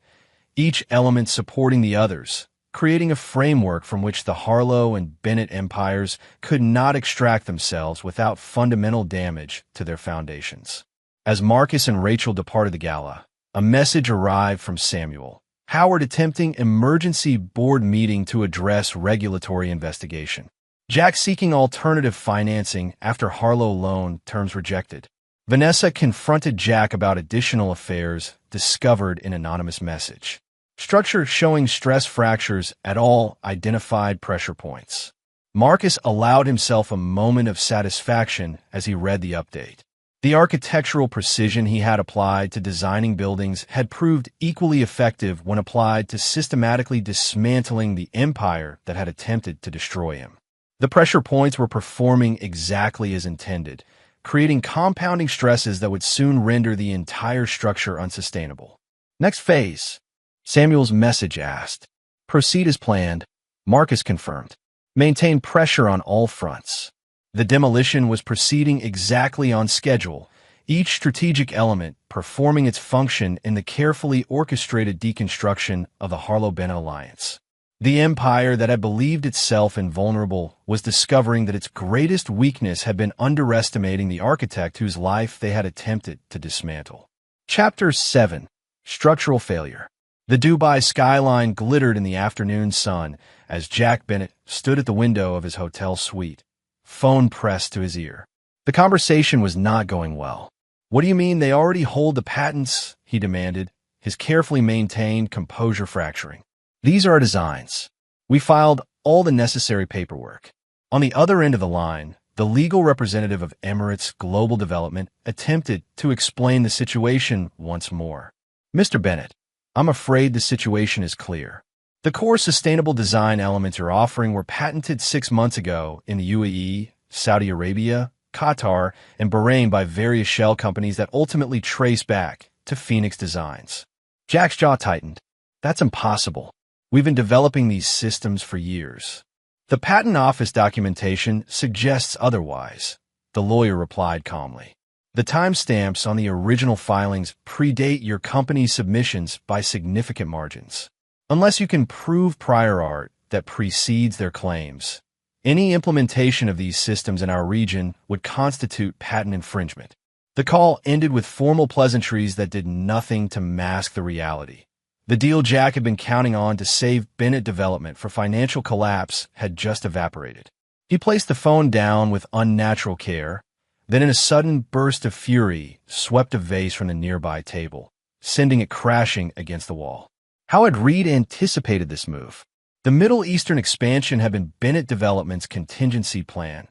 each element supporting the others, creating a framework from which the Harlow and Bennett empires could not extract themselves without fundamental damage to their foundations. As Marcus and Rachel departed the gala, a message arrived from Samuel. Howard attempting emergency board meeting to address regulatory investigation. Jack seeking alternative financing after Harlow loan terms rejected. Vanessa confronted Jack about additional affairs discovered in anonymous message. Structure showing stress fractures at all identified pressure points. Marcus allowed himself a moment of satisfaction as he read the update. The architectural precision he had applied to designing buildings had proved equally effective when applied to systematically dismantling the empire that had attempted to destroy him. The pressure points were performing exactly as intended, creating compounding stresses that would soon render the entire structure unsustainable. Next phase. Samuel's message asked. Proceed as planned, Marcus confirmed. Maintain pressure on all fronts. The demolition was proceeding exactly on schedule, each strategic element performing its function in the carefully orchestrated deconstruction of the Harlow-Bennett alliance. The empire that had believed itself invulnerable was discovering that its greatest weakness had been underestimating the architect whose life they had attempted to dismantle. Chapter 7. Structural Failure. The Dubai skyline glittered in the afternoon sun as Jack Bennett stood at the window of his hotel suite, phone pressed to his ear. The conversation was not going well. "What do you mean they already hold the patents?" he demanded, his carefully maintained composure fracturing. "These are our designs. We filed all the necessary paperwork." On the other end of the line, the legal representative of Emirates Global Development attempted to explain the situation once more. "Mr. Bennett, I'm afraid the situation is clear. The core sustainable design elements you're offering were patented 6 months ago in the UAE, Saudi Arabia, Qatar, and Bahrain by various shell companies that ultimately trace back to Phoenix Designs." Jack's jaw tightened. "That's impossible. We've been developing these systems for years." "The patent office documentation suggests otherwise," the lawyer replied calmly. "The timestamps on the original filings predate your company's submissions by significant margins. Unless you can prove prior art that precedes their claims, any implementation of these systems in our region would constitute patent infringement." The call ended with formal pleasantries that did nothing to mask the reality. The deal Jack had been counting on to save Bennett Development from financial collapse had just evaporated. He placed the phone down with unnatural care, then in a sudden burst of fury, swept a vase from the nearby table, sending it crashing against the wall. How had Reed anticipated this move? The Middle Eastern expansion had been Bennett Development's contingency plan,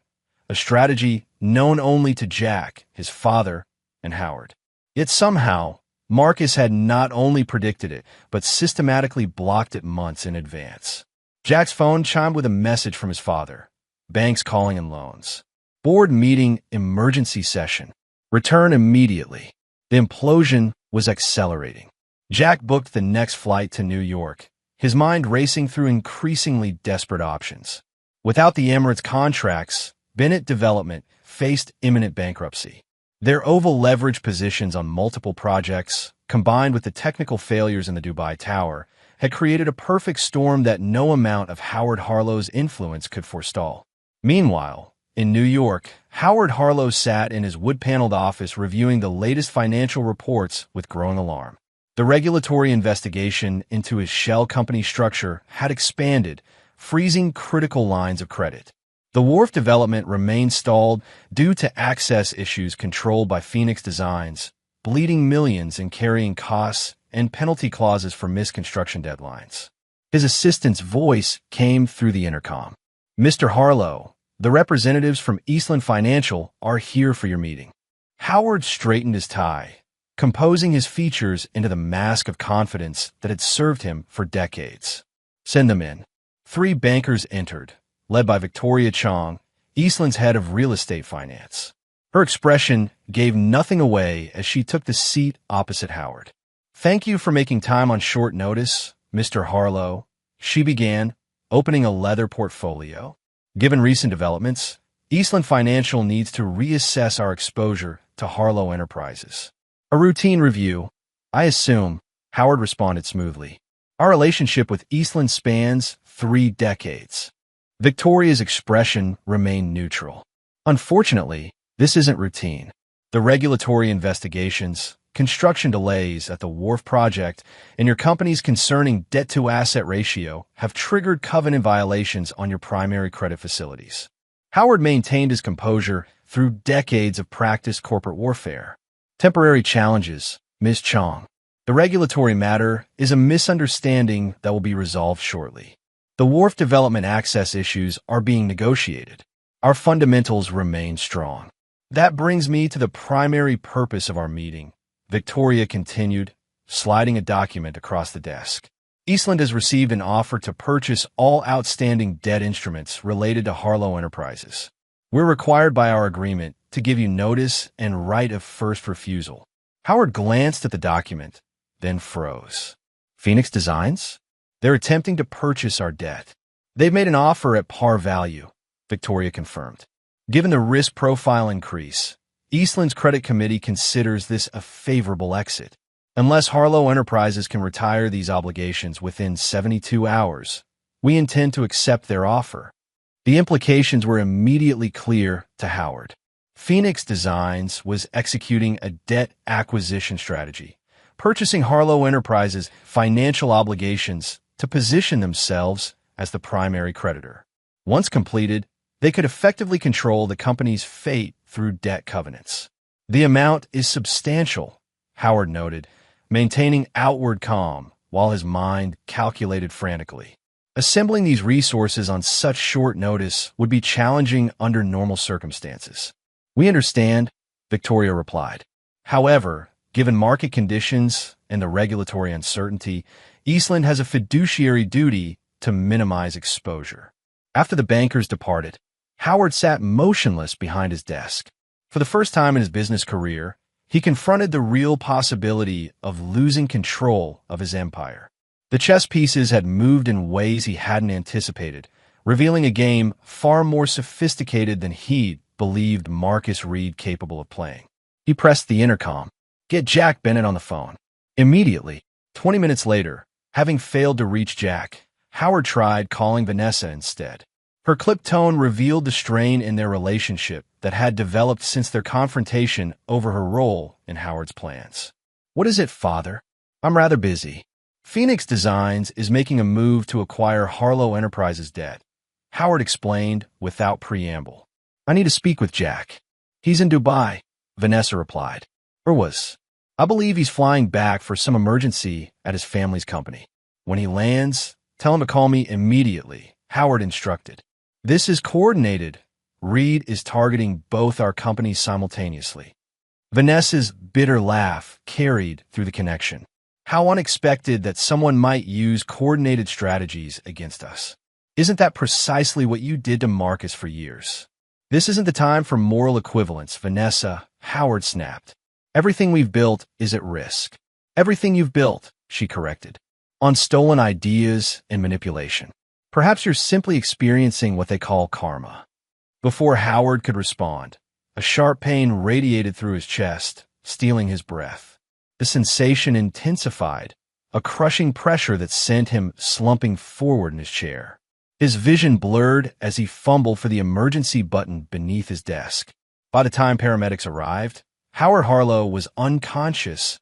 a strategy known only to Jack, his father, and Howard. Yet somehow, Marcus had not only predicted it, but systematically blocked it months in advance. Jack's phone chimed with a message from his father. "Banks calling in loans. Board meeting emergency session. Return immediately." The implosion was accelerating. Jack booked the next flight to New York, his mind racing through increasingly desperate options. Without the Emirates contracts, Bennett Development faced imminent bankruptcy. Their over-leveraged positions on multiple projects, combined with the technical failures in the Dubai Tower, had created a perfect storm that no amount of Howard Harlow's influence could forestall. Meanwhile, in New York, Howard Harlow sat in his wood-paneled office reviewing the latest financial reports with growing alarm. The regulatory investigation into his shell company structure had expanded, freezing critical lines of credit. The wharf development remained stalled due to access issues controlled by Phoenix Designs, bleeding millions in carrying costs and penalty clauses for missed construction deadlines. His assistant's voice came through the intercom. "Mr. Harlow, the representatives from Eastland Financial are here for your meeting." Howard straightened his tie, composing his features into the mask of confidence that had served him for decades. "Send them in." 3 bankers entered, led by Victoria Chong, Eastland's head of real estate finance. Her expression gave nothing away as she took the seat opposite Howard. "Thank you for making time on short notice, Mr. Harlow," she began, opening a leather portfolio. "Given recent developments, Eastland Financial needs to reassess our exposure to Harlow Enterprises." "A routine review, I assume," Howard responded smoothly. "Our relationship with Eastland spans 3 decades. Victoria's expression remained neutral. "Unfortunately, this isn't routine. The regulatory investigations, construction delays at the wharf project, and your company's concerning debt-to-asset ratio have triggered covenant violations on your primary credit facilities." Howard maintained his composure through decades of practiced corporate warfare. "Temporary challenges, Ms. Chong. The regulatory matter is a misunderstanding that will be resolved shortly. The wharf development access issues are being negotiated. Our fundamentals remain strong." "That brings me to the primary purpose of our meeting," Victoria continued, sliding a document across the desk. "Eastland has received an offer to purchase all outstanding debt instruments related to Harlow Enterprises. We're required by our agreement to give you notice and right of first refusal." Howard glanced at the document, then froze. "Phoenix Designs? They're attempting to purchase our debt." "They've made an offer at par value," Victoria confirmed. "Given the risk profile increase, Eastland's credit committee considers this a favorable exit. Unless Harlow Enterprises can retire these obligations within 72 hours, we intend to accept their offer. The implications were immediately clear to Howard. Phoenix Designs was executing a debt acquisition strategy, purchasing Harlow Enterprises' financial obligations to position themselves as the primary creditor. Once completed, they could effectively control the company's fate through debt covenants. The amount is substantial, Howard noted, maintaining outward calm while his mind calculated frantically. Assembling these resources on such short notice would be challenging under normal circumstances. We understand, Victoria replied. However, given market conditions and the regulatory uncertainty, Eastland has a fiduciary duty to minimize exposure. After the bankers departed, Howard sat motionless behind his desk. For the first time in his business career, he confronted the real possibility of losing control of his empire. The chess pieces had moved in ways he hadn't anticipated, revealing a game far more sophisticated than he'd believed Marcus Reed capable of playing. He pressed the intercom. "Get Jack Bennett on the phone." Immediately, 20 minutes later, having failed to reach Jack, Howard tried calling Vanessa instead. Her clipped tone revealed the strain in their relationship that had developed since their confrontation over her role in Howard's plans. "What is it, Father? I'm rather busy." Phoenix Designs is making a move to acquire Harlow Enterprises' debt, Howard explained without preamble. "I need to speak with Jack." "He's in Dubai," Vanessa replied. "Or was. I believe he's flying back for some emergency at his family's company. When he lands, tell him to call me immediately," Howard instructed. "This is coordinated. Reed is targeting both our companies simultaneously." Vanessa's bitter laugh carried through the connection. "How unexpected that someone might use coordinated strategies against us. Isn't that precisely what you did to Marcus for years?" "This isn't the time for moral equivalence, Vanessa," Howard snapped. "Everything we've built is at risk." "Everything you've built," she corrected, "on stolen ideas and manipulation. Perhaps you're simply experiencing what they call karma." Before Howard could respond, a sharp pain radiated through his chest, stealing his breath. The sensation intensified, a crushing pressure that sent him slumping forward in his chair. His vision blurred as he fumbled for the emergency button beneath his desk. By the time paramedics arrived, Howard Harlow was unconscious,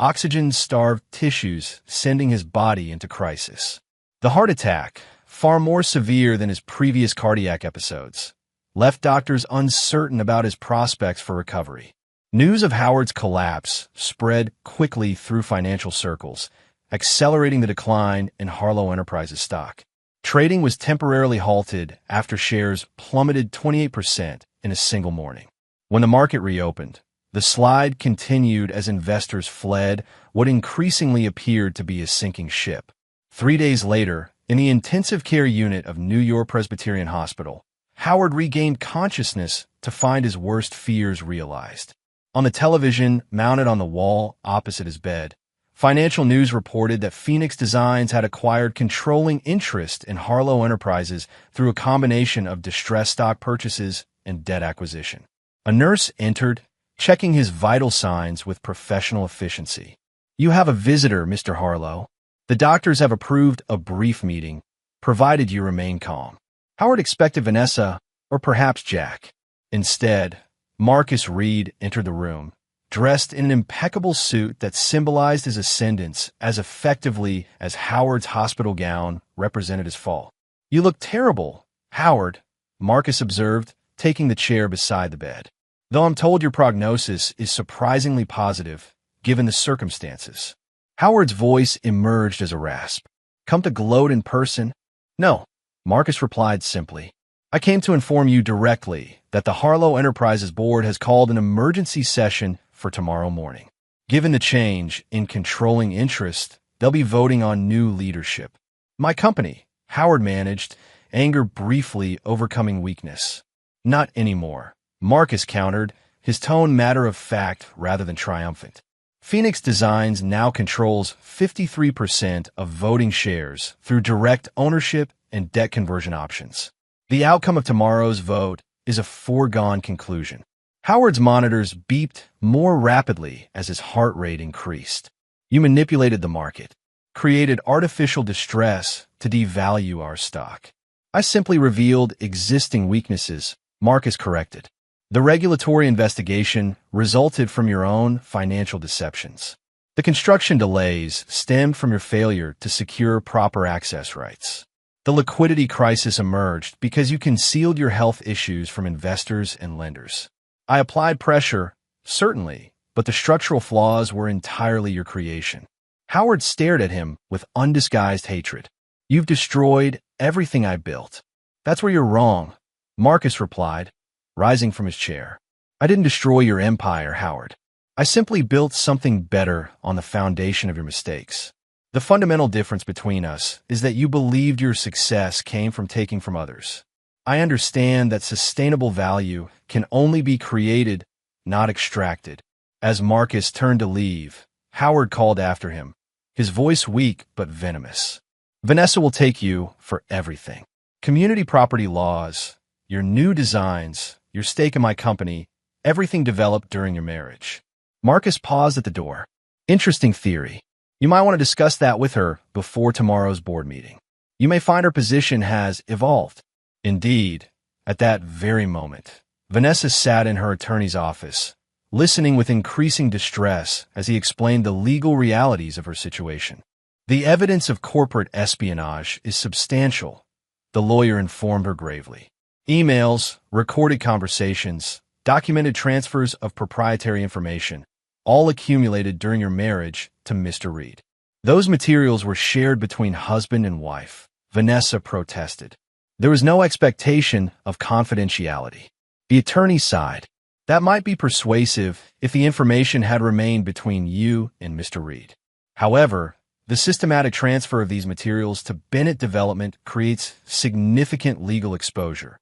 oxygen-starved tissues sending his body into crisis. The heart attack, far more severe than his previous cardiac episodes, left doctors uncertain about his prospects for recovery. News of Howard's collapse spread quickly through financial circles, accelerating the decline in Harlow Enterprises stock. Trading was temporarily halted after shares plummeted 28% in a single morning. When the market reopened, the slide continued as investors fled what increasingly appeared to be a sinking ship. 3 days later, in the intensive care unit of New York Presbyterian Hospital, Howard regained consciousness to find his worst fears realized. On the television mounted on the wall opposite his bed, financial news reported that Phoenix Designs had acquired controlling interest in Harlow Enterprises through a combination of distressed stock purchases and debt acquisition. A nurse entered, checking his vital signs with professional efficiency. "You have a visitor, Mr. Harlow. The doctors have approved a brief meeting, provided you remain calm." Howard expected Vanessa, or perhaps Jack. Instead, Marcus Reed entered the room, dressed in an impeccable suit that symbolized his ascendance as effectively as Howard's hospital gown represented his fall. "You look terrible, Howard," Marcus observed, taking the chair beside the bed. "Though I'm told your prognosis is surprisingly positive, given the circumstances." Howard's voice emerged as a rasp. "Come to gloat in person?" "No," Marcus replied simply. "I came to inform you directly that the Harlow Enterprises board has called an emergency session for tomorrow morning. Given the change in controlling interest, they'll be voting on new leadership." "My company," Howard managed, anger briefly overcoming weakness. "Not anymore," Marcus countered, his tone matter-of-fact rather than triumphant. Phoenix Designs now controls 53% of voting shares through direct ownership and debt conversion options. The outcome of tomorrow's vote is a foregone conclusion. Howard's monitors beeped more rapidly as his heart rate increased. You manipulated the market, created artificial distress to devalue our stock. I simply revealed existing weaknesses, Marcus corrected. The regulatory investigation resulted from your own financial deceptions. The construction delays stemmed from your failure to secure proper access rights. The liquidity crisis emerged because you concealed your health issues from investors and lenders. I applied pressure, certainly, but the structural flaws were entirely your creation. Howard stared at him with undisguised hatred. You've destroyed everything I built. That's where you're wrong, Marcus replied, rising from his chair. I didn't destroy your empire, Howard. I simply built something better on the foundation of your mistakes. The fundamental difference between us is that you believed your success came from taking from others. I understand that sustainable value can only be created, not extracted. As Marcus turned to leave, Howard called after him, his voice weak but venomous. Vanessa will take you for everything. Community property laws, your new designs, your stake in my company, everything developed during your marriage. Marcus paused at the door. Interesting theory. You might want to discuss that with her before tomorrow's board meeting. You may find her position has evolved. Indeed, at that very moment, Vanessa sat in her attorney's office, listening with increasing distress as he explained the legal realities of her situation. The evidence of corporate espionage is substantial, the lawyer informed her gravely. Emails, recorded conversations, documented transfers of proprietary information, all accumulated during your marriage to Mr. Reed. Those materials were shared between husband and wife, Vanessa protested. There was no expectation of confidentiality. The attorney sighed. That might be persuasive if the information had remained between you and Mr. Reed. However, the systematic transfer of these materials to Bennett Development creates significant legal exposure,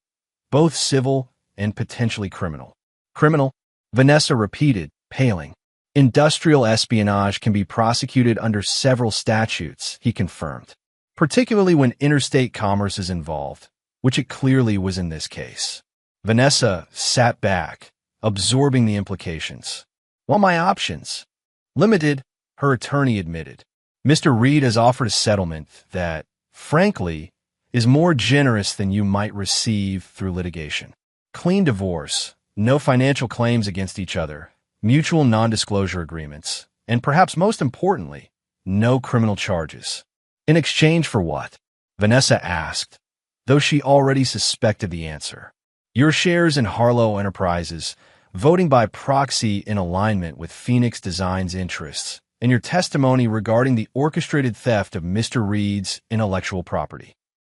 both civil and potentially criminal. Criminal? Vanessa repeated, paling. Industrial espionage can be prosecuted under several statutes, he confirmed, particularly when interstate commerce is involved, which it clearly was in this case. Vanessa sat back, absorbing the implications. Well, my options? Limited, her attorney admitted. Mr. Reed has offered a settlement that, frankly, is more generous than you might receive through litigation. Clean divorce, no financial claims against each other, mutual non-disclosure agreements, and perhaps most importantly, no criminal charges. In exchange for what? Vanessa asked, though she already suspected the answer. Your shares in Harlow Enterprises, voting by proxy in alignment with Phoenix Design's interests, and your testimony regarding the orchestrated theft of Mr. Reed's intellectual property.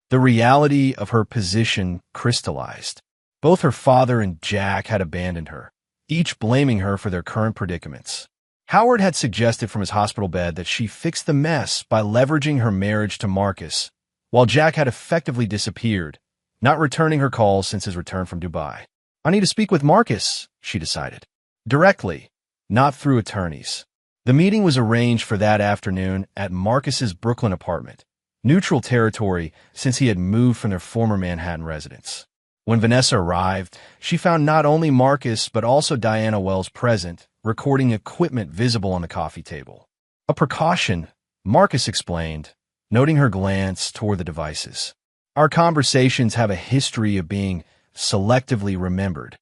The reality of her position crystallized. Both her father and Jack had abandoned her, each blaming her for their current predicaments. Howard had suggested from his hospital bed that she fix the mess by leveraging her marriage to Marcus, while Jack had effectively disappeared, not returning her calls since his return from Dubai. I need to speak with Marcus, she decided. Directly, not through attorneys. The meeting was arranged for that afternoon at Marcus's Brooklyn apartment, neutral territory since he had moved from their former Manhattan residence. When Vanessa arrived, she found not only Marcus but also Diana Wells present, recording equipment visible on the coffee table. A precaution, Marcus explained, noting her glance toward the devices. Our conversations have a history of being selectively remembered.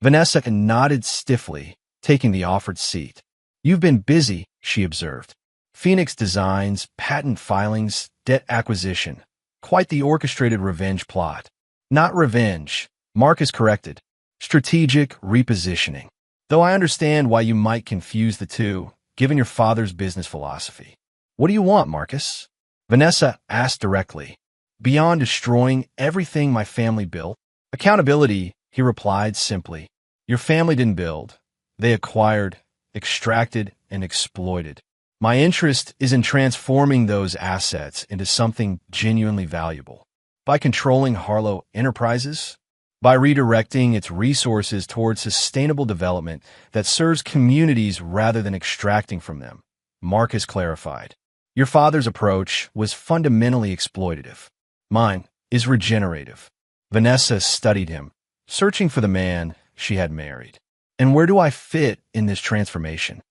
Vanessa nodded stiffly, taking the offered seat. You've been busy, she observed. Phoenix Designs, patent filings, debt acquisition. Quite the orchestrated revenge plot. Not revenge, Marcus corrected. Strategic repositioning. Though I understand why you might confuse the two, given your father's business philosophy. What do you want, Marcus? Vanessa asked directly. Beyond destroying everything my family built? Accountability, he replied simply. Your family didn't build. They acquired, extracted, and exploited. My interest is in transforming those assets into something genuinely valuable. By controlling Harlow Enterprises, by redirecting its resources towards sustainable development that serves communities rather than extracting from them, Marcus clarified. Your father's approach was fundamentally exploitative. Mine is regenerative. Vanessa studied him, searching for the man she had married. And where do I fit in this transformation?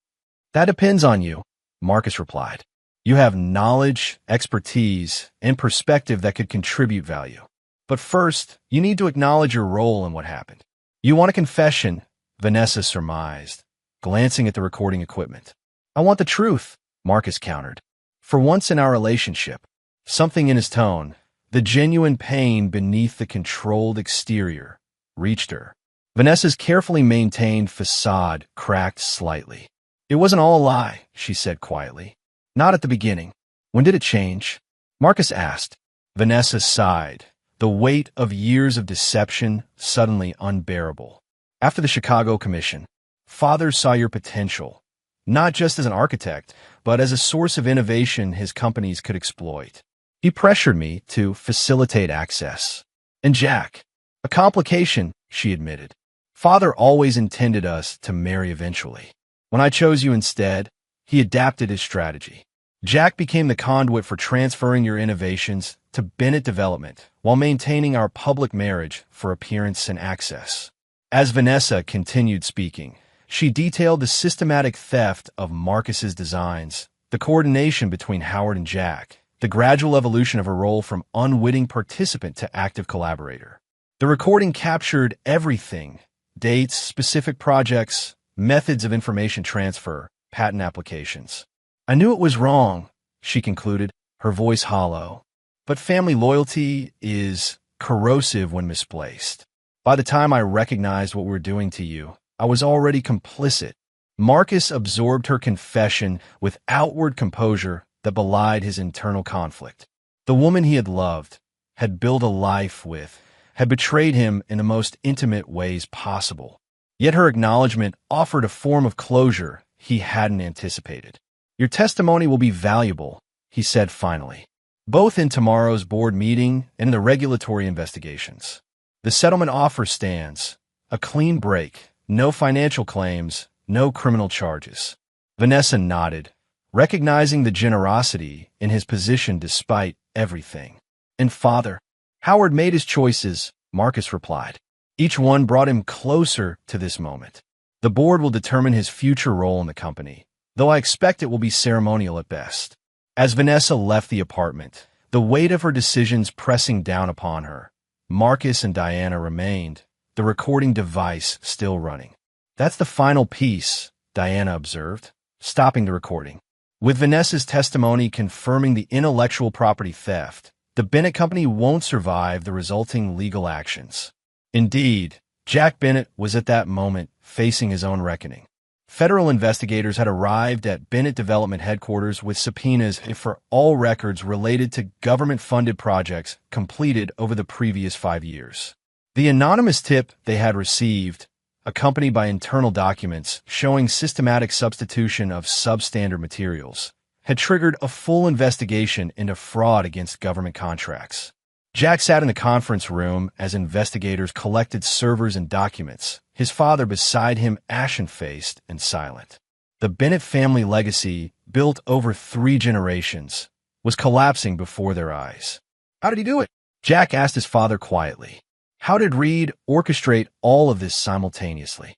That depends on you, Marcus replied. You have knowledge, expertise, and perspective that could contribute value. But first, you need to acknowledge your role in what happened. You want a confession, Vanessa surmised, glancing at the recording equipment. I want the truth, Marcus countered. For once in our relationship, something in his tone, the genuine pain beneath the controlled exterior, reached her. Vanessa's carefully maintained facade cracked slightly. It wasn't all a lie, she said quietly. Not at the beginning. When did it change? Marcus asked. Vanessa sighed, the weight of years of deception suddenly unbearable. After the Chicago Commission, Father saw your potential, not just as an architect, but as a source of innovation his companies could exploit. He pressured me to facilitate access. And Jack, a complication, she admitted. Father always intended us to marry eventually. When I chose you instead, he adapted his strategy. Jack became the conduit for transferring your innovations to Bennett Development while maintaining our public marriage for appearance and access. As Vanessa continued speaking, she detailed the systematic theft of Marcus's designs, the coordination between Howard and Jack, the gradual evolution of her role from unwitting participant to active collaborator. The recording captured everything: dates, specific projects, methods of information transfer, patent applications. I knew it was wrong, she concluded, her voice hollow. But family loyalty is corrosive when misplaced. By the time I recognized what we were doing to you, I was already complicit. Marcus absorbed her confession with outward composure that belied his internal conflict. The woman he had loved, had built a life with, had betrayed him in the most intimate ways possible. Yet her acknowledgement offered a form of closure he hadn't anticipated. Your testimony will be valuable, he said finally, both in tomorrow's board meeting and in the regulatory investigations. The settlement offer stands, a clean break, no financial claims, no criminal charges. Vanessa nodded, recognizing the generosity in his position despite everything. And Father, Howard made his choices, Marcus replied. Each one brought him closer to this moment. The board will determine his future role in the company, though I expect it will be ceremonial at best. As Vanessa left the apartment, the weight of her decisions pressing down upon her, Marcus and Diana remained, the recording device still running. That's the final piece, Diana observed, stopping the recording. With Vanessa's testimony confirming the intellectual property theft, the Bennett Company won't survive the resulting legal actions. Indeed, Jack Bennett was at that moment facing his own reckoning. Federal investigators had arrived at Bennett Development headquarters with subpoenas for all records related to government-funded projects completed over the previous 5 years. The anonymous tip they had received, accompanied by internal documents showing systematic substitution of substandard materials, had triggered a full investigation into fraud against government contracts. Jack sat in the conference room as investigators collected servers and documents, his father beside him ashen-faced and silent. The Bennett family legacy, built over 3 generations, was collapsing before their eyes. How did he do it? Jack asked his father quietly. How did Reed orchestrate all of this simultaneously?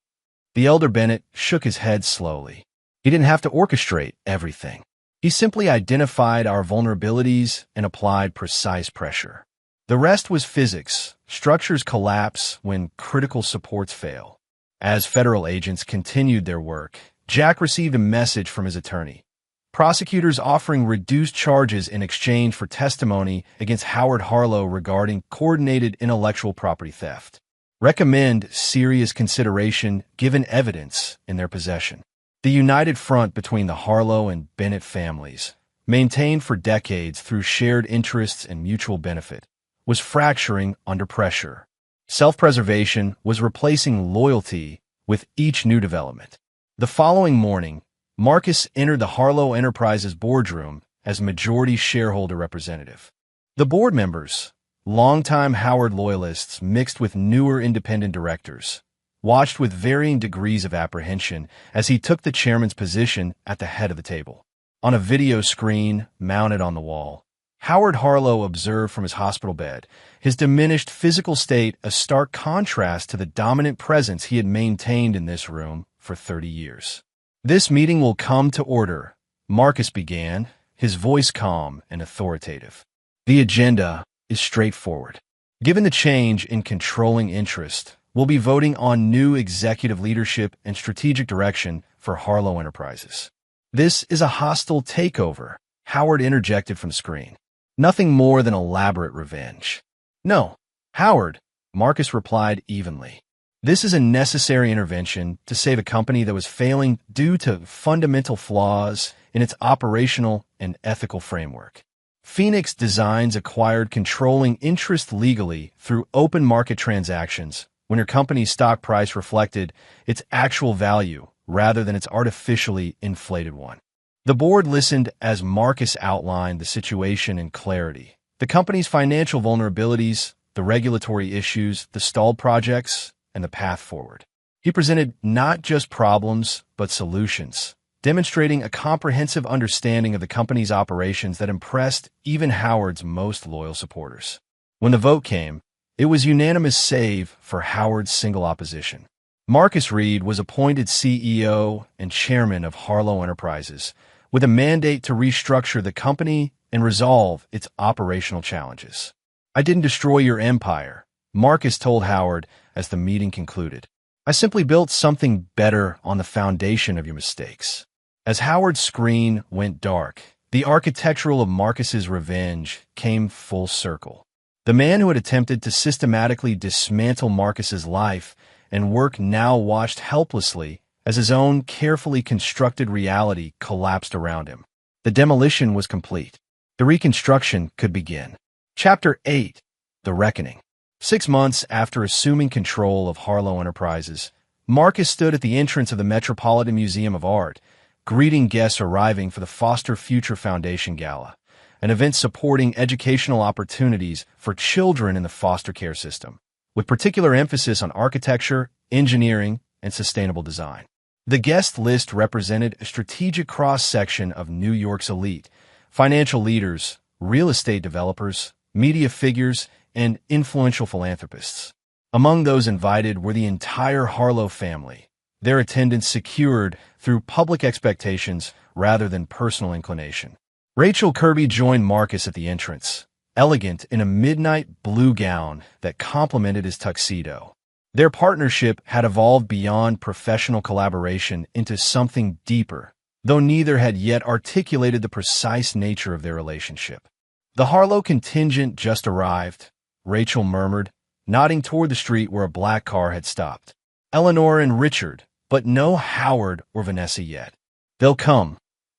The elder Bennett shook his head slowly. He didn't have to orchestrate everything. He simply identified our vulnerabilities and applied precise pressure. The rest was physics. Structures collapse when critical supports fail. As federal agents continued their work, Jack received a message from his attorney. Prosecutors offering reduced charges in exchange for testimony against Howard Harlow regarding coordinated intellectual property theft. Recommend serious consideration given evidence in their possession. The united front between the Harlow and Bennett families, maintained for decades through shared interests and mutual benefit, was fracturing under pressure. Self-preservation was replacing loyalty with each new development. The following morning, Marcus entered the Harlow Enterprises boardroom as majority shareholder representative. The board members, longtime Howard loyalists mixed with newer independent directors, watched with varying degrees of apprehension as he took the chairman's position at the head of the table. On a video screen mounted on the wall, Howard Harlow observed from his hospital bed, his diminished physical state a stark contrast to the dominant presence he had maintained in this room for 30 years. "This meeting will come to order," Marcus began, his voice calm and authoritative. "The agenda is straightforward. Given the change in controlling interest, we'll be voting on new executive leadership and strategic direction for Harlow Enterprises." "This is a hostile takeover," Howard interjected from the screen. "Nothing more than elaborate revenge." "No, Howard," Marcus replied evenly. "This is a necessary intervention to save a company that was failing due to fundamental flaws in its operational and ethical framework. Phoenix Designs acquired controlling interest legally through open market transactions when your company's stock price reflected its actual value rather than its artificially inflated one." The board listened as Marcus outlined the situation in clarity. The company's financial vulnerabilities, the regulatory issues, the stalled projects, and the path forward. He presented not just problems, but solutions, demonstrating a comprehensive understanding of the company's operations that impressed even Howard's most loyal supporters. When the vote came, it was unanimous save for Howard's single opposition. Marcus Reed was appointed CEO and chairman of Harlow Enterprises, with a mandate to restructure the company and resolve its operational challenges. "I didn't destroy your empire," Marcus told Howard as the meeting concluded. "I simply built something better on the foundation of your mistakes." As Howard's screen went dark, the architectural of Marcus's revenge came full circle. The man who had attempted to systematically dismantle Marcus's life and work now watched helplessly as his own carefully constructed reality collapsed around him. The demolition was complete. The reconstruction could begin. Chapter 8: The Reckoning. 6 months after assuming control of Harlow Enterprises, Marcus stood at the entrance of the Metropolitan Museum of Art, greeting guests arriving for the Foster Future Foundation Gala, an event supporting educational opportunities for children in the foster care system, with particular emphasis on architecture, engineering, and sustainable design. The guest list represented a strategic cross-section of New York's elite, financial leaders, real estate developers, media figures, and influential philanthropists. Among those invited were the entire Harlow family, their attendance secured through public expectations rather than personal inclination. Rachel Kirby joined Marcus at the entrance, elegant in a midnight blue gown that complemented his tuxedo. Their partnership had evolved beyond professional collaboration into something deeper, though neither had yet articulated the precise nature of their relationship. "The Harlow contingent just arrived," Rachel murmured, nodding toward the street where a black car had stopped. "Eleanor and Richard, but no Howard or Vanessa yet." "They'll come,"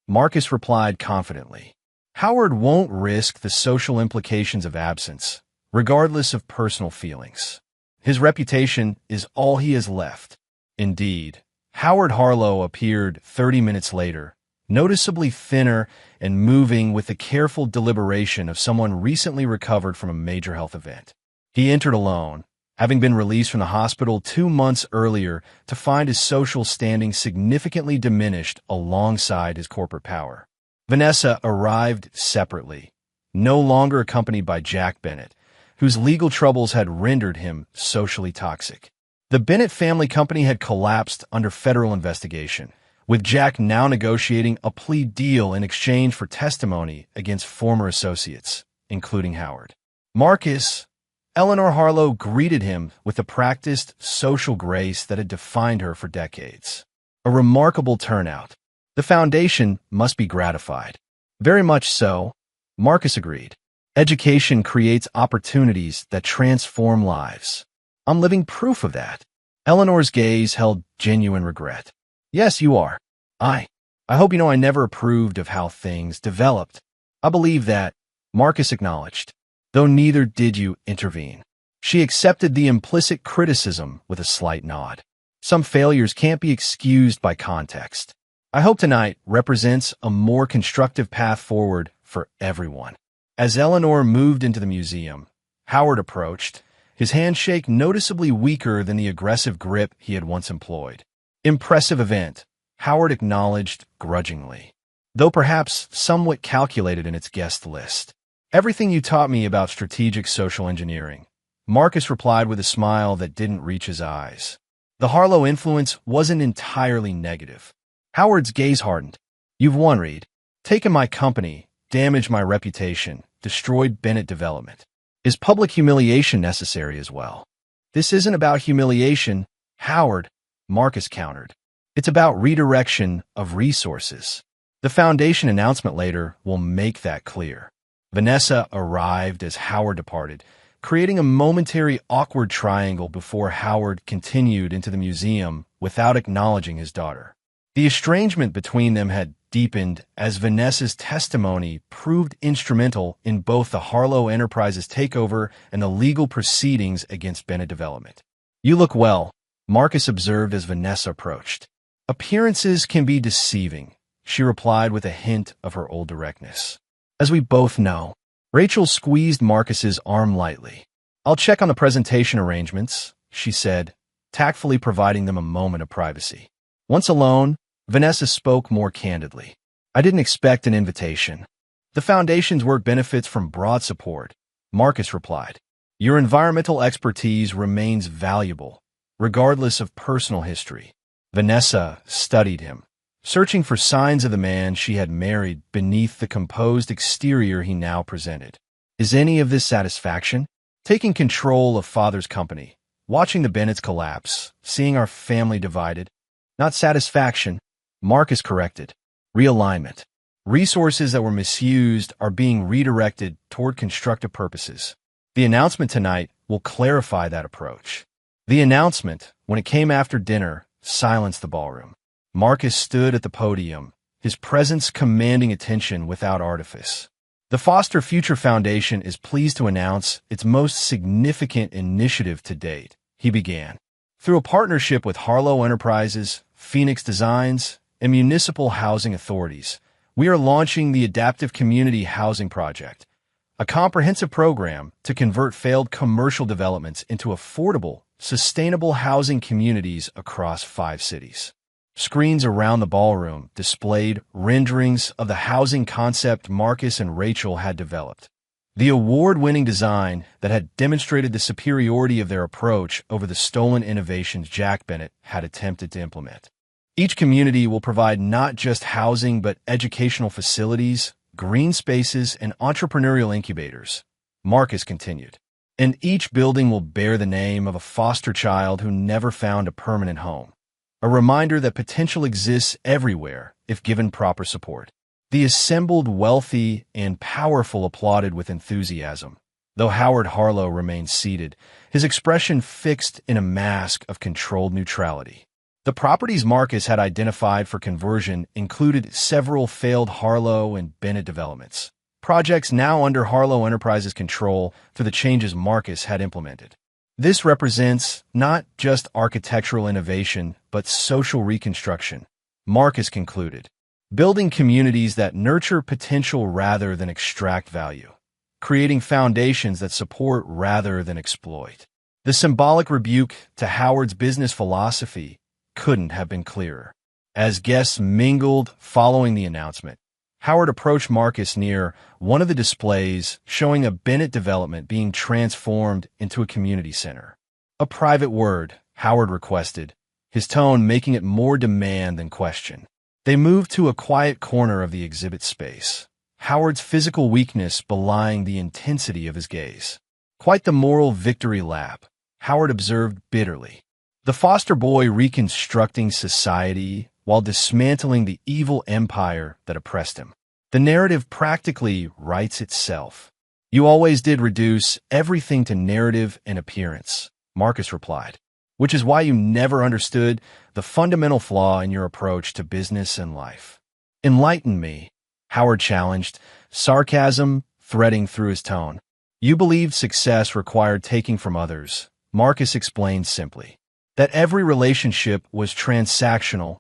Marcus replied confidently. Howard won't risk the social implications of absence, regardless of personal feelings. His reputation is all he has left. Indeed, Howard Harlow appeared 30 minutes later, noticeably thinner and moving with the careful deliberation of someone recently recovered from a major health event. He entered alone, having been released from the hospital 2 months earlier to find his social standing significantly diminished alongside his corporate power. Vanessa arrived separately, no longer accompanied by Jack Bennett, whose legal troubles had rendered him socially toxic. The Bennett family company had collapsed under federal investigation, with Jack now negotiating a plea deal in exchange for testimony against former associates, including Howard. Eleanor Harlow greeted him with the practiced social grace that had defined her for decades. A remarkable turnout. The foundation must be gratified. "Very much so," Marcus agreed. "Education creates opportunities that transform lives. I'm living proof of that." Eleanor's gaze held genuine regret. "Yes, you are. I hope you know I never approved of how things developed." "I believe that," Marcus acknowledged, "though neither did you intervene." She accepted the implicit criticism with a slight nod. "Some failures can't be excused by context. I hope tonight represents a more constructive path forward for everyone." As Eleanor moved into the museum, Howard approached, his handshake noticeably weaker than the aggressive grip he had once employed. "Impressive event," Howard acknowledged grudgingly, though perhaps somewhat calculated in its guest list. Everything you taught me about strategic social engineering. Marcus replied with a smile that didn't reach his eyes. The Harlow influence wasn't entirely negative. Howard's gaze hardened. You've won, Reed. Taken my company, damaged my reputation, destroyed Bennett development. Is public humiliation necessary as well? This isn't about humiliation, Howard, Marcus countered. It's about redirection of resources. The Foundation announcement later will make that clear. Vanessa arrived as Howard departed, creating a momentary awkward triangle before Howard continued into the museum without acknowledging his daughter. The estrangement between them had deepened as Vanessa's testimony proved instrumental in both the Harlow Enterprises takeover and the legal proceedings against Bennett Development. You look well, Marcus observed as Vanessa approached. Appearances can be deceiving, she replied with a hint of her old directness. As we both know, Rachel squeezed Marcus's arm lightly. I'll check on the presentation arrangements, she said, tactfully providing them a moment of privacy. Once alone, Vanessa spoke more candidly. I didn't expect an invitation. The Foundation's work benefits from broad support, Marcus replied. Your environmental expertise remains valuable, regardless of personal history. Vanessa studied him, searching for signs of the man she had married beneath the composed exterior he now presented. Is any of this satisfaction? Taking control of father's company, watching the Bennetts collapse, seeing our family divided. Not satisfaction, Marcus corrected. Realignment. Resources that were misused are being redirected toward constructive purposes. The announcement tonight will clarify that approach. The announcement, when it came after dinner, silenced the ballroom. Marcus stood at the podium, his presence commanding attention without artifice. The Foster Future Foundation is pleased to announce its most significant initiative to date, he began. Through a partnership with Harlow Enterprises, Phoenix Designs, and municipal housing authorities, we are launching the Adaptive Community Housing Project, a comprehensive program to convert failed commercial developments into affordable, sustainable housing communities across 5 cities. Screens around the ballroom displayed renderings of the housing concept Marcus and Rachel had developed. The award-winning design that had demonstrated the superiority of their approach over the stolen innovations Jack Bennett had attempted to implement. Each community will provide not just housing but educational facilities, green spaces, and entrepreneurial incubators, Marcus continued. And each building will bear the name of a foster child who never found a permanent home. A reminder that potential exists everywhere if given proper support. The assembled wealthy and powerful applauded with enthusiasm. Though Howard Harlow remained seated, his expression fixed in a mask of controlled neutrality. The properties Marcus had identified for conversion included several failed Harlow and Bennett developments, projects now under Harlow Enterprises' control through the changes Marcus had implemented. This represents not just architectural innovation, but social reconstruction, Marcus concluded, building communities that nurture potential rather than extract value, creating foundations that support rather than exploit. The symbolic rebuke to Howard's business philosophy couldn't have been clearer. As guests mingled following the announcement, Howard approached Marcus near one of the displays showing a Bennett development being transformed into a community center. A private word, Howard requested, his tone making it more demand than question. They moved to a quiet corner of the exhibit space, Howard's physical weakness belying the intensity of his gaze. Quite the moral victory lap, Howard observed bitterly. The foster boy reconstructing society while dismantling the evil empire that oppressed him. The narrative practically writes itself. You always did reduce everything to narrative and appearance, Marcus replied, which is why you never understood the fundamental flaw in your approach to business and life. Enlighten me, Howard challenged, sarcasm threading through his tone. You believed success required taking from others, Marcus explained simply. That every relationship was transactional,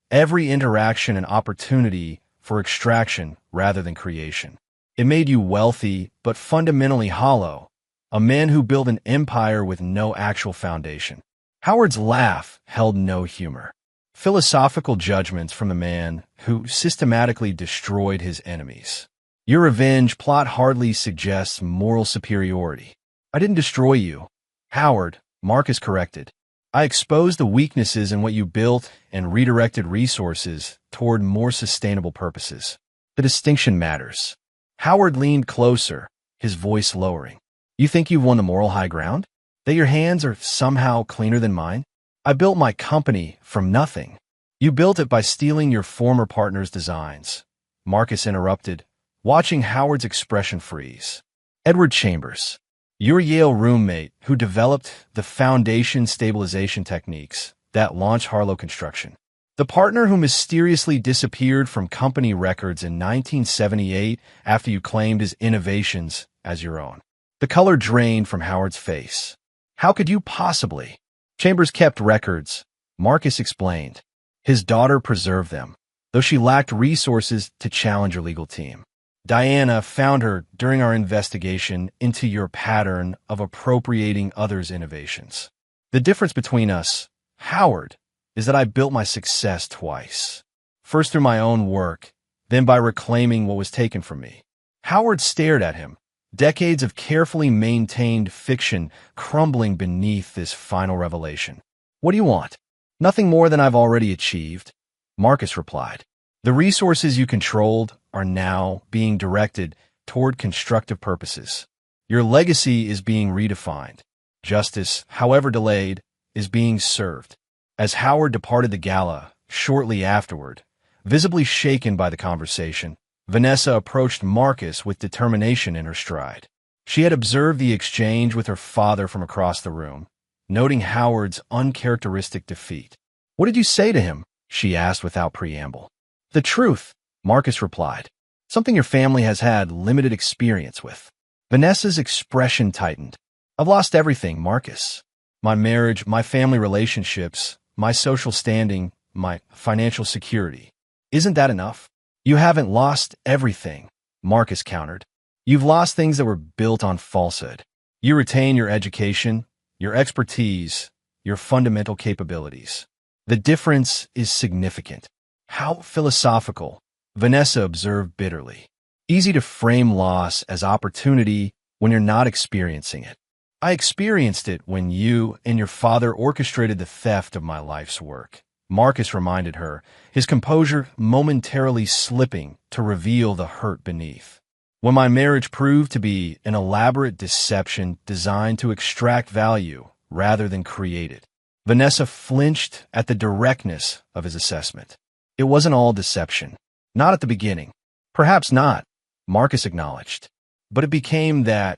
every interaction an opportunity for extraction rather than creation. It made you wealthy but fundamentally hollow, a man who built an empire with no actual foundation. Howard's laugh held no humor. Philosophical judgments from the man who systematically destroyed his enemies. Your revenge plot hardly suggests moral superiority. I didn't destroy you. Howard, Marcus corrected. I exposed the weaknesses in what you built and redirected resources toward more sustainable purposes. The distinction matters. Howard leaned closer, his voice lowering. You think you've won the moral high ground? That your hands are somehow cleaner than mine? I built my company from nothing. You built it by stealing your former partner's designs. Marcus interrupted, watching Howard's expression freeze. Edward Chambers, your Yale roommate who developed the foundation stabilization techniques that launched Harlow Construction. The partner who mysteriously disappeared from company records in 1978 after you claimed his innovations as your own. The color drained from Howard's face. How could you possibly? Chambers kept records, Marcus explained. His daughter preserved them, though she lacked resources to challenge her legal team. Diana found her during our investigation into your pattern of appropriating others' innovations. The difference between us, Howard, is that I built my success twice. First through my own work, then by reclaiming what was taken from me. Howard stared at him, decades of carefully maintained fiction crumbling beneath this final revelation. What do you want? Nothing more than I've already achieved, Marcus replied. The resources you controlled are now being directed toward constructive purposes. Your legacy is being redefined. Justice, however delayed, is being served. As Howard departed the gala shortly afterward, visibly shaken by the conversation, Vanessa approached Marcus with determination in her stride. She had observed the exchange with her father from across the room, noting Howard's uncharacteristic defeat. What did you say to him? She asked without preamble. The truth, Marcus replied. Something your family has had limited experience with. Vanessa's expression tightened. I've lost everything, Marcus. My marriage, my family relationships, my social standing, my financial security. Isn't that enough? You haven't lost everything, Marcus countered. You've lost things that were built on falsehood. You retain your education, your expertise, your fundamental capabilities. The difference is significant. How philosophical, Vanessa observed bitterly. Easy to frame loss as opportunity when you're not experiencing it. I experienced it when you and your father orchestrated the theft of my life's work. Marcus reminded her, his composure momentarily slipping to reveal the hurt beneath. When my marriage proved to be an elaborate deception designed to extract value rather than create it. Vanessa flinched at the directness of his assessment. It wasn't all deception. Not at the beginning. Perhaps not, Marcus acknowledged. But it became that,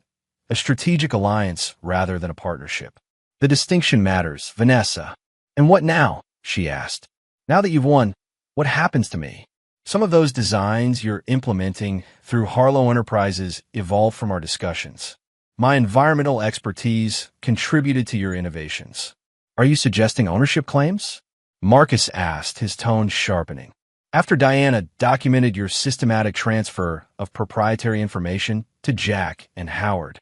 a strategic alliance rather than a partnership. The distinction matters, Vanessa. And what now? She asked. Now that you've won, what happens to me? Some of those designs you're implementing through Harlow Enterprises evolved from our discussions. My environmental expertise contributed to your innovations. Are you suggesting ownership claims? Marcus asked, his tone sharpening. After Diana documented your systematic transfer of proprietary information to Jack and Howard,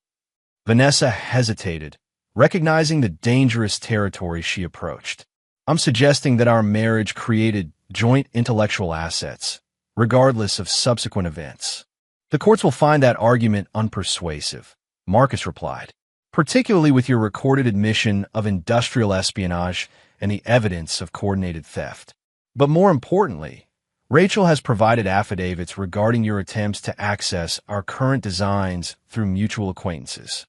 Vanessa hesitated, recognizing the dangerous territory she approached. I'm suggesting that our marriage created joint intellectual assets, regardless of subsequent events. The courts will find that argument unpersuasive, Marcus replied, particularly with your recorded admission of industrial espionage and the evidence of coordinated theft. But more importantly, Rachel has provided affidavits regarding your attempts to access our current designs through mutual acquaintances.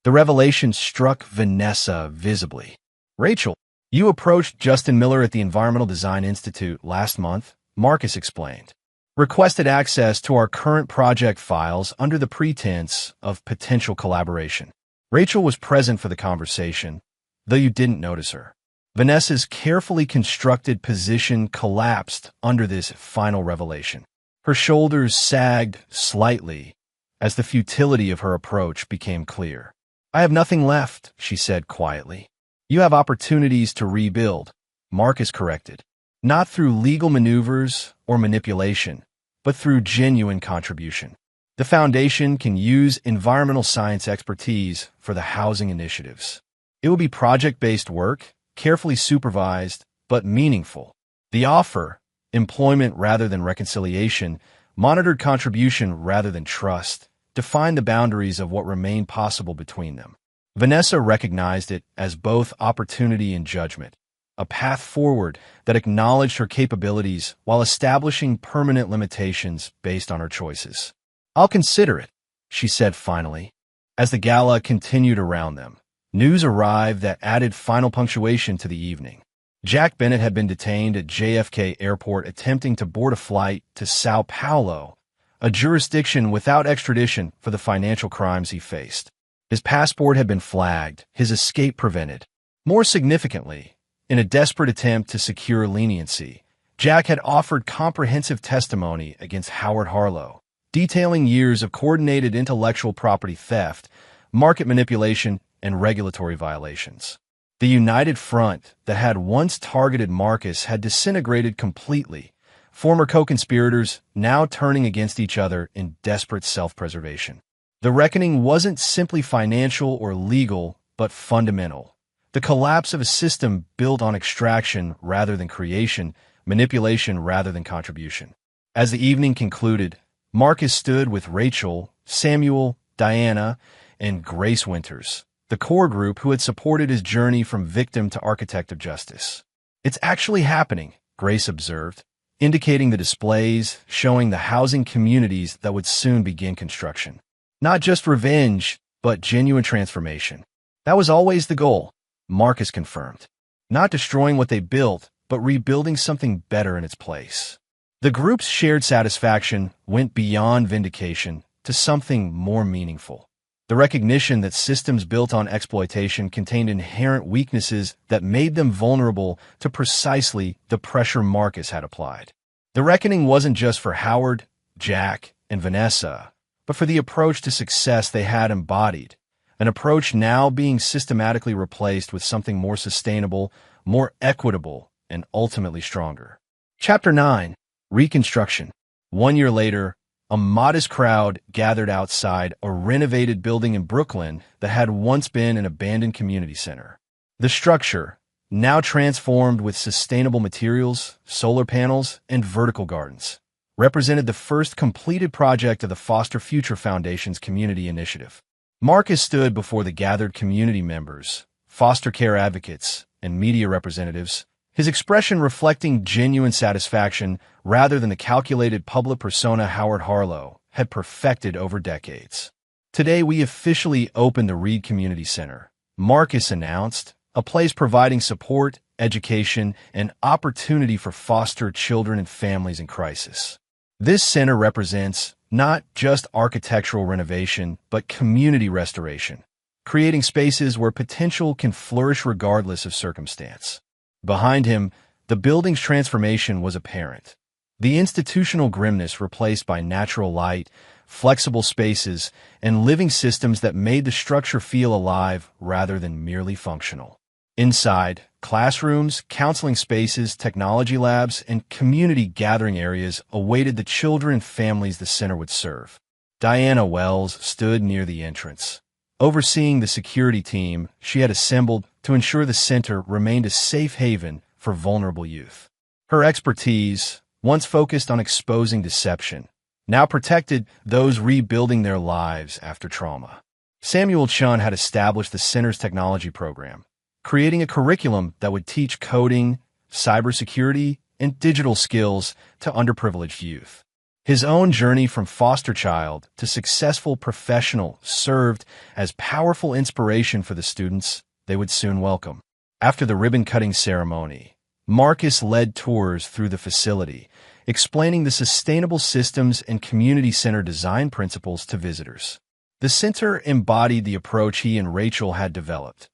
The revelation struck Vanessa visibly. Rachel, you approached Justin Miller at the Environmental Design Institute last month, Marcus explained. Requested access to our current project files under the pretense of potential collaboration. Rachel was present for the conversation, though you didn't notice her. Vanessa's carefully constructed position collapsed under this final revelation. Her shoulders sagged slightly as the futility of her approach became clear. I have nothing left, she said quietly. You have opportunities to rebuild, Marcus corrected. Not through legal maneuvers or manipulation, but through genuine contribution. The foundation can use environmental science expertise for the housing initiatives. It will be project-based work, carefully supervised, but meaningful. The offer, employment rather than reconciliation, monitored contribution rather than trust, defined the boundaries of what remained possible between them. Vanessa recognized it as both opportunity and judgment, a path forward that acknowledged her capabilities while establishing permanent limitations based on her choices. "I'll consider it," she said finally. As the gala continued around them, news arrived that added final punctuation to the evening. Jack Bennett had been detained at JFK Airport attempting to board a flight to Sao Paulo, a jurisdiction without extradition for the financial crimes he faced. His passport had been flagged, his escape prevented. More significantly, in a desperate attempt to secure leniency, Jack had offered comprehensive testimony against Howard Harlow, detailing years of coordinated intellectual property theft, market manipulation, and regulatory violations. The united front that had once targeted Marcus had disintegrated completely, former co-conspirators now turning against each other in desperate self-preservation. The reckoning wasn't simply financial or legal, but fundamental. The collapse of a system built on extraction rather than creation, manipulation rather than contribution. As the evening concluded, Marcus stood with Rachel, Samuel, Diana, and Grace Winters, the core group who had supported his journey from victim to architect of justice. "It's actually happening," Grace observed, indicating the displays showing the housing communities that would soon begin construction. "Not just revenge, but genuine transformation." "That was always the goal," Marcus confirmed. "Not destroying what they built, but rebuilding something better in its place." The group's shared satisfaction went beyond vindication to something more meaningful. The recognition that systems built on exploitation contained inherent weaknesses that made them vulnerable to precisely the pressure Marcus had applied. The reckoning wasn't just for Howard, Jack, and Vanessa, but for the approach to success they had embodied, an approach now being systematically replaced with something more sustainable, more equitable, and ultimately stronger. Chapter 9. Reconstruction. 1 year later, a modest crowd gathered outside a renovated building in Brooklyn that had once been an abandoned community center. The structure, now transformed with sustainable materials, solar panels, and vertical gardens, represented the first completed project of the Foster Future Foundation's community initiative. Marcus stood before the gathered community members, foster care advocates, and media representatives, his expression reflecting genuine satisfaction rather than the calculated public persona Howard Harlow had perfected over decades. "Today we officially opened the Reed Community Center," Marcus announced, a place providing support, education, and opportunity for foster children and families in crisis. This center represents not just architectural renovation, but community restoration, creating spaces where potential can flourish regardless of circumstance. Behind him, the building's transformation was apparent. The institutional grimness replaced by natural light, flexible spaces, and living systems that made the structure feel alive rather than merely functional. Inside, classrooms, counseling spaces, technology labs, and community gathering areas awaited the children and families the center would serve. Diana Wells stood near the entrance, overseeing the security team she had assembled to ensure the center remained a safe haven for vulnerable youth. Her expertise, once focused on exposing deception, now protected those rebuilding their lives after trauma. Samuel Chun had established the center's technology program, creating a curriculum that would teach coding, cybersecurity, and digital skills to underprivileged youth. His own journey from foster child to successful professional served as powerful inspiration for the students they would soon welcome. After the ribbon-cutting ceremony, Marcus led tours through the facility, explaining the sustainable systems and community center design principles to visitors. The center embodied the approach he and Rachel had developed,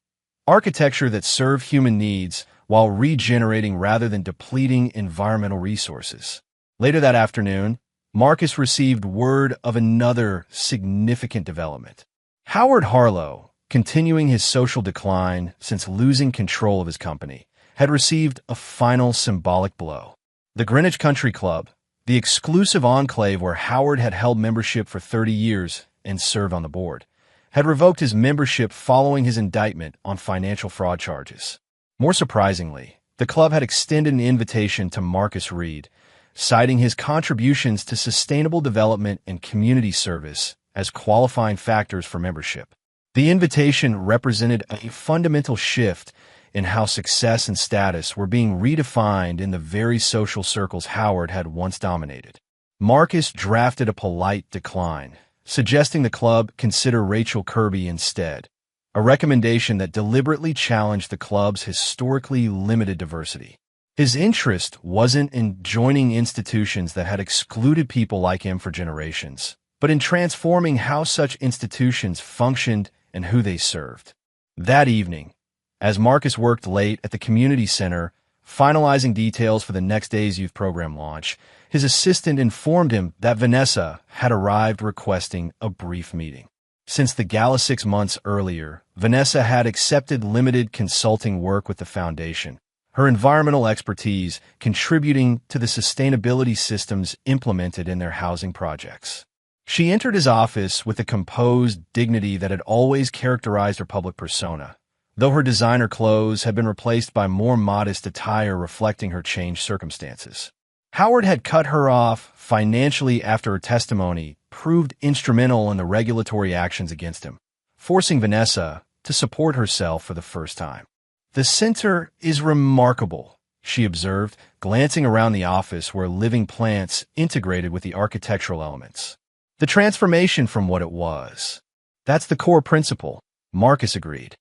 architecture that served human needs while regenerating rather than depleting environmental resources. Later that afternoon, Marcus received word of another significant development. Howard Harlow, continuing his social decline since losing control of his company, had received a final symbolic blow. The Greenwich Country Club, the exclusive enclave where Howard had held membership for 30 years and served on the board, had revoked his membership following his indictment on financial fraud charges. More surprisingly, the club had extended an invitation to Marcus Reed, citing his contributions to sustainable development and community service as qualifying factors for membership. The invitation represented a fundamental shift in how success and status were being redefined in the very social circles Howard had once dominated. Marcus drafted a polite decline, suggesting the club consider Rachel Kirby instead, a recommendation that deliberately challenged the club's historically limited diversity. His interest wasn't in joining institutions that had excluded people like him for generations, but in transforming how such institutions functioned and who they served. That evening, as Marcus worked late at the community center, finalizing details for the next day's youth program launch, his assistant informed him that Vanessa had arrived requesting a brief meeting. Since the gala 6 months earlier, Vanessa had accepted limited consulting work with the foundation, her environmental expertise contributing to the sustainability systems implemented in their housing projects. She entered his office with the composed dignity that had always characterized her public persona, though her designer clothes had been replaced by more modest attire reflecting her changed circumstances. Howard had cut her off financially after her testimony proved instrumental in the regulatory actions against him, forcing Vanessa to support herself for the first time. "The center is remarkable," she observed, glancing around the office where living plants integrated with the architectural elements. "The transformation from what it was. That's the core principle," Marcus agreed.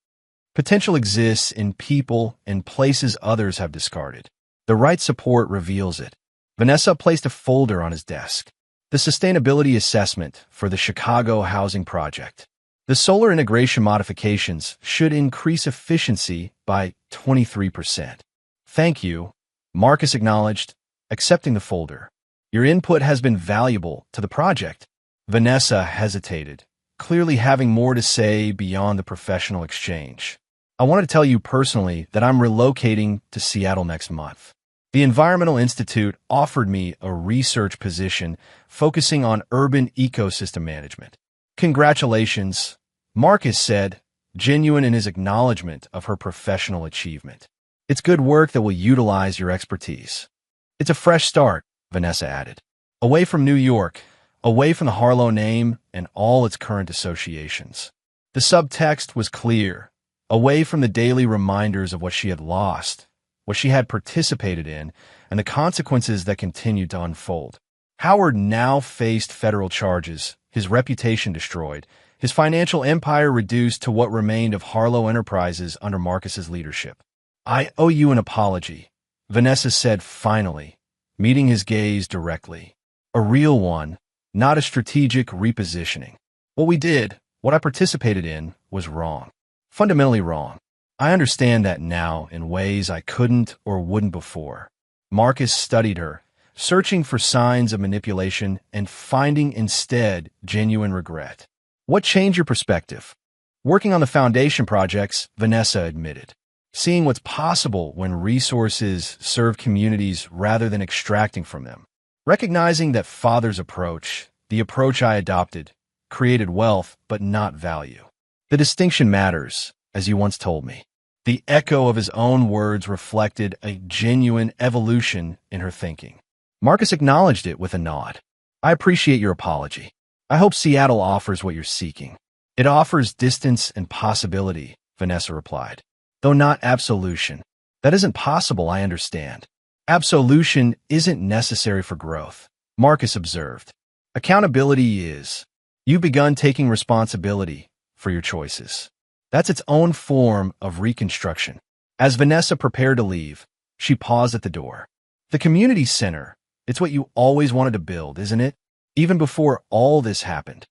"Potential exists in people and places others have discarded. The right support reveals it." Vanessa placed a folder on his desk. "The sustainability assessment for the Chicago housing project. The solar integration modifications should increase efficiency by 23%. "Thank you," Marcus acknowledged, accepting the folder. "Your input has been valuable to the project." Vanessa hesitated, clearly having more to say beyond the professional exchange. "I want to tell you personally that I'm relocating to Seattle next month. The Environmental Institute offered me a research position focusing on urban ecosystem management." "Congratulations," Marcus said, genuine in his acknowledgement of her professional achievement. "It's good work that will utilize your expertise." "It's a fresh start," Vanessa added. "Away from New York, away from the Harlow name and all its current associations." The subtext was clear. Away from the daily reminders of what she had lost, what she had participated in, and the consequences that continued to unfold. Howard now faced federal charges, his reputation destroyed, his financial empire reduced to what remained of Harlow Enterprises under Marcus's leadership. "I owe you an apology," Vanessa said finally, meeting his gaze directly. "A real one, not a strategic repositioning. What I participated in, was wrong. Fundamentally wrong. I understand that now in ways I couldn't or wouldn't before." Marcus studied her, searching for signs of manipulation and finding instead genuine regret. "What changed your perspective?" "Working on the foundation projects," Vanessa admitted. "Seeing what's possible when resources serve communities rather than extracting from them. Recognizing that Father's approach, the approach I adopted, created wealth but not value. The distinction matters, as you once told me." The echo of his own words reflected a genuine evolution in her thinking. Marcus acknowledged it with a nod. "I appreciate your apology. I hope Seattle offers what you're seeking." "It offers distance and possibility," Vanessa replied, "though not absolution." "That isn't possible, I understand." "Absolution isn't necessary for growth," Marcus observed. "Accountability is. You've begun taking responsibility for your choices. That's its own form of reconstruction." As Vanessa prepared to leave, she paused at the door. "The community center, it's what you always wanted to build, isn't it? Even before all this happened."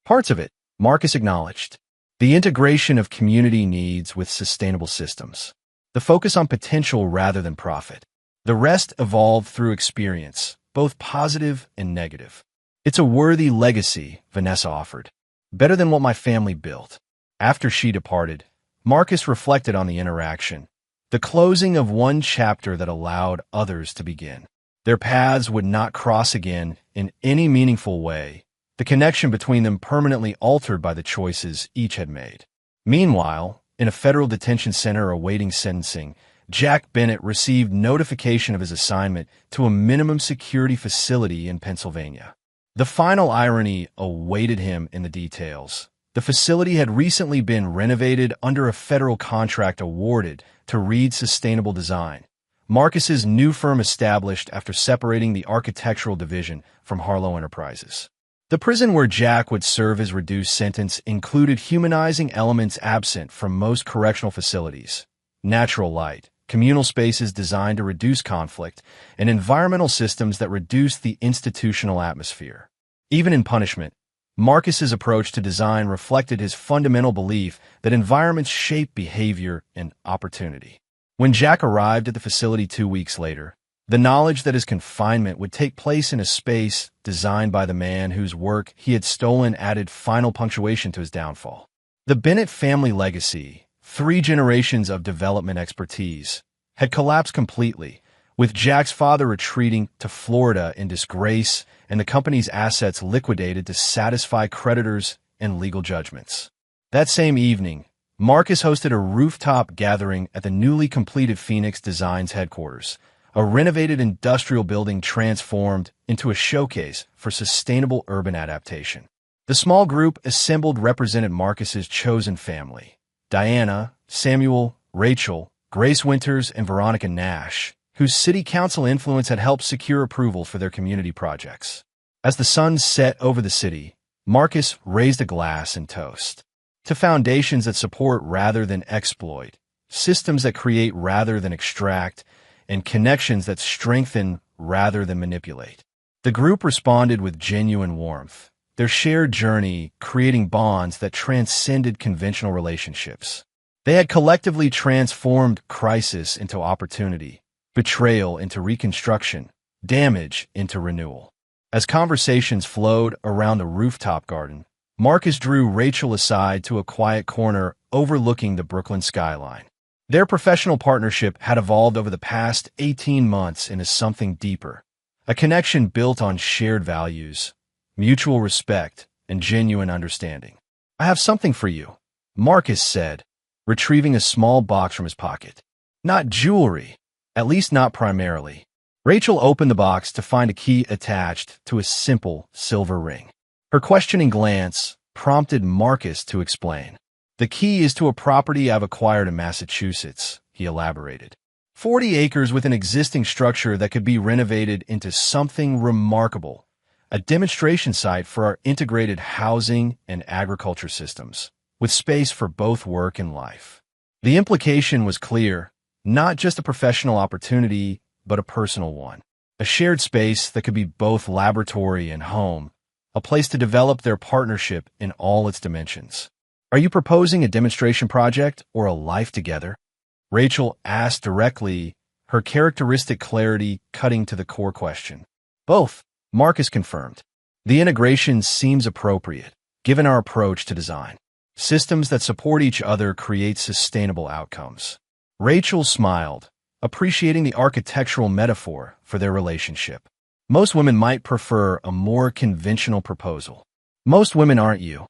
"Parts of it," Marcus acknowledged. "The integration of community needs with sustainable systems. The focus on potential rather than profit. The rest evolved through experience, both positive and negative." "It's a worthy legacy," Vanessa offered. "Better than what my family built." After she departed, Marcus reflected on the interaction, the closing of one chapter that allowed others to begin. Their paths would not cross again in any meaningful way, the connection between them permanently altered by the choices each had made. Meanwhile, in a federal detention center awaiting sentencing, Jack Bennett received notification of his assignment to a minimum security facility in Pennsylvania. The final irony awaited him in the details. The facility had recently been renovated under a federal contract awarded to Reed Sustainable Design, Marcus's new firm established after separating the architectural division from Harlow Enterprises. The prison where Jack would serve his reduced sentence included humanizing elements absent from most correctional facilities: natural light, communal spaces designed to reduce conflict, and environmental systems that reduce the institutional atmosphere. Even in punishment, Marcus's approach to design reflected his fundamental belief that environments shape behavior and opportunity. When Jack arrived at the facility 2 weeks later, the knowledge that his confinement would take place in a space designed by the man whose work he had stolen added final punctuation to his downfall. The Bennett family legacy, 3 generations of development expertise, had collapsed completely, with Jack's father retreating to Florida in disgrace and the company's assets liquidated to satisfy creditors and legal judgments. That same evening, Marcus hosted a rooftop gathering at the newly completed Phoenix Designs headquarters, a renovated industrial building transformed into a showcase for sustainable urban adaptation. The small group assembled represented Marcus's chosen family: Diana, Samuel, Rachel, Grace Winters, and Veronica Nash, whose city council influence had helped secure approval for their community projects. As the sun set over the city, Marcus raised a glass and toast to foundations that support rather than exploit, systems that create rather than extract, and connections that strengthen rather than manipulate. The group responded with genuine warmth, their shared journey creating bonds that transcended conventional relationships. They had collectively transformed crisis into opportunity, betrayal into reconstruction, damage into renewal. As conversations flowed around the rooftop garden, Marcus drew Rachel aside to a quiet corner overlooking the Brooklyn skyline. Their professional partnership had evolved over the past 18 months into something deeper, a connection built on shared values, mutual respect, and genuine understanding. "I have something for you," Marcus said, retrieving a small box from his pocket. "Not jewelry, at least not primarily." Rachel opened the box to find a key attached to a simple silver ring. Her questioning glance prompted Marcus to explain. "The key is to a property I've acquired in Massachusetts," he elaborated. 40 acres with an existing structure that could be renovated into something remarkable, a demonstration site for our integrated housing and agriculture systems, with space for both work and life. The implication was clear: not just a professional opportunity, but a personal one. A shared space that could be both laboratory and home, a place to develop their partnership in all its dimensions. "Are you proposing a demonstration project or a life together?" Rachel asked directly, her characteristic clarity cutting to the core question. "Both," Marcus confirmed. "The integration seems appropriate, given our approach to design. Systems that support each other create sustainable outcomes." Rachel smiled, appreciating the architectural metaphor for their relationship. "Most women might prefer a more conventional proposal." "Most women aren't you,"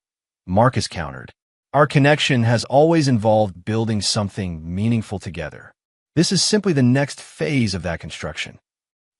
Marcus countered. "Our connection has always involved building something meaningful together. This is simply the next phase of that construction."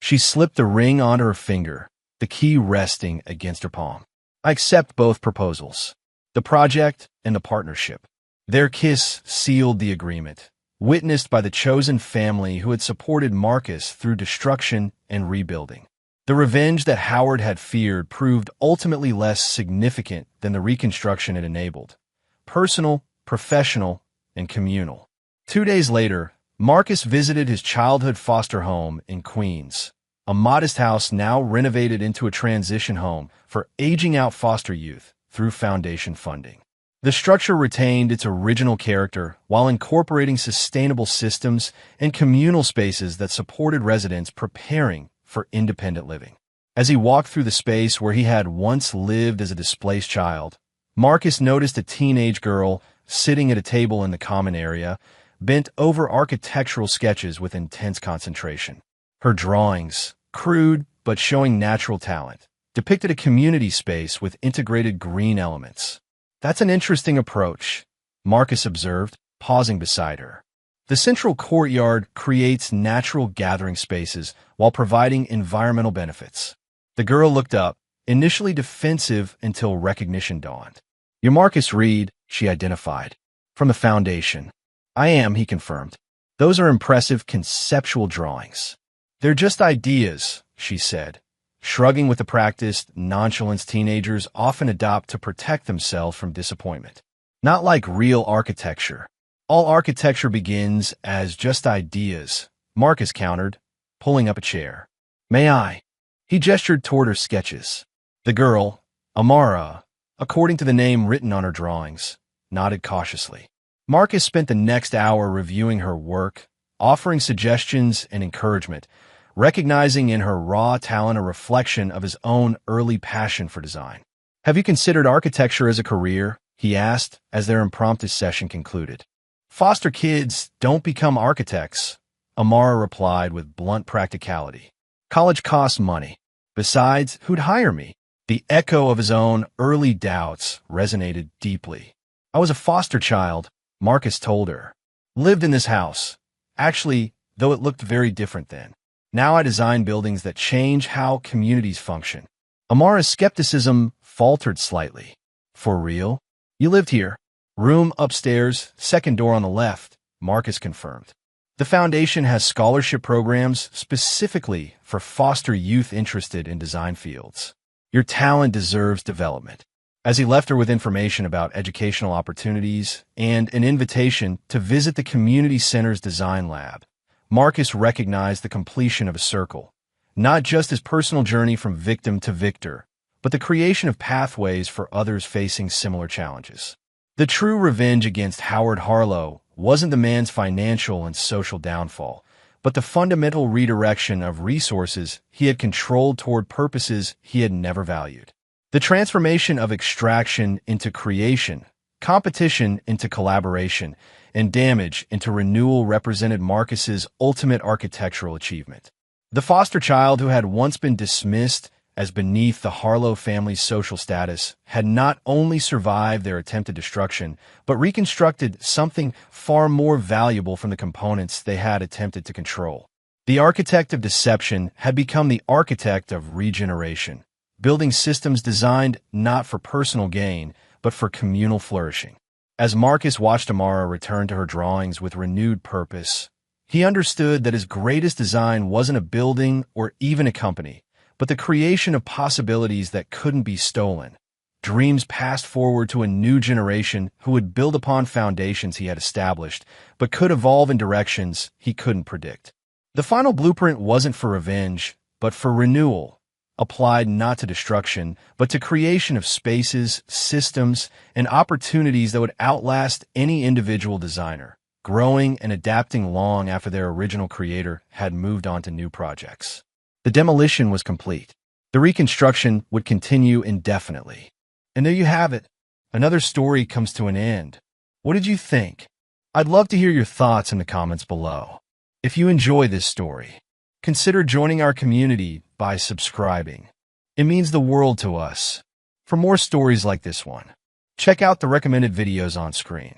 She slipped the ring onto her finger, the key resting against her palm. "I accept both proposals, the project and the partnership." Their kiss sealed the agreement, witnessed by the chosen family who had supported Marcus through destruction and rebuilding. The revenge that Howard had feared proved ultimately less significant than the reconstruction it enabled: personal, professional, and communal. 2 days later, Marcus visited his childhood foster home in Queens, a modest house now renovated into a transition home for aging-out foster youth through foundation funding. The structure retained its original character while incorporating sustainable systems and communal spaces that supported residents preparing for independent living. As he walked through the space where he had once lived as a displaced child, Marcus noticed a teenage girl sitting at a table in the common area, bent over architectural sketches with intense concentration. Her drawings, crude but showing natural talent, depicted a community space with integrated green elements. "That's an interesting approach," Marcus observed, pausing beside her. The central courtyard creates natural gathering spaces while providing environmental benefits. The girl looked up, initially defensive until recognition dawned. "You're Marcus Reed," she identified. "From the Foundation." "I am," he confirmed. "Those are impressive conceptual drawings." "They're just ideas," she said, shrugging with the practiced nonchalance teenagers often adopt to protect themselves from disappointment. "Not like real architecture. All architecture begins as just ideas," Marcus countered, pulling up a chair. "May I?" He gestured toward her sketches. The girl, Amara, according to the name written on her drawings, nodded cautiously. Marcus spent the next hour reviewing her work, offering suggestions and encouragement, recognizing in her raw talent a reflection of his own early passion for design. "Have you considered architecture as a career?" he asked as their impromptu session concluded. "Foster kids don't become architects," Amara replied with blunt practicality. "College costs money. Besides, who'd hire me?" The echo of his own early doubts resonated deeply. "I was a foster child," Marcus told her. "Lived in this house. Actually, though it looked very different then. Now I design buildings that change how communities function." Amara's skepticism faltered slightly. "For real? You lived here?" "Room upstairs, second door on the left," Marcus confirmed. "The Foundation has scholarship programs specifically for foster youth interested in design fields. Your talent deserves development." As he left her with information about educational opportunities and an invitation to visit the community center's design lab, Marcus recognized the completion of a circle, not just his personal journey from victim to victor, but the creation of pathways for others facing similar challenges. The true revenge against Howard Harlow wasn't the man's financial and social downfall, but the fundamental redirection of resources he had controlled toward purposes he had never valued. The transformation of extraction into creation, competition into collaboration, and damage into renewal represented Marcus's ultimate architectural achievement. The foster child who had once been dismissed as beneath the Harlow family's social status had not only survived their attempted destruction, but reconstructed something far more valuable from the components they had attempted to control. The architect of deception had become the architect of regeneration, building systems designed not for personal gain, but for communal flourishing. As Marcus watched Amara return to her drawings with renewed purpose, he understood that his greatest design wasn't a building or even a company, but the creation of possibilities that couldn't be stolen, dreams passed forward to a new generation who would build upon foundations he had established, but could evolve in directions he couldn't predict. The final blueprint wasn't for revenge, but for renewal, applied not to destruction, but to creation of spaces, systems, and opportunities that would outlast any individual designer, growing and adapting long after their original creator had moved on to new projects. The demolition was complete. The reconstruction would continue indefinitely. And there you have it. Another story comes to an end. What did you think? I'd love to hear your thoughts in the comments below. If you enjoy this story, consider joining our community by subscribing. It means the world to us. For more stories like this one, check out the recommended videos on screen.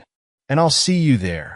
And I'll see you there.